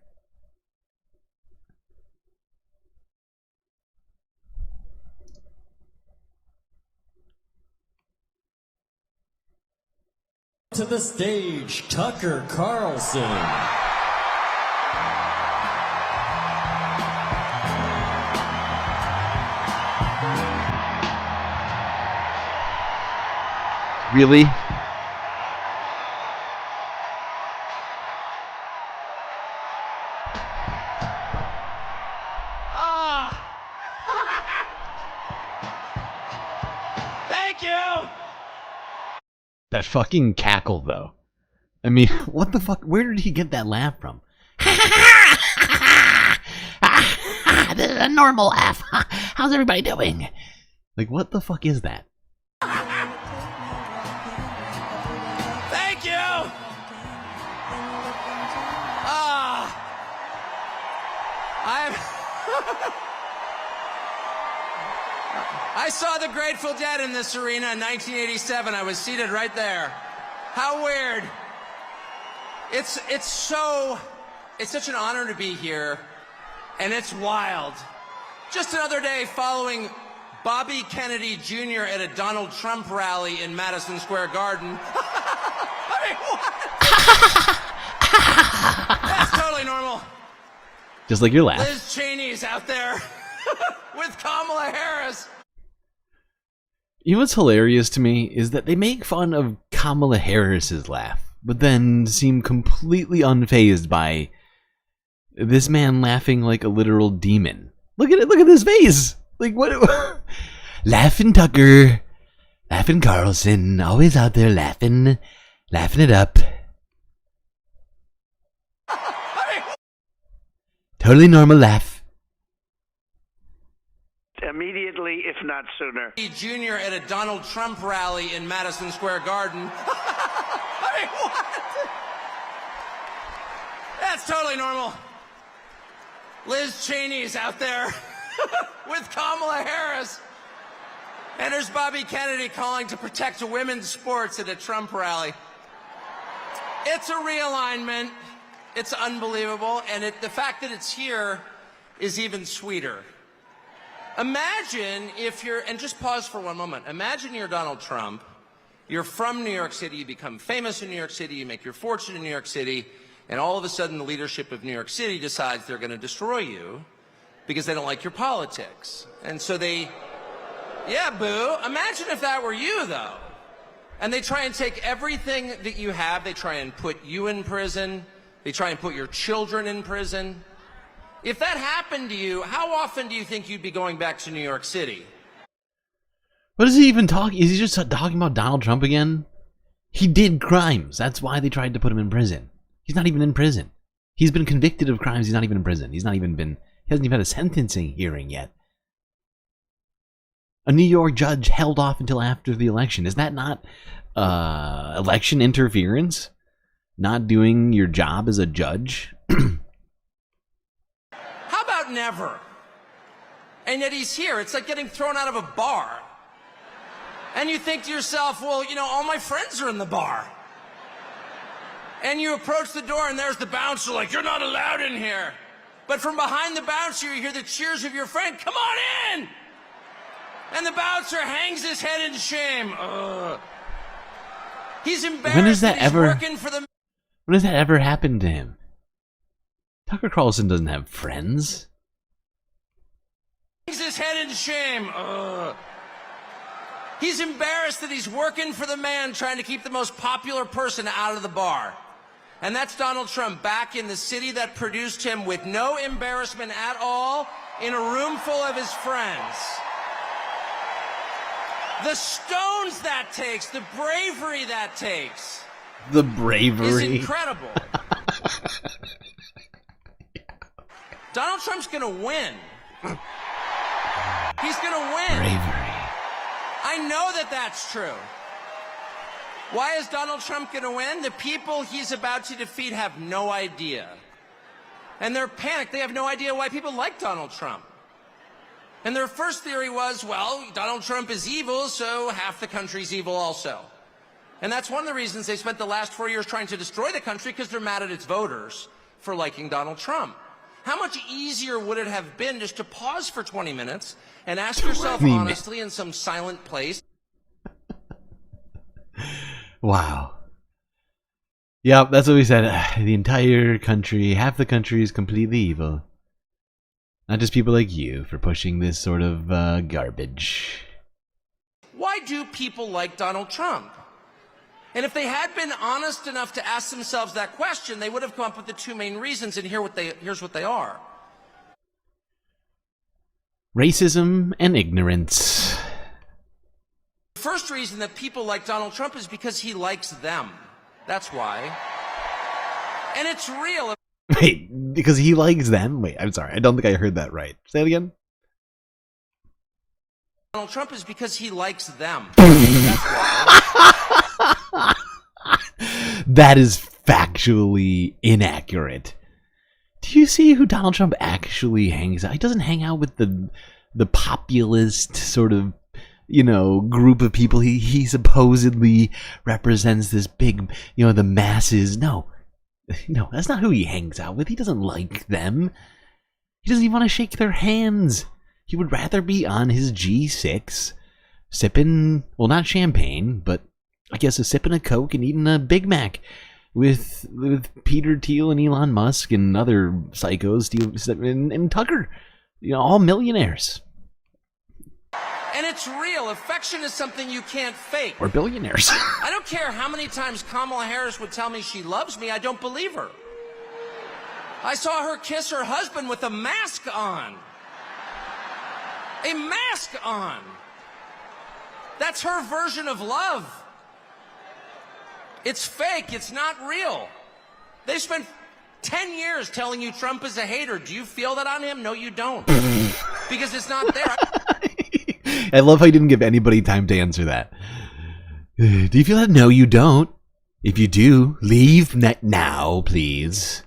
To the stage, Tucker Carlson. Really? Thank you. That fucking cackle, though. I mean, what the fuck? Where did he get that laugh from? This is a normal laugh. How's everybody doing? Like, what the fuck is that? Thank you. I saw the Grateful Dead in this arena in 1987. I was seated right there. How weird. It's such an honor to be here, and it's wild. Just another day following Bobby Kennedy Jr. at a Donald Trump rally in Madison Square Garden. I mean, what? That's totally normal. Just like your laugh. Liz Cheney's out there with Kamala Harris. You know what's hilarious to me is that they make fun of Kamala Harris's laugh, but then seem completely unfazed by this man laughing like a literal demon. Look at his face. Like what? Laughing Tucker, laughing Carlson, always out there laughing it up. Totally normal laugh. Immediately, if not sooner. Jr. at a Donald Trump rally in Madison Square Garden. I mean, what? That's totally normal. Liz Cheney's out there with Kamala Harris. And there's Bobby Kennedy calling to protect women's sports at a Trump rally. It's a realignment. It's unbelievable. And the fact that it's here is even sweeter. Imagine if you're, and just pause for one moment. Imagine you're Donald Trump. You're from New York City. You become famous in New York City. You make your fortune in New York City. And all of a sudden, the leadership of New York City decides they're going to destroy you because they don't like your politics. And so yeah, boo. Imagine if that were you, though. And they try and take everything that you have. They try and put you in prison. They try and put your children in prison. If that happened to you, how often do you think you'd be going back to New York City? What is he even talking? Is he just talking about Donald Trump again? He did crimes. That's why they tried to put him in prison. He's not even in prison. He's been convicted of crimes. He's not even in prison. He hasn't even had a sentencing hearing yet. A New York judge held off until after the election. Is that not election interference? Not doing your job as a judge? How about never? And yet he's here. It's like getting thrown out of a bar. And you think to yourself, well, you know, all my friends are in the bar. And you approach the door and there's the bouncer like, you're not allowed in here. But from behind the bouncer, you hear the cheers of your friend, come on in! And the bouncer hangs his head in shame. He's embarrassed. When has that ever happened to him? Tucker Carlson doesn't have friends. Hangs his head in shame. He's embarrassed that he's working for the man trying to keep the most popular person out of the bar. And that's Donald Trump back in the city that produced him with no embarrassment at all in a room full of his friends. The stones that takes, the bravery that takes. The bravery. Is incredible. Donald Trump's going to win. He's going to win. Bravery. I know that that's true. Why is Donald Trump going to win? The people he's about to defeat have no idea. And they're panicked. They have no idea why people like Donald Trump. And their first theory was, well, Donald Trump is evil, so half the country's evil also. And that's one of the reasons they spent the last 4 years trying to destroy the country, because they're mad at its voters for liking Donald Trump. How much easier would it have been just to pause for 20 minutes and ask yourself honestly in some silent place? Wow. Yep, that's what we said. The entire country, half the country is completely evil. Not just people like you for pushing this sort of garbage. Why do people like Donald Trump? And if they had been honest enough to ask themselves that question, they would have come up with the two main reasons, and here's what they are. Racism and ignorance. The first reason that people like Donald Trump is because he likes them. That's why. And it's real. Wait, because he likes them? Wait, I'm sorry. I don't think I heard that right. Say it again. Donald Trump is because he likes them. That's why. That is factually inaccurate. Do you see who Donald Trump actually hangs out? He doesn't hang out with the populist sort of, you know, group of people. He supposedly represents this big, you know, the masses. No, that's not who he hangs out with. He doesn't like them. He doesn't even want to shake their hands. He would rather be on his G6, sipping, well, not champagne, but I guess sipping a Coke and eating a Big Mac with Peter Thiel and Elon Musk and other psychos and Tucker, you know, all millionaires. And it's real. Affection is something you can't fake. Or billionaires. I don't care how many times Kamala Harris would tell me she loves me, I don't believe her. I saw her kiss her husband with a mask on. A mask on. That's her version of love. It's fake. It's not real. They spent 10 years telling you Trump is a hater. Do you feel that on him? No, you don't. Because it's not there. I love how you didn't give anybody time to answer that. Do you feel that? No, you don't. If you do, leave now, please.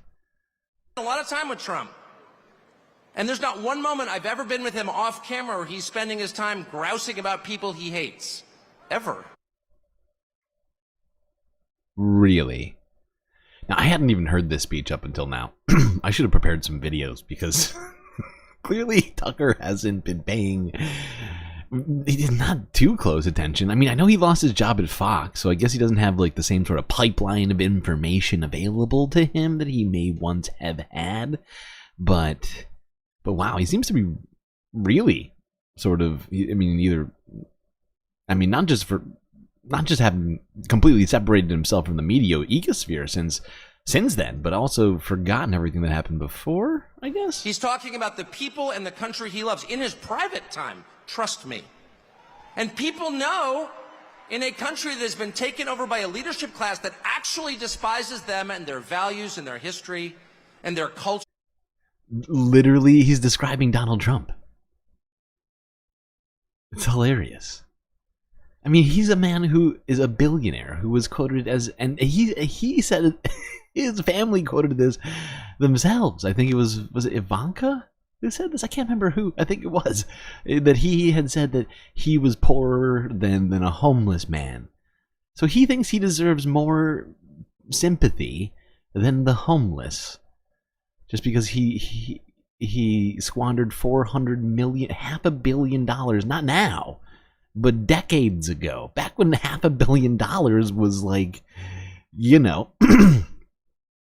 A lot of time with Trump. And there's not one moment I've ever been with him off camera where he's spending his time grousing about people he hates. Ever. Really? Now, I hadn't even heard this speech up until now. I should have prepared some videos because clearly Tucker hasn't been paying not too close attention. I mean, I know he lost his job at Fox, so I guess he doesn't have like the same sort of pipeline of information available to him that he may once have had. But wow, he seems to be really sort of, not just having completely separated himself from the media ecosphere since then, but also forgotten everything that happened before, I guess. He's talking about the people and the country he loves in his private time. Trust me. And people know in a country that has been taken over by a leadership class that actually despises them and their values and their history and their culture. Literally, he's describing Donald Trump. It's hilarious. I mean, he's a man who is a billionaire who was quoted as, and he said it, his family quoted this themselves. I think it was it Ivanka who said this? I can't remember who. I think it was that he had said that he was poorer than a homeless man. So he thinks he deserves more sympathy than the homeless, just because he squandered $400 million, $500 million, not now, but decades ago, back when $500 million was like, you know,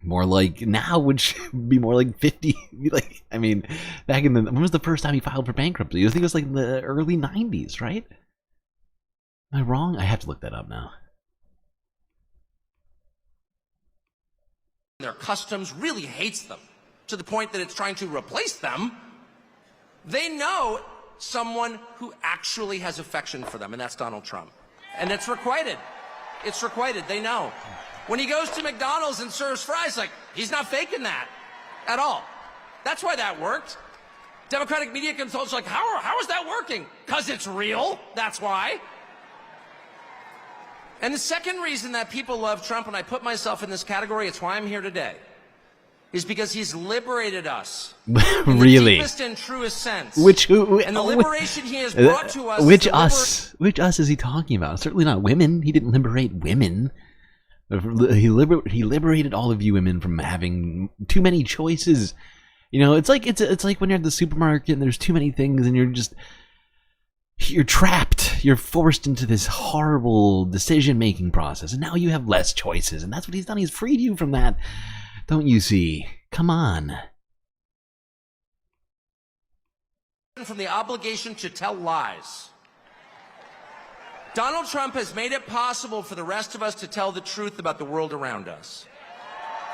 more like now, which would be more like 50. Like, I mean, back in when was the first time he filed for bankruptcy? I think it was like in the early 90s, right? Am I wrong? I have to look that up now. Their customs really hates them to the point that it's trying to replace them. They know someone who actually has affection for them, and that's Donald Trump. And it's requited. It's requited. They know. When he goes to McDonald's and serves fries, like, he's not faking that at all. That's why that worked. Democratic media consultants are like, how is that working? Because it's real. That's why. And the second reason that people love Trump, and I put myself in this category, it's why I'm here today, is because he's liberated us. Really? In the deepest and truest sense. And the liberation he has brought to us. Which us is he talking about? Certainly not women. He didn't liberate women. He liberated all of you women from having too many choices. You know, it's like when you're at the supermarket and there's too many things and you're trapped. You're forced into this horrible decision-making process, and now you have less choices, and that's what he's done. He's freed you from that. Don't you see? Come on. From the obligation to tell lies. Donald Trump has made it possible for the rest of us to tell the truth about the world around us.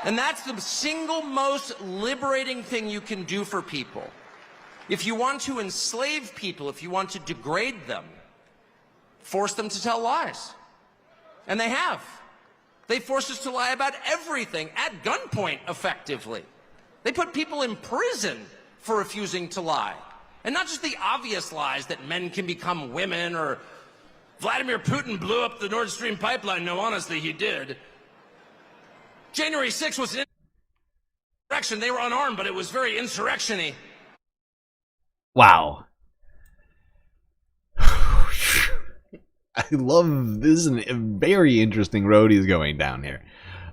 And that's the single most liberating thing you can do for people. If you want to enslave people, if you want to degrade them, force them to tell lies. And they have. They forced us to lie about everything at gunpoint, effectively. They put people in prison for refusing to lie. And not just the obvious lies that men can become women or Vladimir Putin blew up the Nord Stream pipeline. No, honestly, he did. January 6th was an insurrection. insurrection. They were unarmed, but it was very insurrection-y. Wow. I love this. Is a very interesting road he's going down here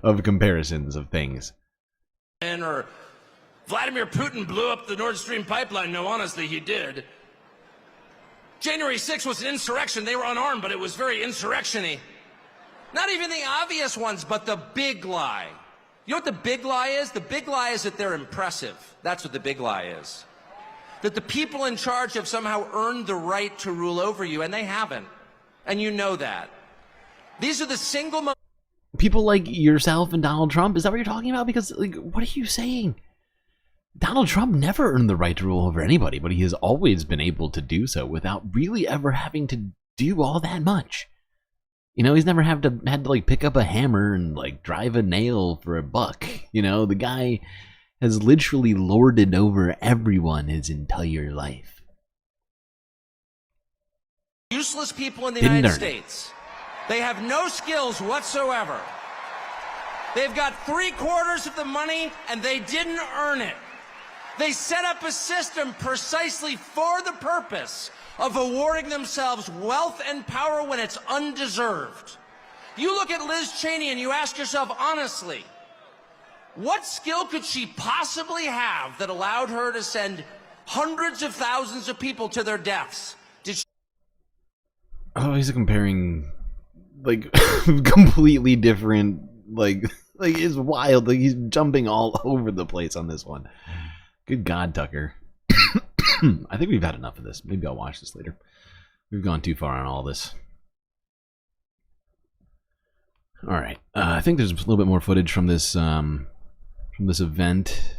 of comparisons of things. Or Vladimir Putin blew up the Nord Stream pipeline. No, honestly, he did. January 6th was an insurrection. They were unarmed, but it was very insurrection-y. Not even the obvious ones, but the big lie. You know what the big lie is? The big lie is that they're impressive. That's what the big lie is. That the people in charge have somehow earned the right to rule over you, and they haven't. And you know that. These are the single people like yourself and Donald Trump. Is that what you're talking about? Because, like, what are you saying? Donald Trump never earned the right to rule over anybody, but he has always been able to do so without really ever having to do all that much. You know, he's never had to like pick up a hammer and like drive a nail for a buck. You know, the guy has literally lorded over everyone his entire life. Useless people in the United States. They have no skills whatsoever. They've got 3/4 of the money and they didn't earn it. They set up a system precisely for the purpose of awarding themselves wealth and power when it's undeserved. You look at Liz Cheney and you ask yourself honestly, what skill could she possibly have that allowed her to send hundreds of thousands of people to their deaths? Oh, he's comparing, like, completely different, like it's wild. Like, he's jumping all over the place on this one. Good God, Tucker. I think we've had enough of this. Maybe I'll watch this later. We've gone too far on all this. All right. I think there's a little bit more footage from this event.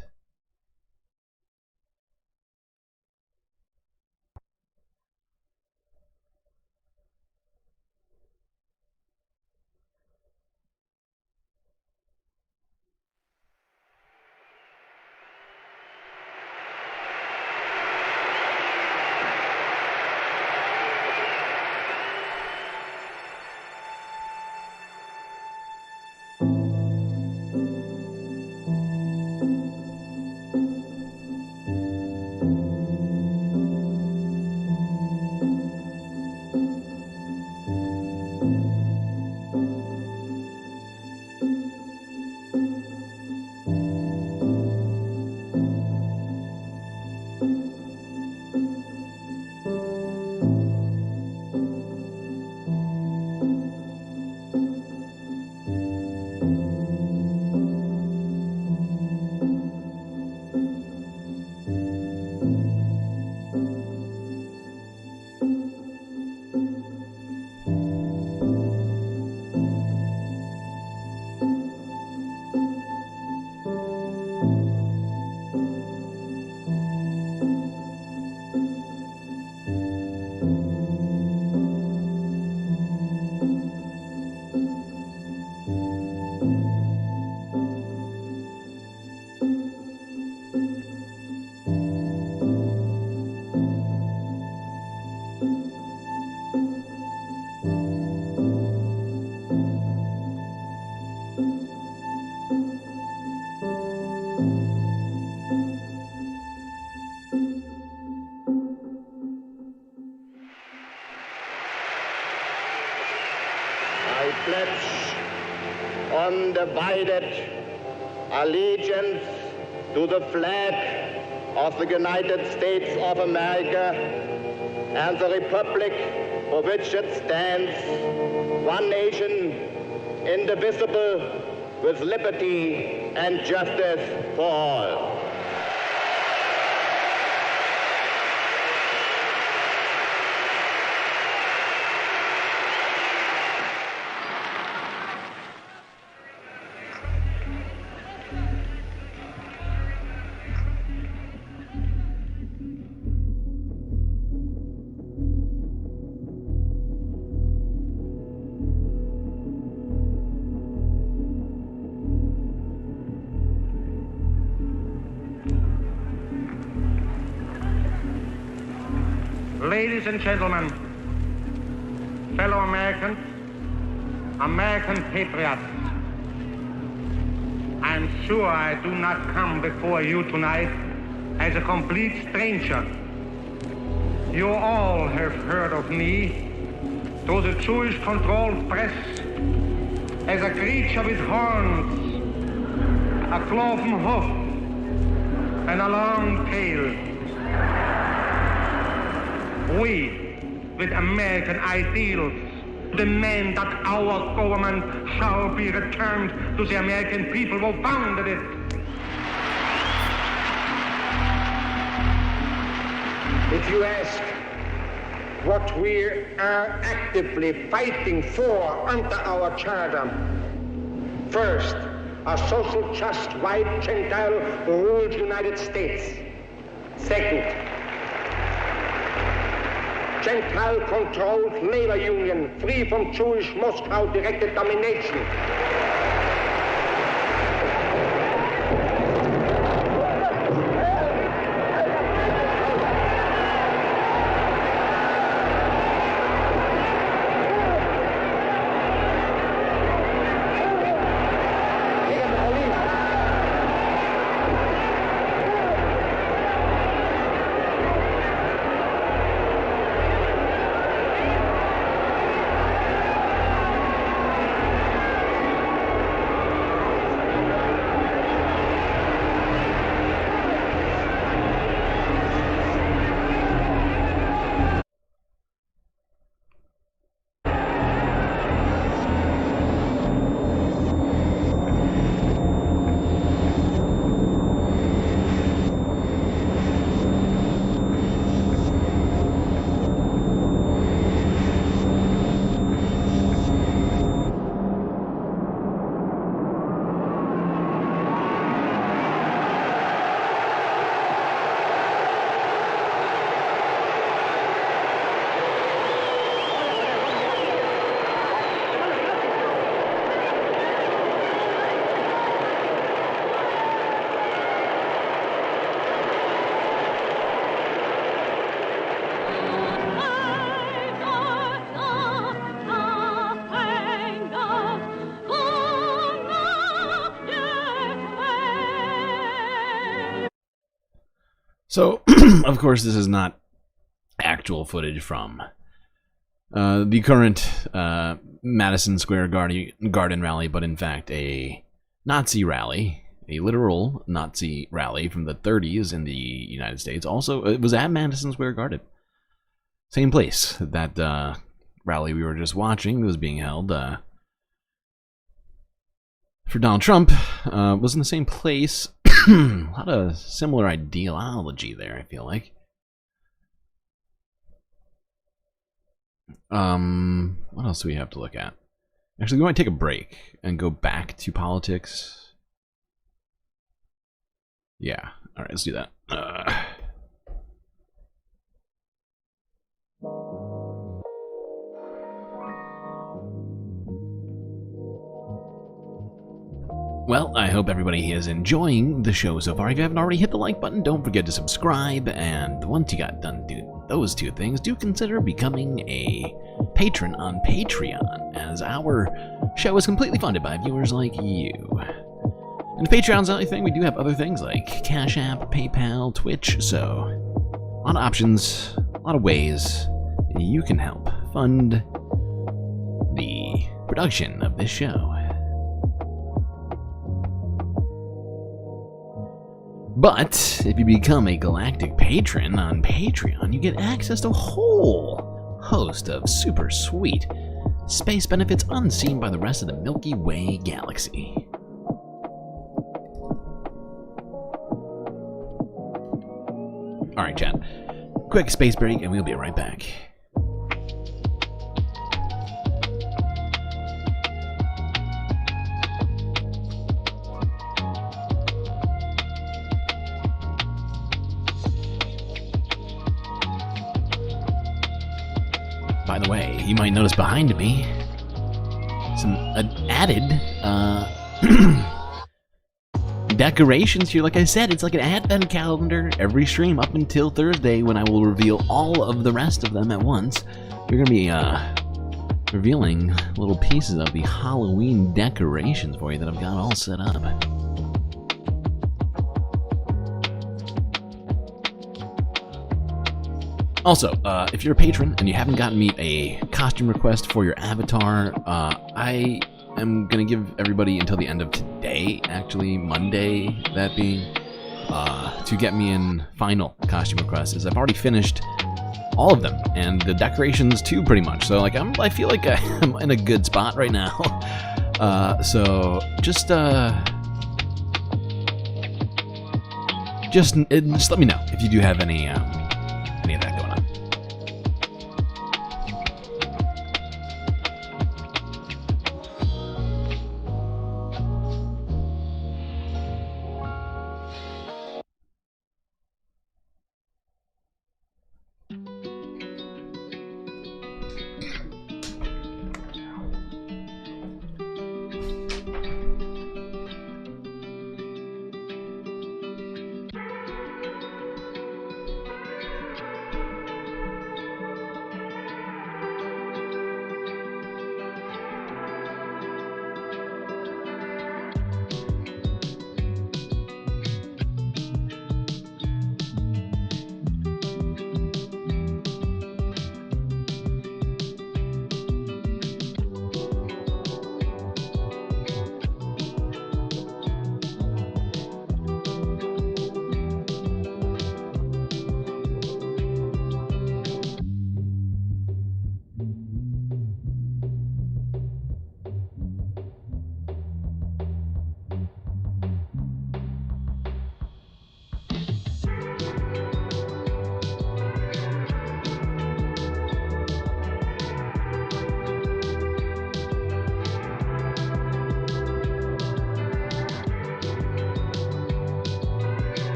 Undivided allegiance to the flag of the United States of America and the republic for which it stands, one nation, indivisible, with liberty and justice for all. Ladies and gentlemen, fellow Americans, American patriots, I'm sure I do not come before you tonight as a complete stranger. You all have heard of me through the Jewish-controlled press as a creature with horns, a cloven hoof, and a long tail. We, with American ideals, demand that our government shall be returned to the American people who founded it. If you ask what we are actively fighting for under our charter, first, a social, just, white, Gentile-ruled United States. Second, Gentile-controlled labor union, free from Jewish Moscow-directed domination. So, of course, this is not actual footage from the current Madison Square Garden rally, but in fact a Nazi rally, a literal Nazi rally from the 30s in the United States. Also, it was at Madison Square Garden. Same place that rally we were just watching was being held for Donald Trump. Was in the same place. A lot of similar ideology there, I feel like. What else do we have to look at? Actually, we might take a break and go back to politics. Yeah, all right, let's do that. Well, I hope everybody is enjoying the show so far. If you haven't already hit the like button, don't forget to subscribe. And once you got done doing those two things, do consider becoming a patron on Patreon, as our show is completely funded by viewers like you. And Patreon's the only thing. We do have other things like Cash App, PayPal, Twitch, so a lot of options, a lot of ways you can help fund the production of this show. But if you become a Galactic patron on Patreon, you get access to a whole host of super sweet space benefits unseen by the rest of the Milky Way galaxy. Alright, chat. Quick space break and we'll be right back. By the way, you might notice behind me some added decorations here. Like I said, it's like an advent calendar every stream up until Thursday, when I will reveal all of the rest of them at once. We're going to be revealing little pieces of the Halloween decorations for you that I've got all set up. Also, if you're a patron and you haven't gotten me a costume request for your avatar, I am going to give everybody until the end of today, actually Monday, that being, to get me in final costume requests, as I've already finished all of them, and the decorations too, pretty much. So, like, I feel like I'm in a good spot right now. So just let me know if you do have any of that going on.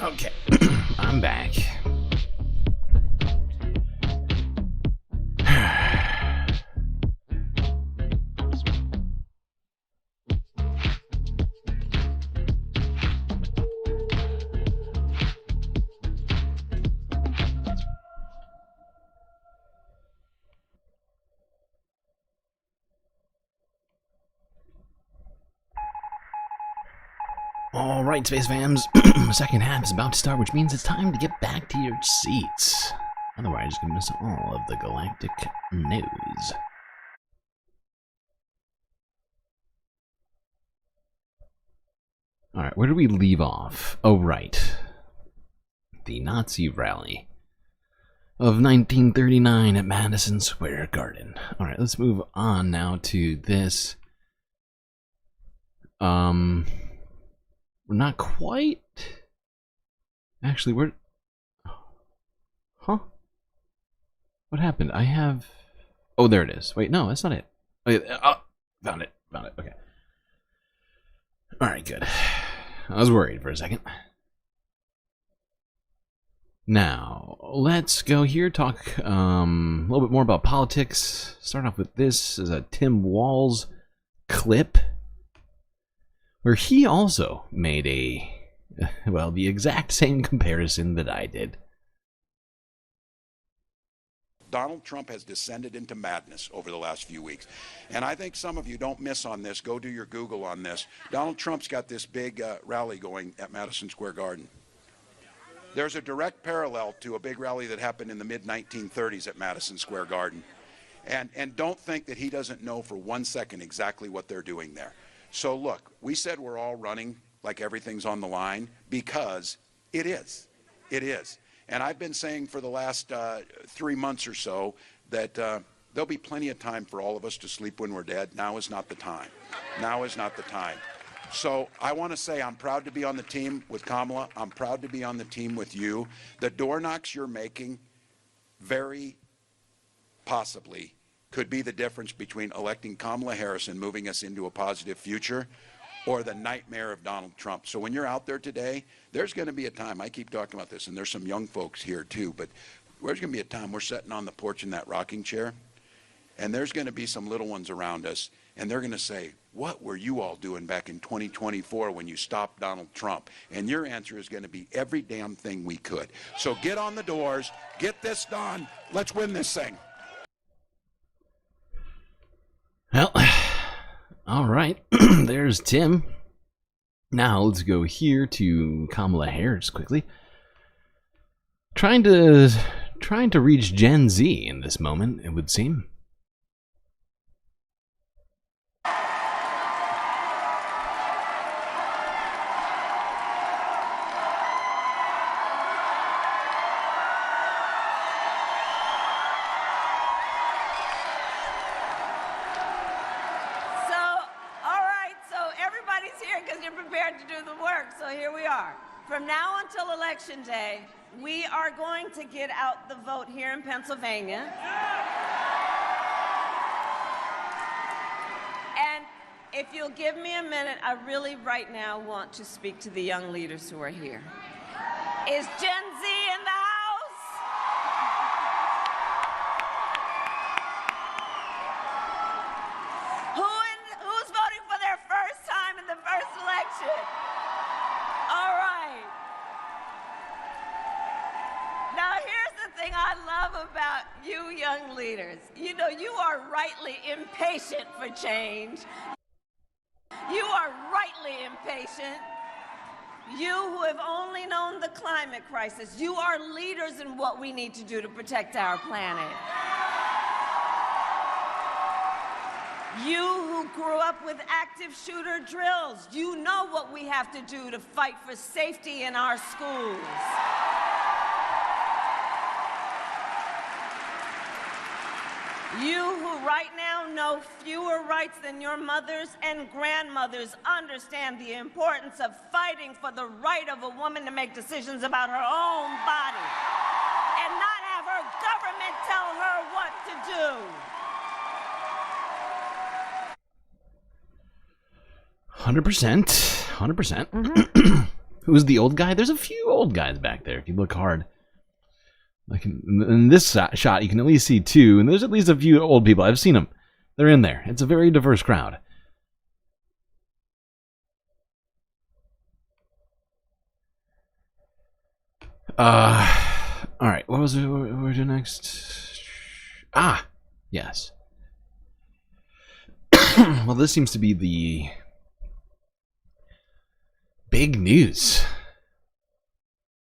Okay, I'm back. Alright, Space Fams, second half is about to start, which means it's time to get back to your seats. Otherwise, you can miss all of the galactic news. Alright, where do we leave off? Oh, right. The Nazi rally of 1939 at Madison Square Garden. Alright, let's move on now to this. We're not quite. Actually, we're. Huh? What happened? I have. Oh, there it is. Wait, no, that's not it. Oh, found it. Found it. Okay. Alright, good. I was worried for a second. Now, let's go here, talk a little bit more about politics. Start off with this is a Tim Walz clip, where he also made the exact same comparison that I did. Donald Trump has descended into madness over the last few weeks. And I think some of you don't miss on this. Go do your Google on this. Donald Trump's got this big rally going at Madison Square Garden. There's a direct parallel to a big rally that happened in the mid-1930s at Madison Square Garden. And don't think that he doesn't know for 1 second exactly what they're doing there. So look, we said we're all running like everything's on the line because it is. It is. And I've been saying for the last 3 months or so that there'll be plenty of time for all of us to sleep when we're dead. Now is not the time. Now is not the time. So I want to say I'm proud to be on the team with Kamala. I'm proud to be on the team with you. The door knocks you're making very possibly could be the difference between electing Kamala Harris and moving us into a positive future, or the nightmare of Donald Trump. So when you're out there today, there's going to be a time, I keep talking about this, and there's some young folks here too, but there's going to be a time we're sitting on the porch in that rocking chair, and there's going to be some little ones around us, and they're going to say, what were you all doing back in 2024 when you stopped Donald Trump? And your answer is going to be every damn thing we could. So get on the doors, get this done, let's win this thing. Well, all right, there's Tim. Now let's go here to Kamala Harris quickly. Trying to reach Gen Z in this moment, it would seem. From now until Election Day, we are going to get out the vote here in Pennsylvania. And if you'll give me a minute, I really right now want to speak to the young leaders who are here. Is Gen Z in the house? Who's voting for their first time in the first election? All right. Now, here's the thing I love about you young leaders. You know, you are rightly impatient for change. You are rightly impatient. You who have only known the climate crisis, you are leaders in what we need to do to protect our planet. You who grew up with active shooter drills, you know what we have to do to fight for safety in our schools. You who right now know fewer rights than your mothers and grandmothers understand the importance of fighting for the right of a woman to make decisions about her own body and not have her government tell her what to do. 100%. Who's the old guy? There's a few old guys back there if you look hard. Like in this shot, you can at least see two, and there's at least a few old people. I've seen them. They're in there. It's a very diverse crowd. All right. What was it? What we're doing next? Ah, yes. Well, this seems to be the big news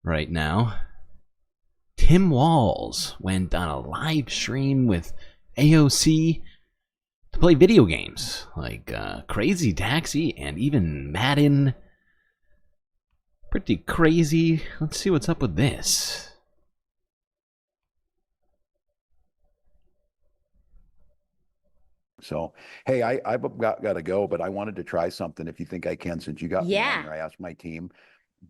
right now. Tim Walz went on a live stream with AOC to play video games like Crazy Taxi and even Madden. Pretty crazy. Let's see what's up with this. So, hey, I've got to go, but I wanted to try something if you think I can, since you got me on here. I asked my team.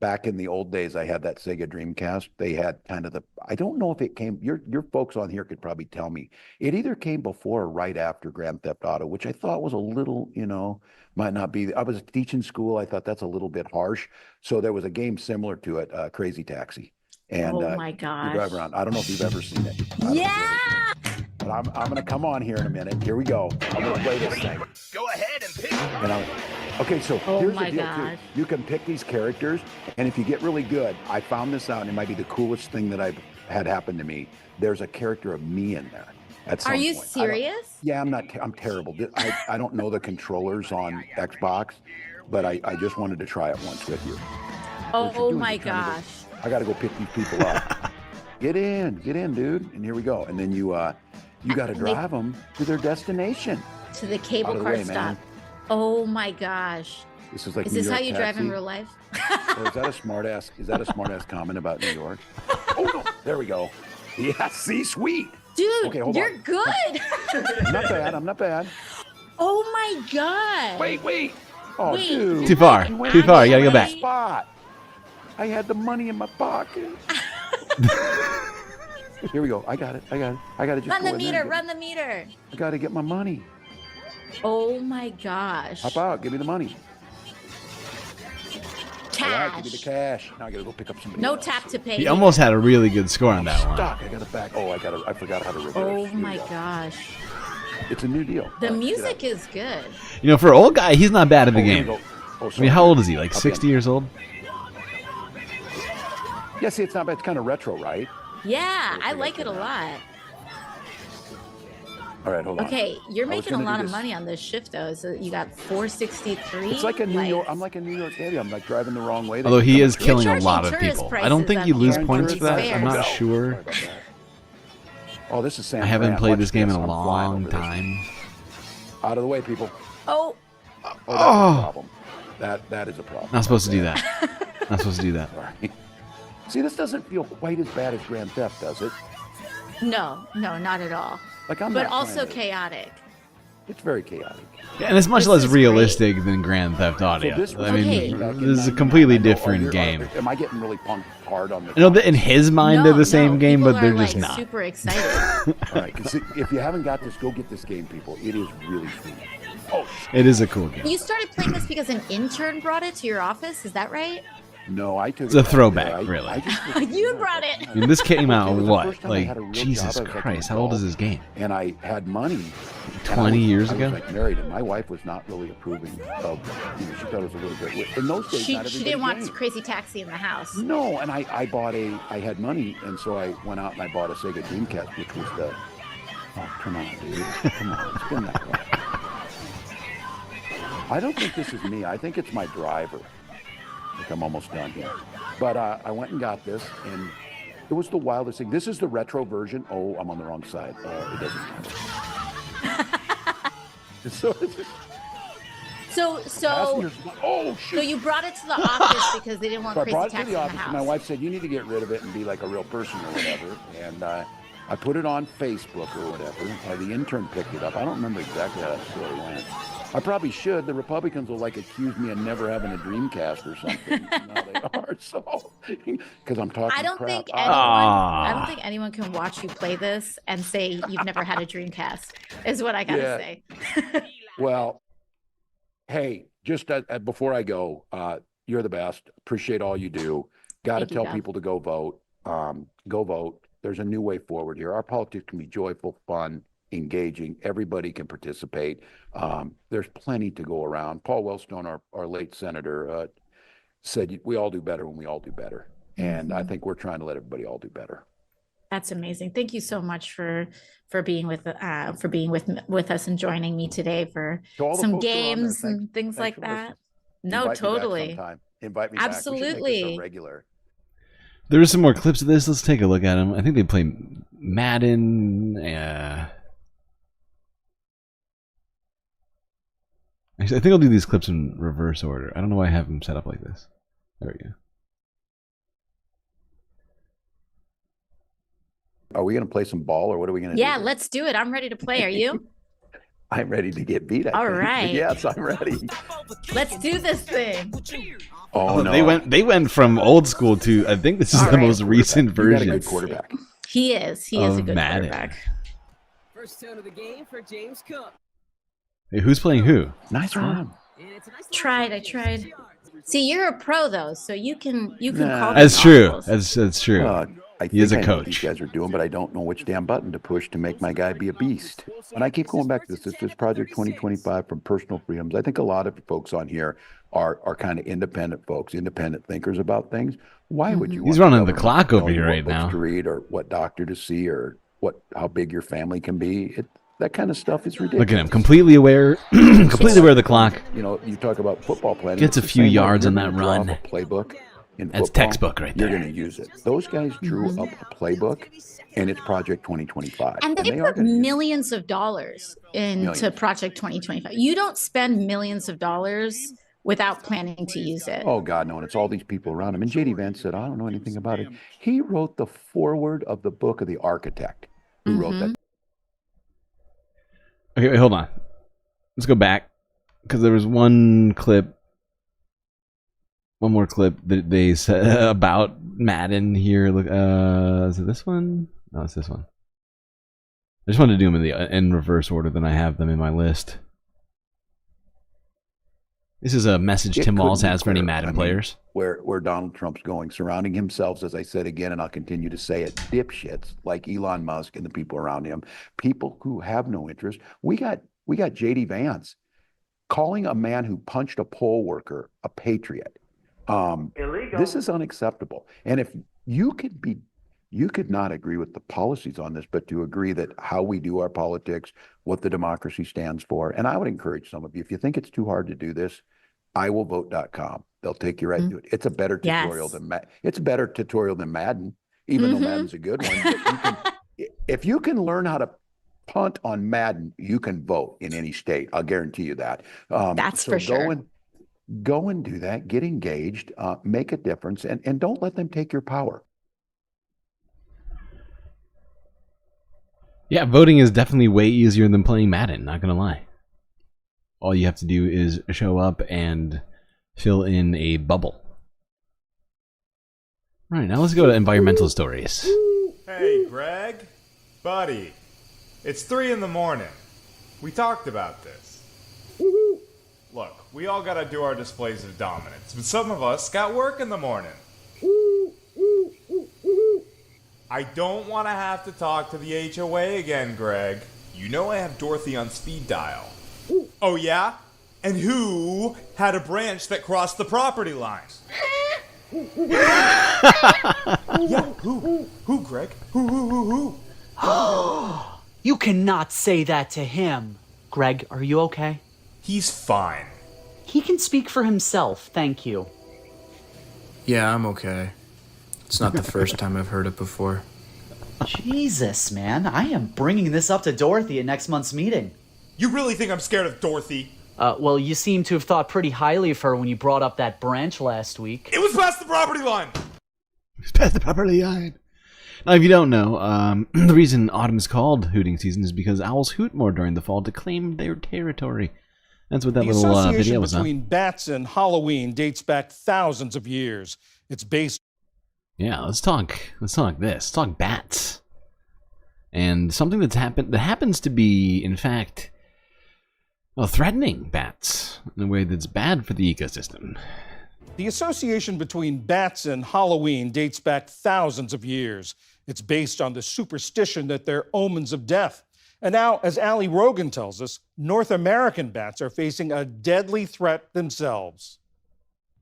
Back in the old days, I had that Sega Dreamcast. They had kind of the, I don't know if it came, your folks on here could probably tell me. It either came before or right after Grand Theft Auto, which I thought was a little, you know, might not be. I was teaching school. I thought that's a little bit harsh. So there was a game similar to it, Crazy Taxi. And oh my gosh. you drive around. I don't know if you've ever seen it. Yeah. But I'm going to come on here in a minute. Here we go. I'm going to play this thing. Go ahead and pick. And okay, so here's the deal too. You can pick these characters, and if you get really good, I found this out, and it might be the coolest thing that I've had happen to me. There's a character of me in there. At some Are you point. serious? Yeah, I'm terrible. I don't know the controllers on Xbox, but I just wanted to try it once with you. Oh my gosh. I got to go pick these people up. Get in, dude. And here we go. And then you got to drive them to their destination. To the cable car stop. Oh my gosh. This is like. Is this how you drive in real life? Or is that a smart ass? Is that a smart ass comment about New York? Oh no! There we go. Yeah, see, sweet. Dude, okay, hold you're on. good. I'm not bad. I'm not bad. Oh my god. Wait. Oh, dude. Too far. You gotta go back. Spot. I had the money in my pocket. Here we go. I got it. I got to just run the meter. Run the meter. I got to get my money. Oh my gosh. Hop out. Give me the money. Cash. All right, give me the cash. Now I got to go pick up somebody No else. tap to pay. He almost had a really good score on that one. Stuck. I got it back. Oh, I forgot how to reverse. Oh my gosh. It's a new deal. The music is good. You know, for an old guy, he's not bad at the game. Oh, I mean, how old is he? Like 60 years old? Yeah, see, it's not bad. It's kind of retro, right? Yeah, I like it a lot. All right, hold on. Okay, you're making a lot of money on this shift, though. So you got 463. It's like a New York. I'm like a New York lady. I'm like driving the wrong way. Although he is killing a lot of people. I don't think you lose points for that. I'm not sure. Oh, this is Sam. I haven't Grant. played Watch this game in a I'm flying long over this. time. Out of the way, people. Oh. That's a problem. That is a problem. Not supposed to do that. Not supposed to do that. Sorry. See, this doesn't feel quite as bad as Grand Theft, does it? No, not at all. Like I'm but not also trying to- chaotic. It's very chaotic. Yeah, and it's much less realistic than Grand Theft Auto. So this was I mean, back in this is a 99. completely I know, different game. Am I getting really punked hard on this? I know that in his mind they're the same game, people but they're are, just like, not. super excited. All right, 'cause if you haven't got this, go get this game, people. It is really sweet. Oh, It is a cool game. You started playing this because an intern brought it to your office. Is that right? no, I took It's it a back throwback, there. really. You brought it. I mean, this came out It was the what? first time I Like, had a real Jesus job as, like, Christ, an how old is adult. this game? And I had money. 20 years I ago? was like married, and my wife was not really approving of. You know, she thought it was a little bit. In those days, She not didn't everybody want gamed. Crazy Taxi in the house. No, and I bought I had money, and so I went out and I bought a Sega Dreamcast, which was the. Oh, come on, dude. Come on, it's been that way. I don't think this is me. I think it's my driver. I think I'm almost done here. But I went and got this, and it was the wildest thing. This is the retro version. Oh, I'm on the wrong side. It doesn't matter. So it's just, So oh shit! So you brought it to the office because they didn't want So I Crazy brought it to Taxi the in the office, house. and my wife said, you need to get rid of it and be like a real person or whatever. And I put it on Facebook or whatever. The intern picked it up. I don't remember exactly how that story went. I probably should. The Republicans will like accuse me of never having a Dreamcast or something. Now they are, so because I'm talking I don't crap. think anyone. I don't think anyone can watch you play this and say you've never had a Dreamcast. Is what I gotta Yeah. say. Well, hey, just before I go, You're the best. Appreciate all you do. Got to Thank you, tell Gov. people to go vote. Go vote. There's a new way forward here. Our politics can be joyful, fun, engaging. Everybody can participate. There's plenty to go around. Paul Wellstone, our late senator, said we all do better when we all do better. And I think we're trying to let everybody all do better. That's amazing. Thank you so much for being with us and joining me today for some games and things like that. No, totally. Invite me Absolutely. back. We should make this a regular. There are some more clips of this. Let's take a look at them. I think they play Madden. Actually, I think I'll do these clips in reverse order. I don't know why I have them set up like this. There we go. Are we going to play some ball or what are we going to do? Yeah, let's do it. I'm ready to play. Are you? I'm ready to get beat. All right. Yes, I'm ready. Let's do this thing. Oh, no. They went from old school to, I think this is the most recent version. You got a good quarterback. He is. He is a good Madden. quarterback. First tone of the game for James Cook. Hey, who's playing who? Nice run. I tried. See, you're a pro though, so you can call. That's true. That's true. He is a I know what coach. these guys are doing, but I don't know which damn button to push to make my guy be a beast. And I keep going back to this. This is Project 2025 from Personal Freedoms. I think a lot of folks on here are kind of independent folks, independent thinkers about things. Why would you? He's want running the government clock to over tell you here what right books now. to read or what doctor to see or how big your family can be. That kind of stuff is ridiculous. Look at him, completely aware, completely aware of the clock. You know, you talk about football planning. Gets a it's the few same way. yards You're on gonna that draw run. up a playbook. In That's football, textbook right You're there. going to use it. Those guys drew up a playbook, and it's Project 2025. And they put millions of dollars into Project 2025. You don't spend millions of dollars without planning to use it. Oh, God, no. And it's all these people around him. And J.D. Vance said, I don't know anything about it. He wrote the foreword of the book of The Architect, who wrote that. Okay, wait, hold on. Let's go back because there was one more clip that they said about Madden here. Look, is it this one? No, it's this one. I just wanted to do them in reverse order than I have them in my list. This is a message Tim Walz has for any Madden players. Where Donald Trump's going, surrounding himself, as I said again, and I'll continue to say it, dipshits like Elon Musk and the people around him, people who have no interest. We got J.D. Vance calling a man who punched a poll worker a patriot. Illegal. This is unacceptable. And if you could not agree with the policies on this, but to agree that how we do our politics, what the democracy stands for. And I would encourage some of you, if you think it's too hard to do this, iwillvote.com. They'll take you right to it. It's a better tutorial than it's a better tutorial than Madden, even though Madden's a good one. But if you can learn how to punt on Madden, you can vote in any state. I'll guarantee you that. That's for sure. Go and do that. Get engaged. Make a difference, and don't let them take your power. Yeah, voting is definitely way easier than playing Madden, not gonna lie. All you have to do is show up and fill in a bubble. All right, now let's go to environmental stories. Hey, Greg. Buddy. It's 3 in the morning. We talked about this. Look, we all gotta do our displays of dominance, but some of us got work in the morning. I don't want to have to talk to the HOA again, Greg. You know I have Dorothy on speed dial. Oh, yeah? And who had a branch that crossed the property line? Yeah, who? Who, Greg? Who? You cannot say that to him. Greg, are you okay? He's fine. He can speak for himself, thank you. Yeah, I'm okay. It's not the first time I've heard it before. Jesus, man. I am bringing this up to Dorothy at next month's meeting. You really think I'm scared of Dorothy? Well, you seem to have thought pretty highly of her when you brought up that branch last week. It was past the property line! It's past the property line. Now, if you don't know, the reason autumn is called hooting season is because owls hoot more during the fall to claim their territory. That's what that little video was on. The association between bats and Halloween dates back thousands of years. It's based... Yeah, let's talk this. Let's talk bats. And something that happens to be, in fact, threatening bats in a way that's bad for the ecosystem. The association between bats and Halloween dates back thousands of years. It's based on the superstition that they're omens of death. And now, as Ali Rogan tells us, North American bats are facing a deadly threat themselves.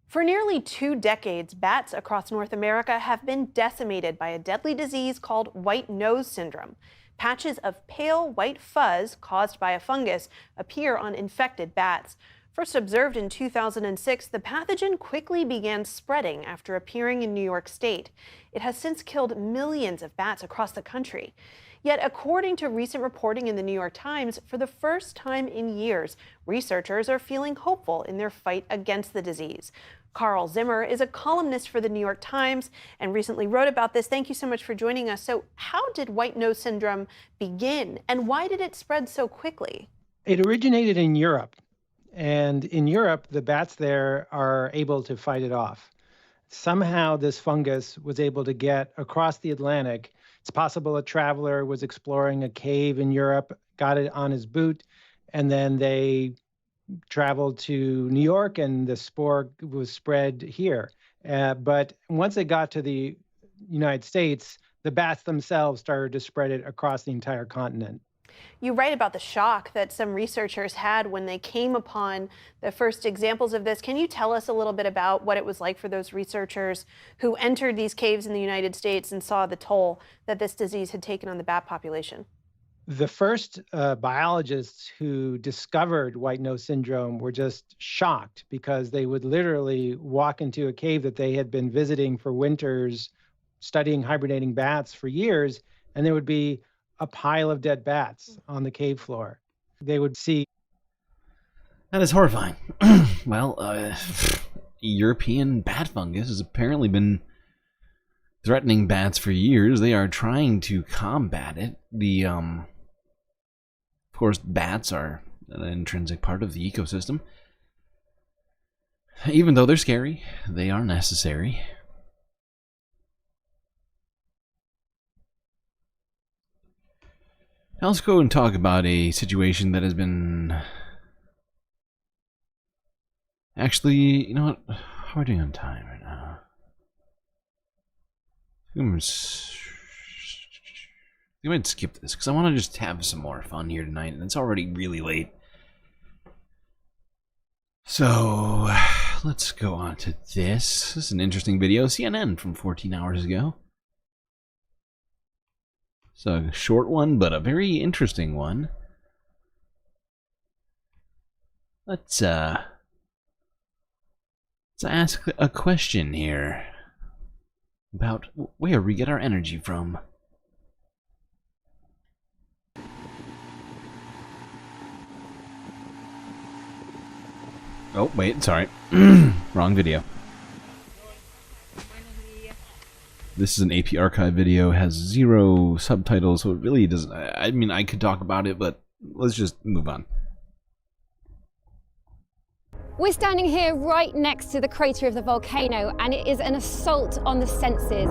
For nearly 2 decades, bats across North America have been decimated by a deadly disease called white nose syndrome. Patches of pale white fuzz caused by a fungus appear on infected bats. First observed in 2006, the pathogen quickly began spreading after appearing in New York State. It has since killed millions of bats across the country. Yet, according to recent reporting in the New York Times, for the first time in years, researchers are feeling hopeful in their fight against the disease. Carl Zimmer is a columnist for the New York Times and recently wrote about this. Thank you so much for joining us. So how did white nose syndrome begin, and why did it spread so quickly? It originated in Europe, and in Europe, the bats there are able to fight it off. Somehow this fungus was able to get across the Atlantic. It's possible a traveler was exploring a cave in Europe, got it on his boot, and then they traveled to New York and the spore was spread here. But once it got to the United States, the bats themselves started to spread it across the entire continent. You write about the shock that some researchers had when they came upon the first examples of this. Can you tell us a little bit about what it was like for those researchers who entered these caves in the United States and saw the toll that this disease had taken on the bat population? The first biologists who discovered white nose syndrome were just shocked because they would literally walk into a cave that they had been visiting for winters, studying hibernating bats for years, and there would be a pile of dead bats on the cave floor. They would see. That is horrifying. Well, European bat fungus has apparently been threatening bats for years. They are trying to combat it. Of course, bats are an intrinsic part of the ecosystem. Even though they're scary, they are necessary. Now let's go and talk about a situation that has been... Actually, you know what? How are we doing on time right now? You might skip this because I want to just have some more fun here tonight, and it's already really late. So let's go on to this. This is an interesting video. CNN from 14 hours ago. It's a short one, but a very interesting one. Let's ask a question here about where we get our energy from. Oh, wait, sorry. Wrong video. This is an AP archive video, has 0 subtitles, so it really doesn't... I mean, I could talk about it, but let's just move on. We're standing here right next to the crater of the volcano, and it is an assault on the senses.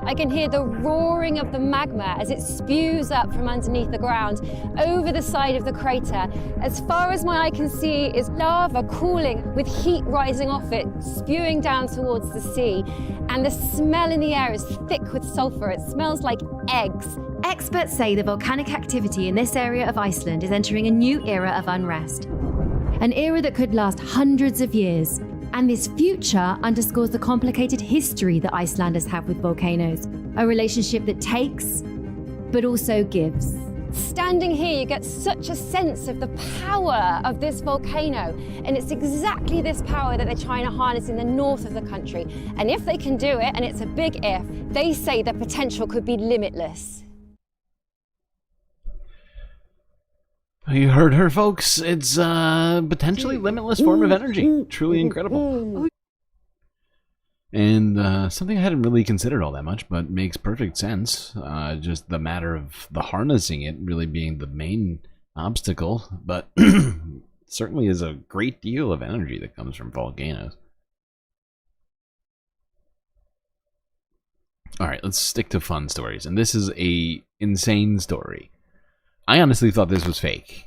I can hear the roaring of the magma as it spews up from underneath the ground over the side of the crater. As far as my eye can see is lava cooling with heat rising off it, spewing down towards the sea. And the smell in the air is thick with sulfur. It smells like eggs. Experts say the volcanic activity in this area of Iceland is entering a new era of unrest. An era that could last hundreds of years. And this future underscores the complicated history that Icelanders have with volcanoes. A relationship that takes, but also gives. Standing here, you get such a sense of the power of this volcano. And it's exactly this power that they're trying to harness in the north of the country. And if they can do it, and it's a big if, they say the potential could be limitless. You heard her, folks. It's a potentially limitless form of energy. Truly incredible. And something I hadn't really considered all that much, but makes perfect sense. Just the matter of the harnessing it really being the main obstacle. But certainly is a great deal of energy that comes from volcanoes. Alright, let's stick to fun stories. And this is a insane story. I honestly thought this was fake.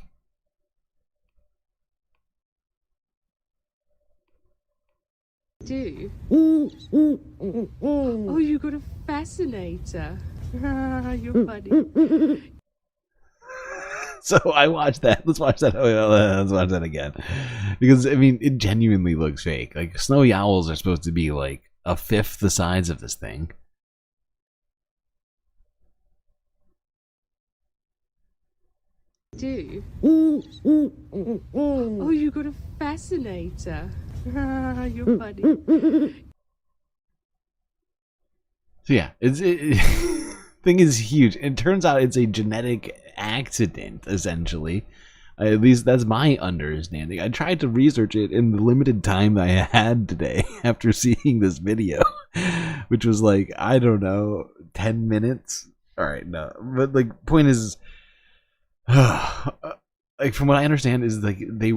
Do? Oh, you got a fascinator. You're funny. So I watched that. Let's watch that. Let's watch that again. Because, I mean, it genuinely looks fake. Like, snowy owls are supposed to be like a fifth the size of this thing. Do? Oh, you got a fascinator. You're funny. So yeah, thing is huge. It turns out it's a genetic accident, essentially. At least that's my understanding. I tried to research it in the limited time I had today after seeing this video, which was like, I don't know, 10 minutes? Alright, no. But like, point is, like, from what I understand is like they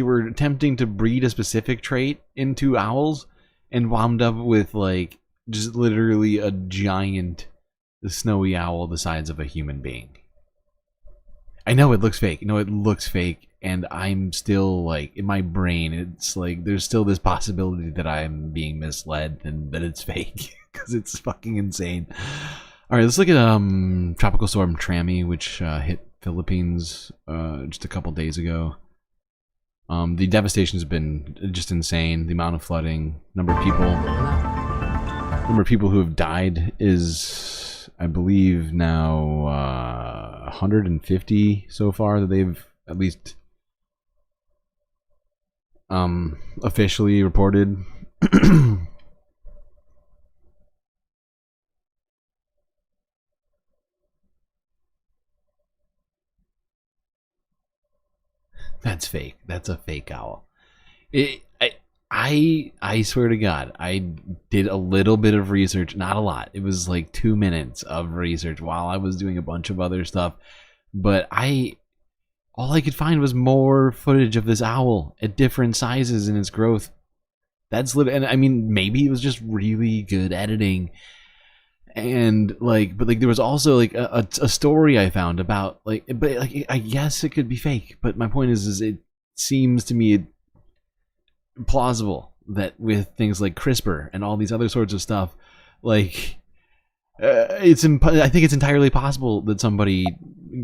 were attempting to breed a specific trait into owls and wound up with like just literally a giant snowy owl the size of a human being. I know it looks fake. No, it looks fake, and I'm still like, in my brain, it's like there's still this possibility that I'm being misled and that it's fake because it's fucking insane. All right, let's look at Tropical Storm Trammy, which hit Philippines just a couple days ago. The devastation has been just insane. The amount of flooding, number of people who have died is, I believe, now 150 so far that they've at least officially reported. That's fake. That's a fake owl. I swear to God, I did a little bit of research, not a lot. It was like 2 minutes of research while I was doing a bunch of other stuff. But all I could find was more footage of this owl at different sizes in its growth. That's and I mean, maybe it was just really good editing. And like, but like, there was also like a story I found about like, but like, I guess it could be fake. But my point is it seems to me plausible that with things like CRISPR and all these other sorts of stuff, like, I think it's entirely possible that somebody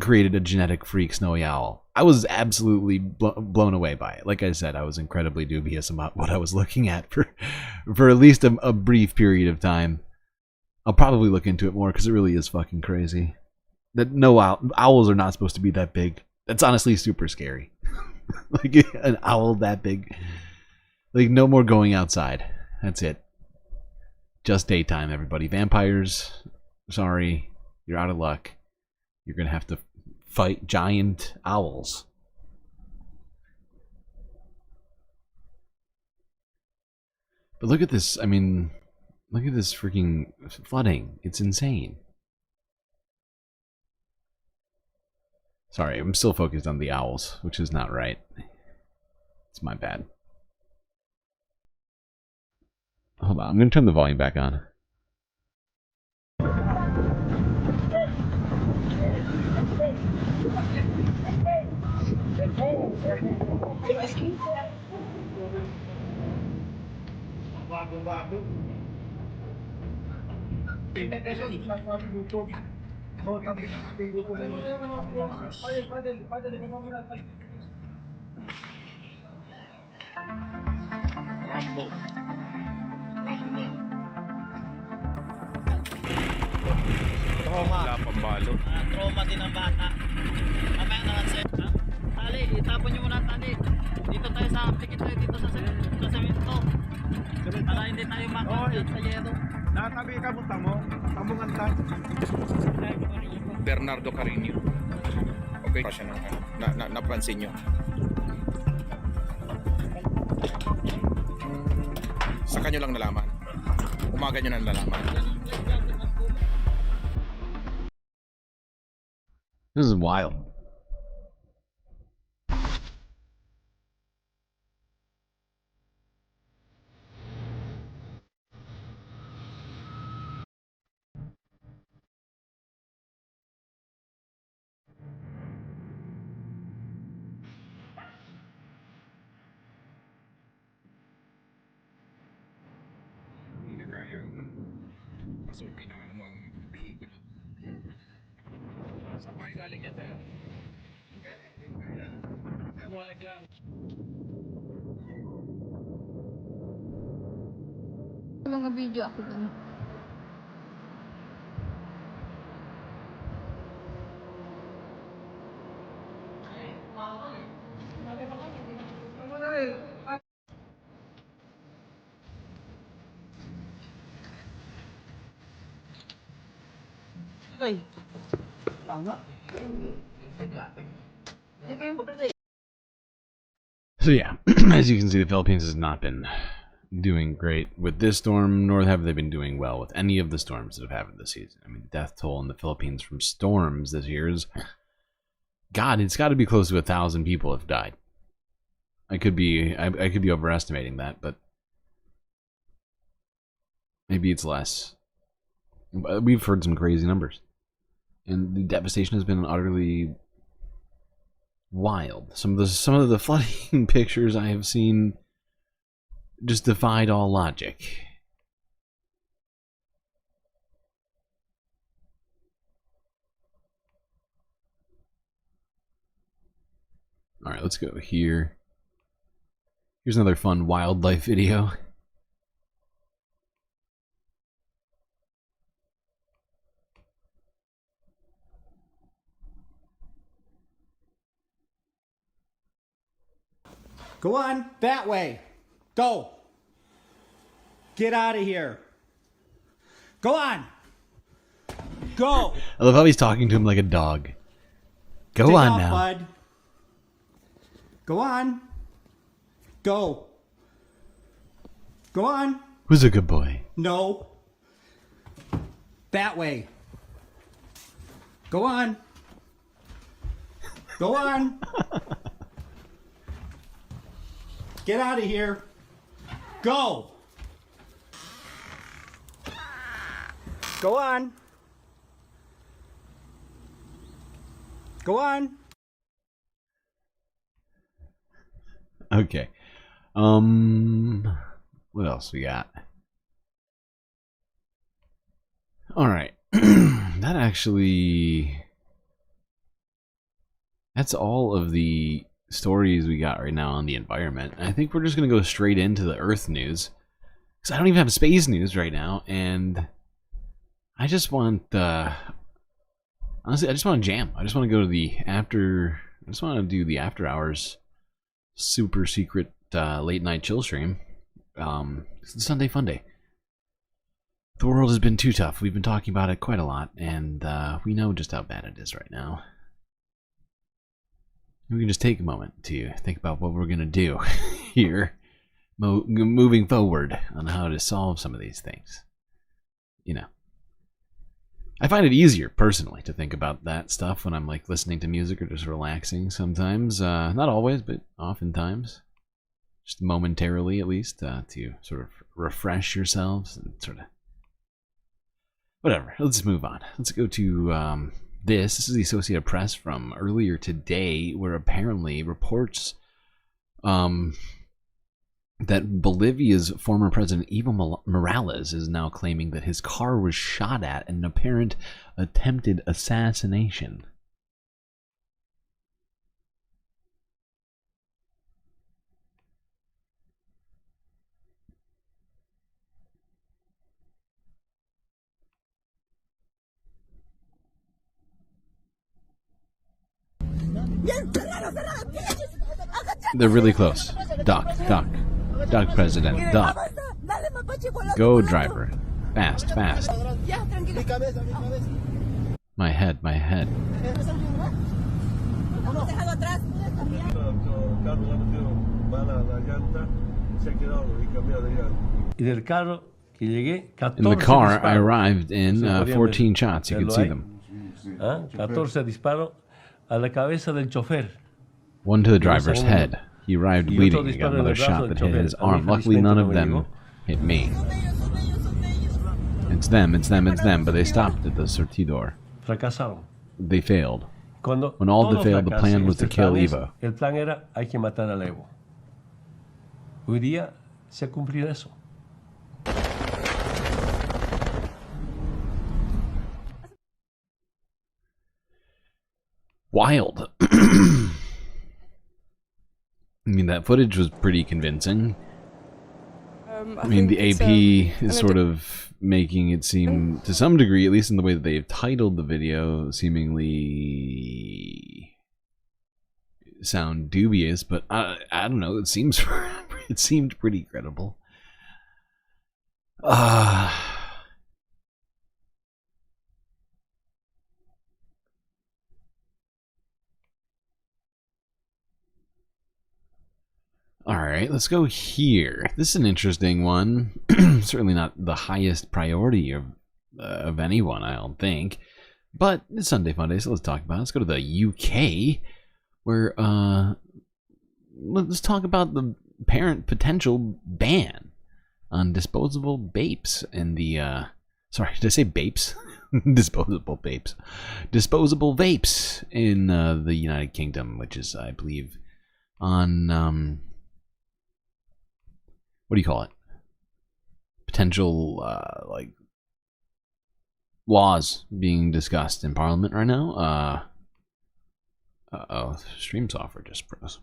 created a genetic freak snowy owl. I was absolutely blown away by it. Like I said, I was incredibly dubious about what I was looking at for at least a brief period of time. I'll probably look into it more because it really is fucking crazy. That owls are not supposed to be that big. That's honestly super scary. Like an owl that big. Like, no more going outside. That's it. Just daytime, everybody. Vampires, sorry, you're out of luck. You're gonna have to fight giant owls. But look at this. I mean, look at this freaking flooding. It's insane. Sorry, I'm still focused on the owls, which is not right. It's my bad. Hold on, I'm going to turn the volume back on. Wala pang balo. Trauma din ang bata. Mamaya naman sir. Tali, itapon nyo muna tali. Dito tayo sa aplikit tayo dito sa semento. Para hindi tayo makakit sa yero. Natabi ka mo tamo. Tamungan tayo. Bernardo Carino. Okay, siya napansin nyo. Sa kanyo lang nalaman. Umaga nyo na nalaman. This is wild. Mga video ako dun. So yeah, as you can see, the Philippines has not been doing great with this storm, nor have they been doing well with any of the storms that have happened this season. I mean, the death toll in the Philippines from storms this year is, God, it's got to be close to 1,000 people have died. I could be overestimating that, but maybe it's less. We've heard some crazy numbers, and the devastation has been utterly wild. Some of the flooding pictures I have seen just defied all logic. All right, let's go here. Here's another fun wildlife video. Go on, that way. Go. Get out of here. Go on. Go. I love how he's talking to him like a dog. Go Take on off, now. Bud. Go on. Go. Go on. Who's a good boy? No. That way. Go on. Go on. Get out of here. Go. Go on. Go on. Okay. What else we got? All right. That's all of the stories we got right now on the environment. I think we're just going to go straight into the Earth news, because I don't even have space news right now, and I just want, honestly, I just want to jam. I just want to go to the after, I just want to do the after hours super secret late night chill stream. It's Sunday Fun Day. The world has been too tough. We've been talking about it quite a lot, and we know just how bad it is right now. We can just take a moment to think about what we're going to do here, moving forward on how to solve some of these things. You know, I find it easier personally to think about that stuff when I'm like listening to music or just relaxing sometimes. Not always, but oftentimes. Just momentarily at least, to sort of refresh yourselves and sort of... Whatever, let's move on. Let's go to this is the Associated Press from earlier today, where apparently reports that Bolivia's former president Evo Morales is now claiming that his car was shot at in an apparent attempted assassination. They're really close. Duck, president, duck. Go, driver. Fast, fast. My head. In the car I arrived in, 14 shots. You can see them. 14 disparos a la cabeza del chofer. One to the driver's head. He arrived bleeding and got another shot that hit his arm. Luckily, none of them hit me. It's them, but they stopped at the surtidor. They failed. When all of them failed, the plan was to kill Evo. El plan era, hay que matar al Evo. Hoy día se ha cumplido eso. Wild. mean, that footage was pretty convincing. I mean, the think AP is sort of making it seem, to some degree, at least in the way that they've titled the video, seemingly sound dubious, but I don't know, it seemed pretty credible. Alright, let's go here. This is an interesting one. Certainly not the highest priority of anyone, I don't think. But it's Sunday Funday, so let's talk about it. Let's go to the UK, where let's talk about the apparent potential ban on disposable vapes in the sorry, did I say vapes? Disposable vapes. Disposable vapes in the United Kingdom, which is, I believe, on what do you call it? Potential like laws being discussed in Parliament right now. Uh-oh, stream software just froze.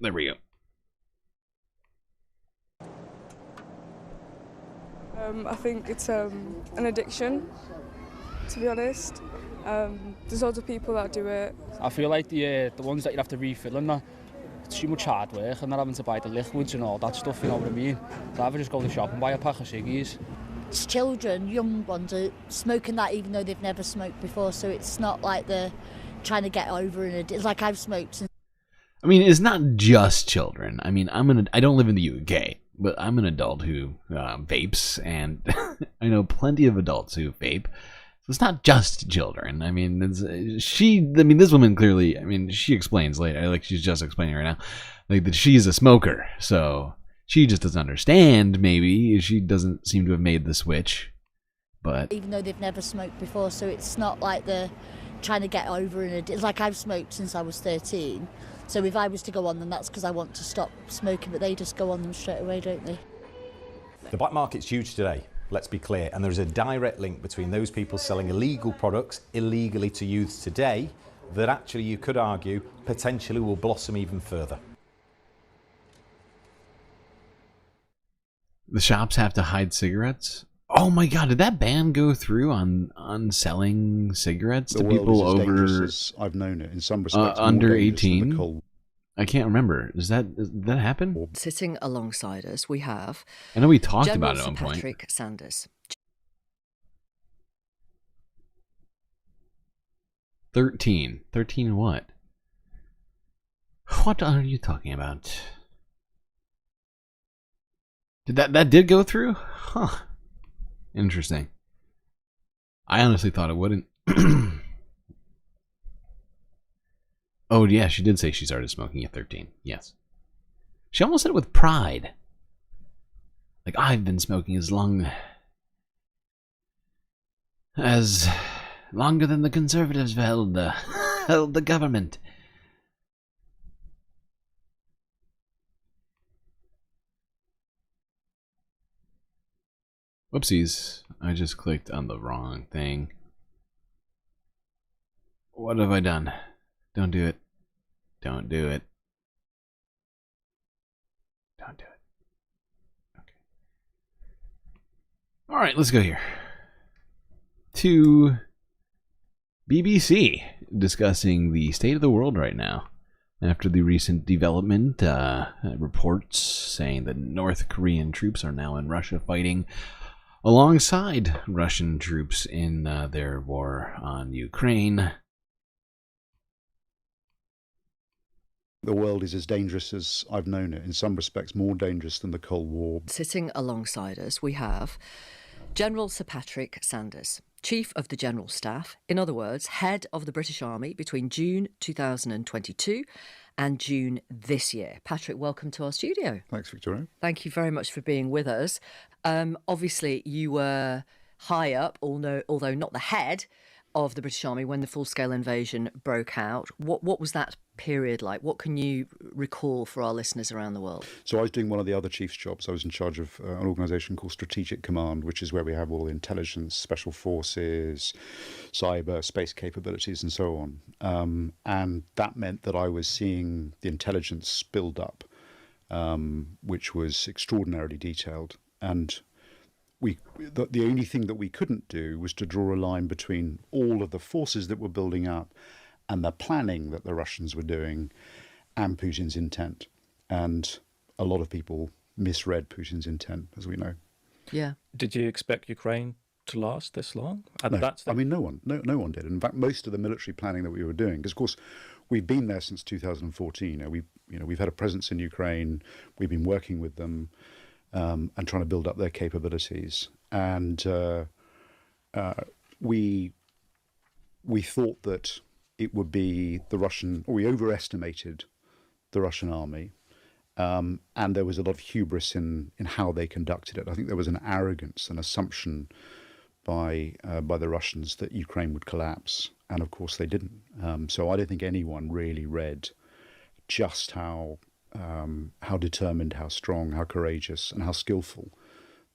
There we go. I think it's an addiction, to be honest. There's lots of people that do it. I feel like the ones that you have to refill and that, it's too much hard work and not having to buy the liquids and all that stuff, you know what I mean? So I would just go to the shop and buy a pack of ciggies. It's children, young ones, are smoking that even though they've never smoked before, so it's not like they're trying to get over it. It's like I've smoked since. I mean, it's not just children. I mean, I don't live in the UK, but I'm an adult who vapes, and I know plenty of adults who vape. So it's not just children. I mean, this woman clearly, I mean, she explains later, like she's just explaining right now, like that she's a smoker. So she just doesn't understand, maybe. She doesn't seem to have made the switch, but. Even though they've never smoked before, so it's not like they're trying to get over it. It's like I've smoked since I was 13. So if I was to go on them, that's because I want to stop smoking, but they just go on them straight away, don't they? The black market's huge today, let's be clear, and there's a direct link between those people selling illegal products illegally to youths today that actually, you could argue, potentially will blossom even further. The shops have to hide cigarettes? Oh my god, did that ban go through on selling cigarettes to people over I've known it in some respects under 18? I can't remember. Did that happen? Sitting alongside us, we have. I know we talked General about it at one point. Patrick Sanders. 13. 13 what? What are you talking about? Did that did go through? Huh. Interesting. I honestly thought it wouldn't. Oh, yeah, she did say she started smoking at 13. Yes. She almost said it with pride. Like, I've been smoking longer than the Conservatives held the government. Whoopsies. I just clicked on the wrong thing. What have I done? Don't do it. Don't do it. Don't do it. Okay. Alright, let's go here. To BBC, discussing the state of the world right now. After the recent development, reports saying that North Korean troops are now in Russia fighting alongside Russian troops in their war on Ukraine. The world is as dangerous as I've known it, in some respects more dangerous than the Cold War. Sitting alongside us, we have General Sir Patrick Sanders, Chief of the General Staff, in other words, head of the British Army between June 2022 and June this year. Patrick, welcome to our studio. Thanks, Victoria. Thank you very much for being with us. Obviously, you were high up, although not the head of the British Army when the full-scale invasion broke out. What was that period like? What can you recall for our listeners around the world? So I was doing one of the other chief's jobs. I was in charge of an organisation called Strategic Command, which is where we have all the intelligence, special forces, cyber, space capabilities and so on. And that meant that I was seeing the intelligence build up, which was extraordinarily detailed. And the only thing that we couldn't do was to draw a line between all of the forces that were building up and the planning that the Russians were doing and Putin's intent. And a lot of people misread Putin's intent, as we know. Yeah. Did you expect Ukraine to last this long? No, I mean, no one did. In fact, most of the military planning that we were doing, because of course we've been there since 2014. We've had a presence in Ukraine. We've been working with them. And trying to build up their capabilities. And we thought that it would be the Russian, or we overestimated the Russian army. And there was a lot of hubris in how they conducted it. I think there was an arrogance, an assumption by the Russians that Ukraine would collapse. And of course they didn't. So I don't think anyone really read just how determined, how strong, how courageous, and how skillful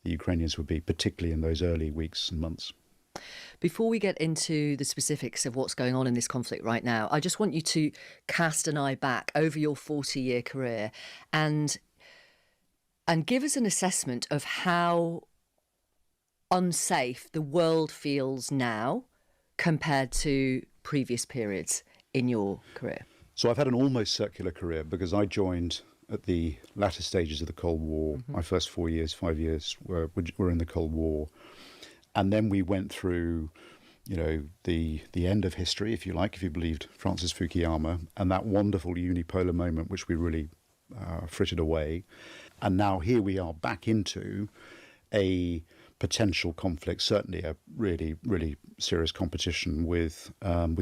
the Ukrainians would be, particularly in those early weeks and months. Before we get into the specifics of what's going on in this conflict right now, I just want you to cast an eye back over your 40-year career and give us an assessment of how unsafe the world feels now compared to previous periods in your career. So I've had an almost circular career because I joined at the latter stages of the Cold War. Mm-hmm. My first 5 years were in the Cold War. And then we went through, the end of history, if you like, if you believed Francis Fukuyama, and that wonderful unipolar moment, which we really frittered away. And now here we are back into a potential conflict, certainly a really, really serious competition with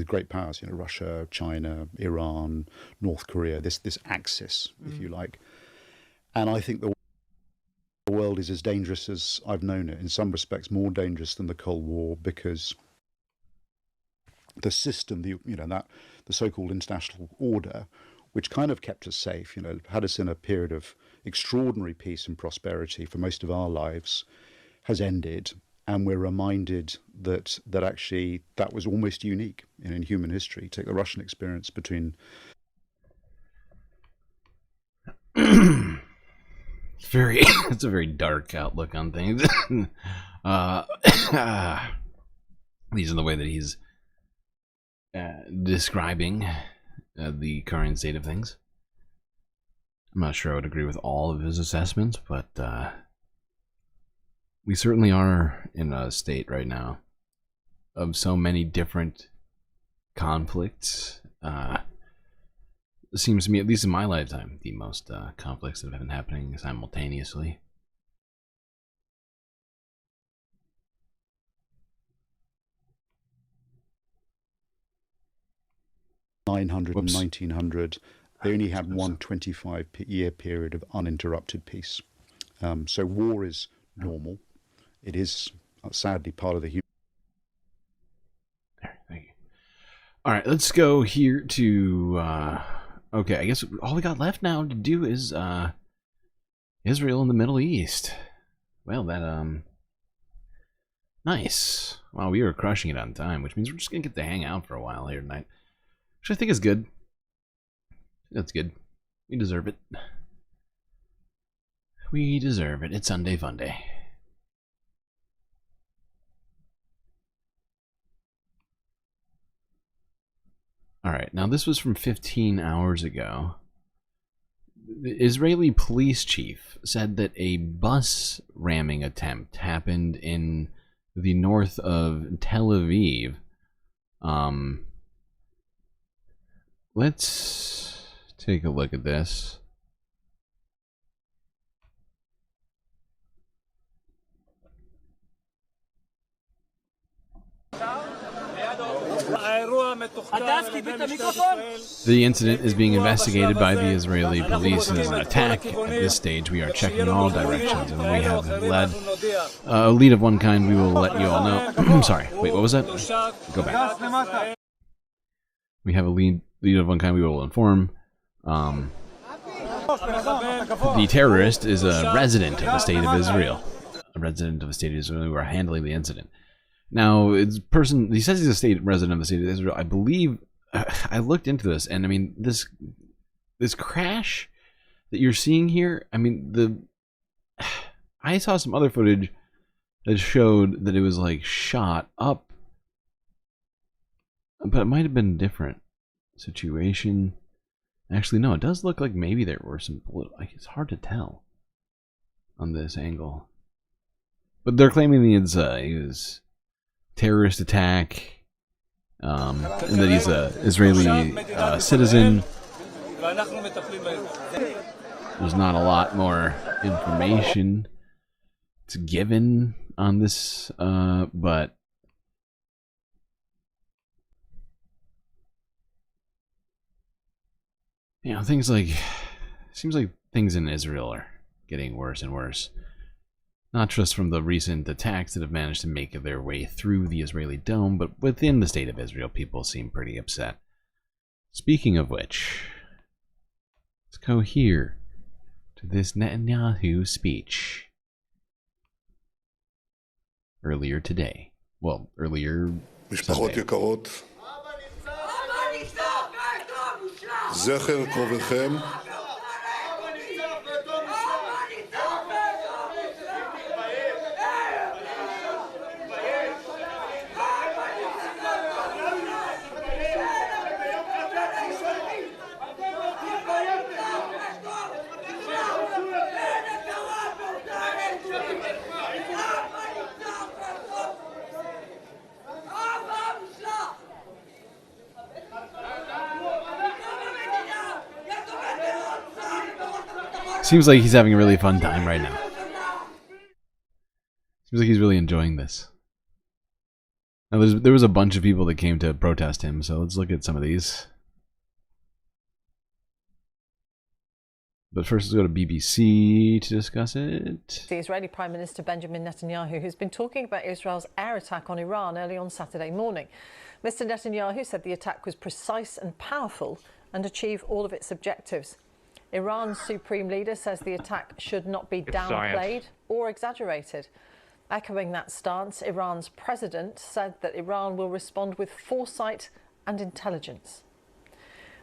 great powers, Russia, China, Iran, North Korea, this axis, if you like. And I think the world is as dangerous as I've known it, in some respects more dangerous than the Cold War, because the system, the so-called international order, which kind of kept us safe, had us in a period of extraordinary peace and prosperity for most of our lives, has ended, and we're reminded that actually that was almost unique in human history. Take the Russian experience between. It's a very dark outlook on things. These are the way that he's describing the current state of things. I'm not sure I would agree with all of his assessments, but we certainly are in a state right now of so many different conflicts. It seems to me, at least in my lifetime, the most conflicts that have been happening simultaneously. And 1900, they only had one 25-year period of uninterrupted peace. So war is normal. It is sadly part of the human. Thank you. All right, let's go here to. Okay, I guess all we got left now to do is Israel and the Middle East. Well, that nice. Wow, we were crushing it on time, which means we're just gonna get to hang out for a while here tonight, which I think is good. That's good. We deserve it. We deserve it. It's Sunday Fun Day. All right, now this was from 15 hours ago. The Israeli police chief said that a bus ramming attempt happened in the north of Tel Aviv. Let's take a look at this. האירוע The incident is being investigated by the Israeli police as an attack. At this stage, we are checking all directions, and we have a lead of one kind we will let you all know. I'm sorry. Wait, what was that? Go back. We have a lead of one kind we will inform. The terrorist is a resident of the state of Israel. A resident of the state of Israel who are handling the incident. Now, he says he's a resident of the state of Israel. I believe, I looked into this, and I mean, this crash that you're seeing here, I mean, I saw some other footage that showed that it was like shot up, but it might have been a different situation. Actually, no, it does look like maybe there were some, like, it's hard to tell on this angle. But they're claiming it was terrorist attack, and that he's a Israeli citizen. There's not a lot more information to given on this, but you know, things like, seems like things in Israel are getting worse and worse. Not just from the recent attacks that have managed to make their way through the Israeli dome, but within the state of Israel, people seem pretty upset. Speaking of which, let's go here to this Netanyahu speech earlier today. Well, earlier Sunday. זכר קרובכם Seems like he's having a really fun time right now. Seems like he's really enjoying this. Now, there was a bunch of people that came to protest him, so let's look at some of these. But first, let's go to BBC to discuss it. The Israeli Prime Minister Benjamin Netanyahu, who's been talking about Israel's air attack on Iran early on Saturday morning. Mr. Netanyahu said the attack was precise and powerful and achieved all of its objectives. Iran's supreme leader says the attack should not be downplayed or exaggerated. Echoing that stance, Iran's president said that Iran will respond with foresight and intelligence.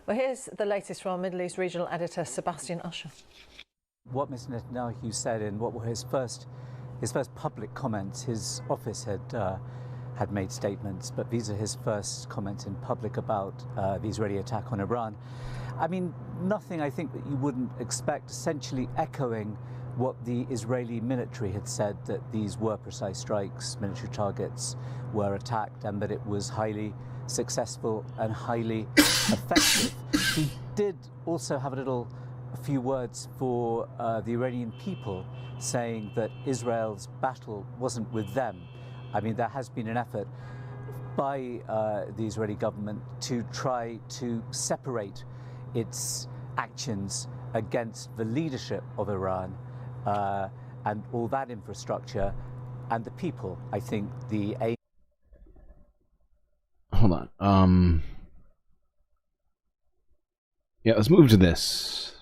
Well, here's the latest from our Middle East regional editor, Sebastian Usher. What Mr. Netanyahu said in what were his first public comments, his office had made statements, but these are his first comments in public about the Israeli attack on Iran. I mean, nothing I think that you wouldn't expect, essentially echoing what the Israeli military had said, that these were precise strikes, military targets were attacked, and that it was highly successful and highly effective. He did also have a few words for the Iranian people, saying that Israel's battle wasn't with them. I mean, there has been an effort by the Israeli government to try to separate its actions against the leadership of Iran and all that infrastructure and the people. I think the aim. Hold on. Yeah, let's move to this.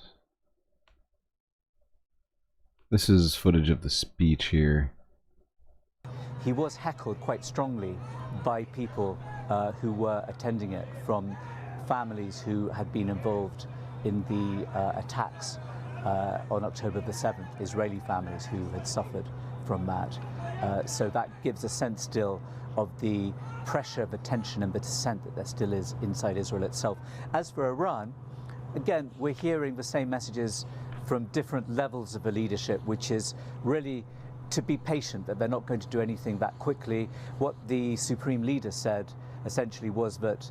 This is footage of the speech here. He was heckled quite strongly by people who were attending it, from families who had been involved in the attacks on October the 7th, Israeli families who had suffered from that. So that gives a sense still of the pressure, the tension and the dissent that there still is inside Israel itself. As for Iran, again, we're hearing the same messages from different levels of the leadership, which is really to be patient, that they're not going to do anything that quickly. What the supreme leader said essentially was that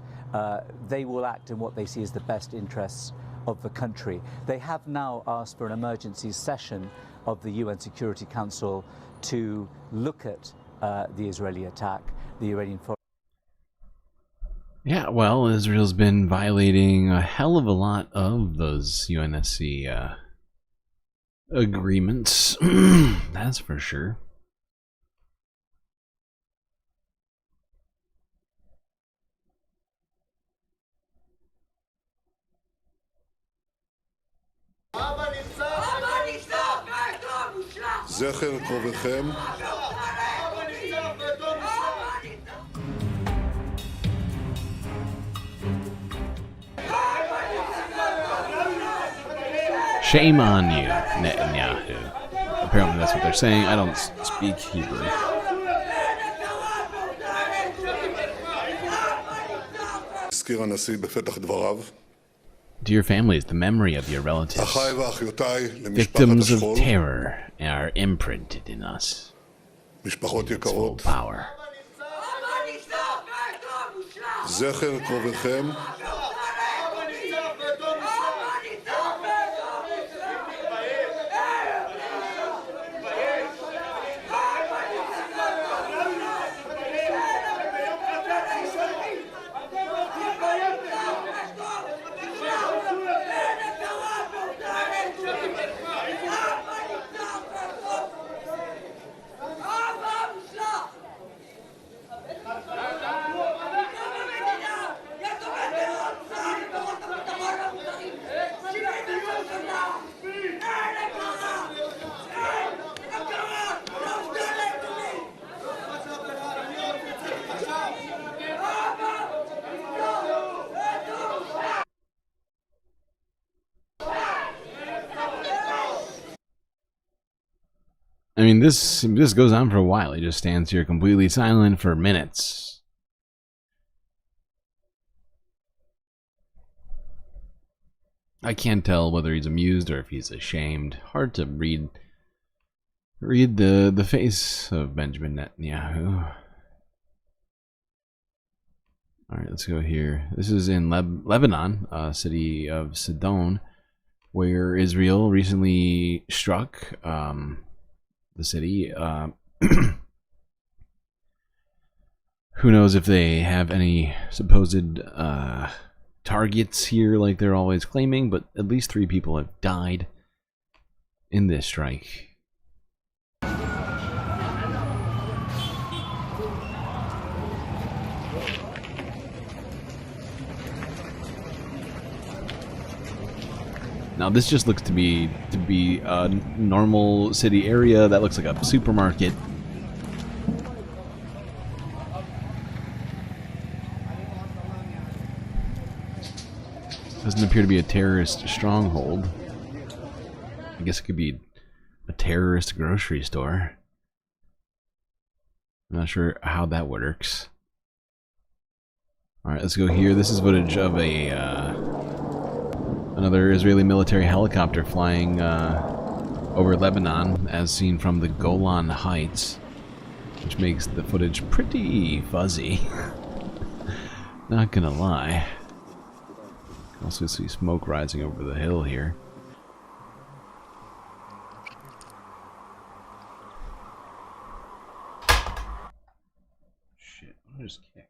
they will act in what they see as the best interests of the country. They have now asked for an emergency session of the UN Security Council to look at the Israeli attack. The Iranian Yeah, well, Israel's been violating a hell of a lot of those UNSC agreements. That's for sure. זכר קרובכם. Shame on you, Netanyahu. Apparently that's what they're saying. I don't speak Hebrew. הזכיר הנשיא בפתח דבריו. Dear families, the memory of your relatives, victims of terror, are imprinted in us. משפחות Its full יקרות. power. זכר קרובכם. I mean, this goes on for a while. He just stands here completely silent for minutes. I can't tell whether he's amused or if he's ashamed. Hard to read the face of Benjamin Netanyahu. All right, let's go here. This is in Lebanon, city of Sidon, where Israel recently struck the city. Who knows if they have any supposed targets here like they're always claiming, but at least 3 people have died in this strike. Now this just looks to be a normal city area. That looks like a supermarket. Doesn't appear to be a terrorist stronghold. I guess it could be a terrorist grocery store. I'm not sure how that works. Alright, let's go here. This is footage of another Israeli military helicopter flying over Lebanon, as seen from the Golan Heights, which makes the footage pretty fuzzy. Not gonna lie. Also see smoke rising over the hill here. Shit, what is kick?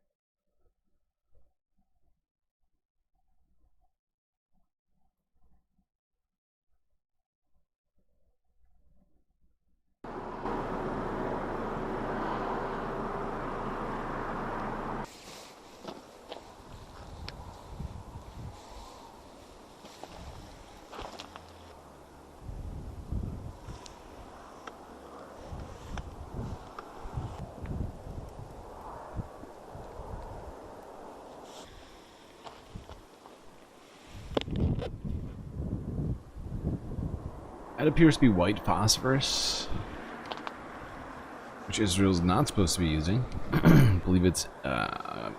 That appears to be white phosphorus, which Israel's not supposed to be using. I believe it's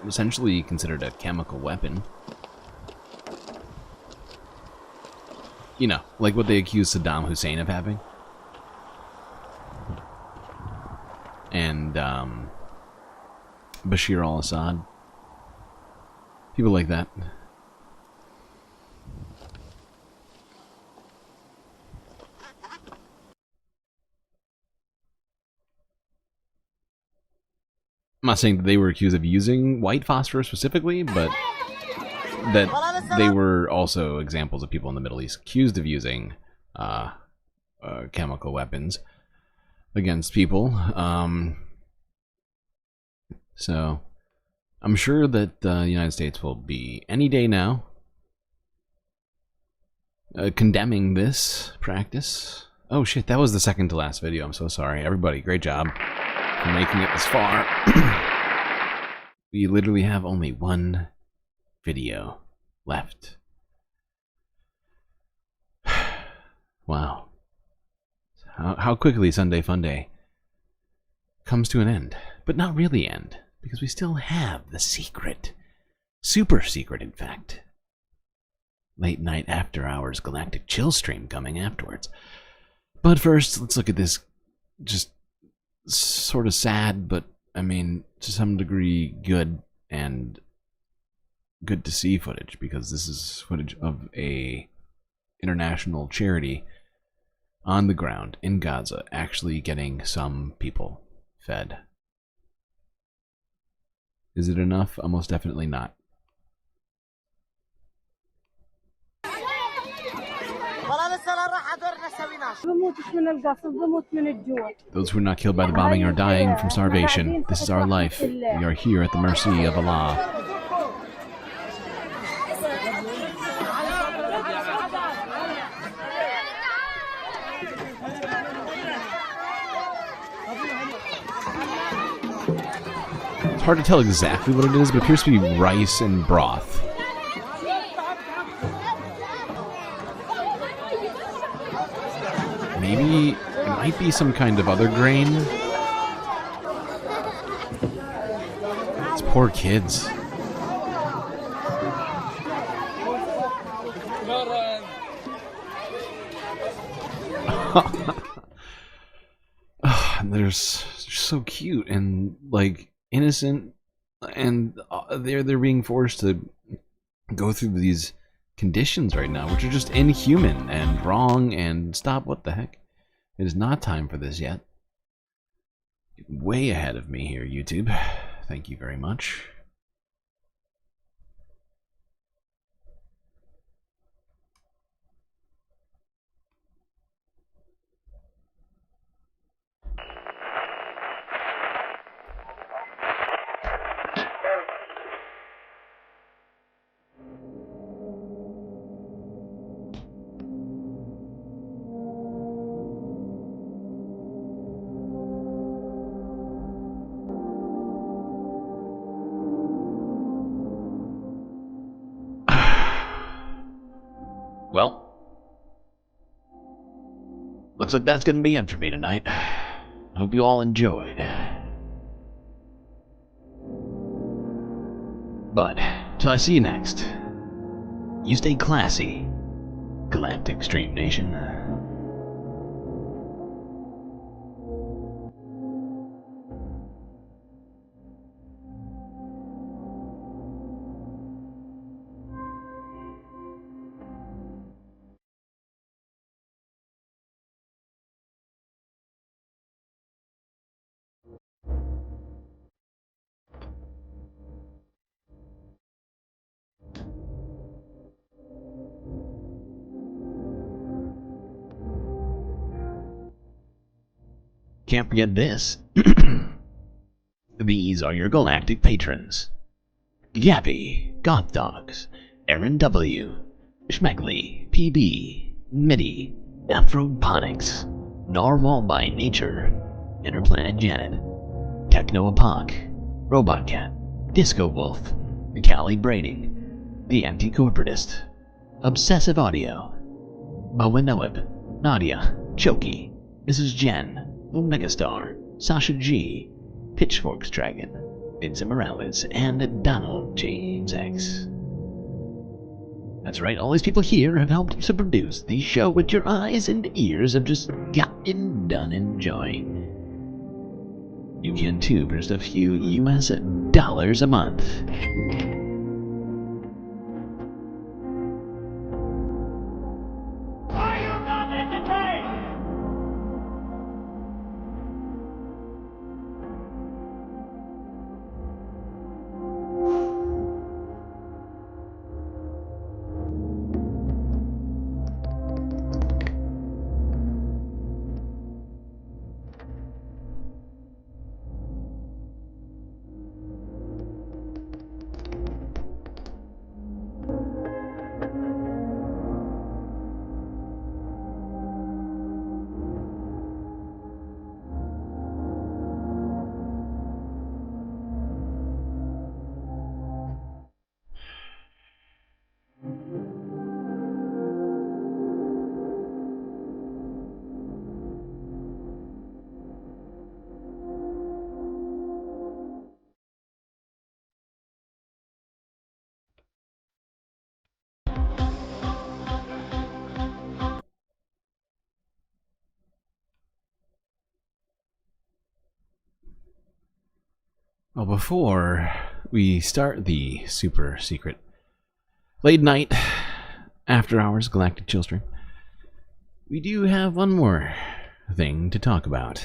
essentially considered a chemical weapon. You know, like what they accused Saddam Hussein of having. And Bashir al-Assad. People like that. I'm not saying that they were accused of using white phosphorus specifically, but that they were also examples of people in the Middle East accused of using chemical weapons against people. So I'm sure that the United States will be any day now condemning this practice. Oh shit, that was the second to last video. I'm so sorry. Everybody, great job for making it this far. We literally have only one video left. Wow. How quickly Sunday Funday comes to an end. But not really end, because we still have the secret, super secret in fact, late night after hours galactic chill stream coming afterwards. But first, let's look at this just sort of sad, but I mean, to some degree good and good to see footage, because this is footage of a international charity on the ground in Gaza actually getting some people fed. Is it enough? Almost definitely not. Those who are not killed by the bombing are dying from starvation. This is our life. We are here at the mercy of Allah. It's hard to tell exactly what it is, but it appears to be rice and broth. Maybe it might be some kind of other grain. It's poor kids. They're so cute and like innocent, and they're being forced to go through these conditions right now, which are just inhuman and wrong. And stop! What the heck? It is not time for this yet. Way ahead of me here, YouTube. Thank you very much. Well, looks like that's gonna be it for me tonight. I hope you all enjoyed. But, till I see you next, you stay classy, Galactic Stream Nation. Can't forget this. These are your galactic patrons: Gabby, Goth Dogs, Aaron W, Schmegley, PB, Mitty, Afroponics, Narwhal by Nature, Interplanet Janet, Techno Apoc, Robot Cat, Disco Wolf, Callie Braiding, The Anti-Corporatist, Obsessive Audio, Bowen Noeb, Nadia, Choki, Mrs. Jen, Megastar, Sasha G, Pitchforks Dragon, Vincent Morales, and Donald James X. That's right, all these people here have helped to produce the show which your eyes and ears have just gotten done enjoying. You can too for just a few US dollars a month. Well, before we start the super secret late night after hours Galactic Chill Stream, we do have one more thing to talk about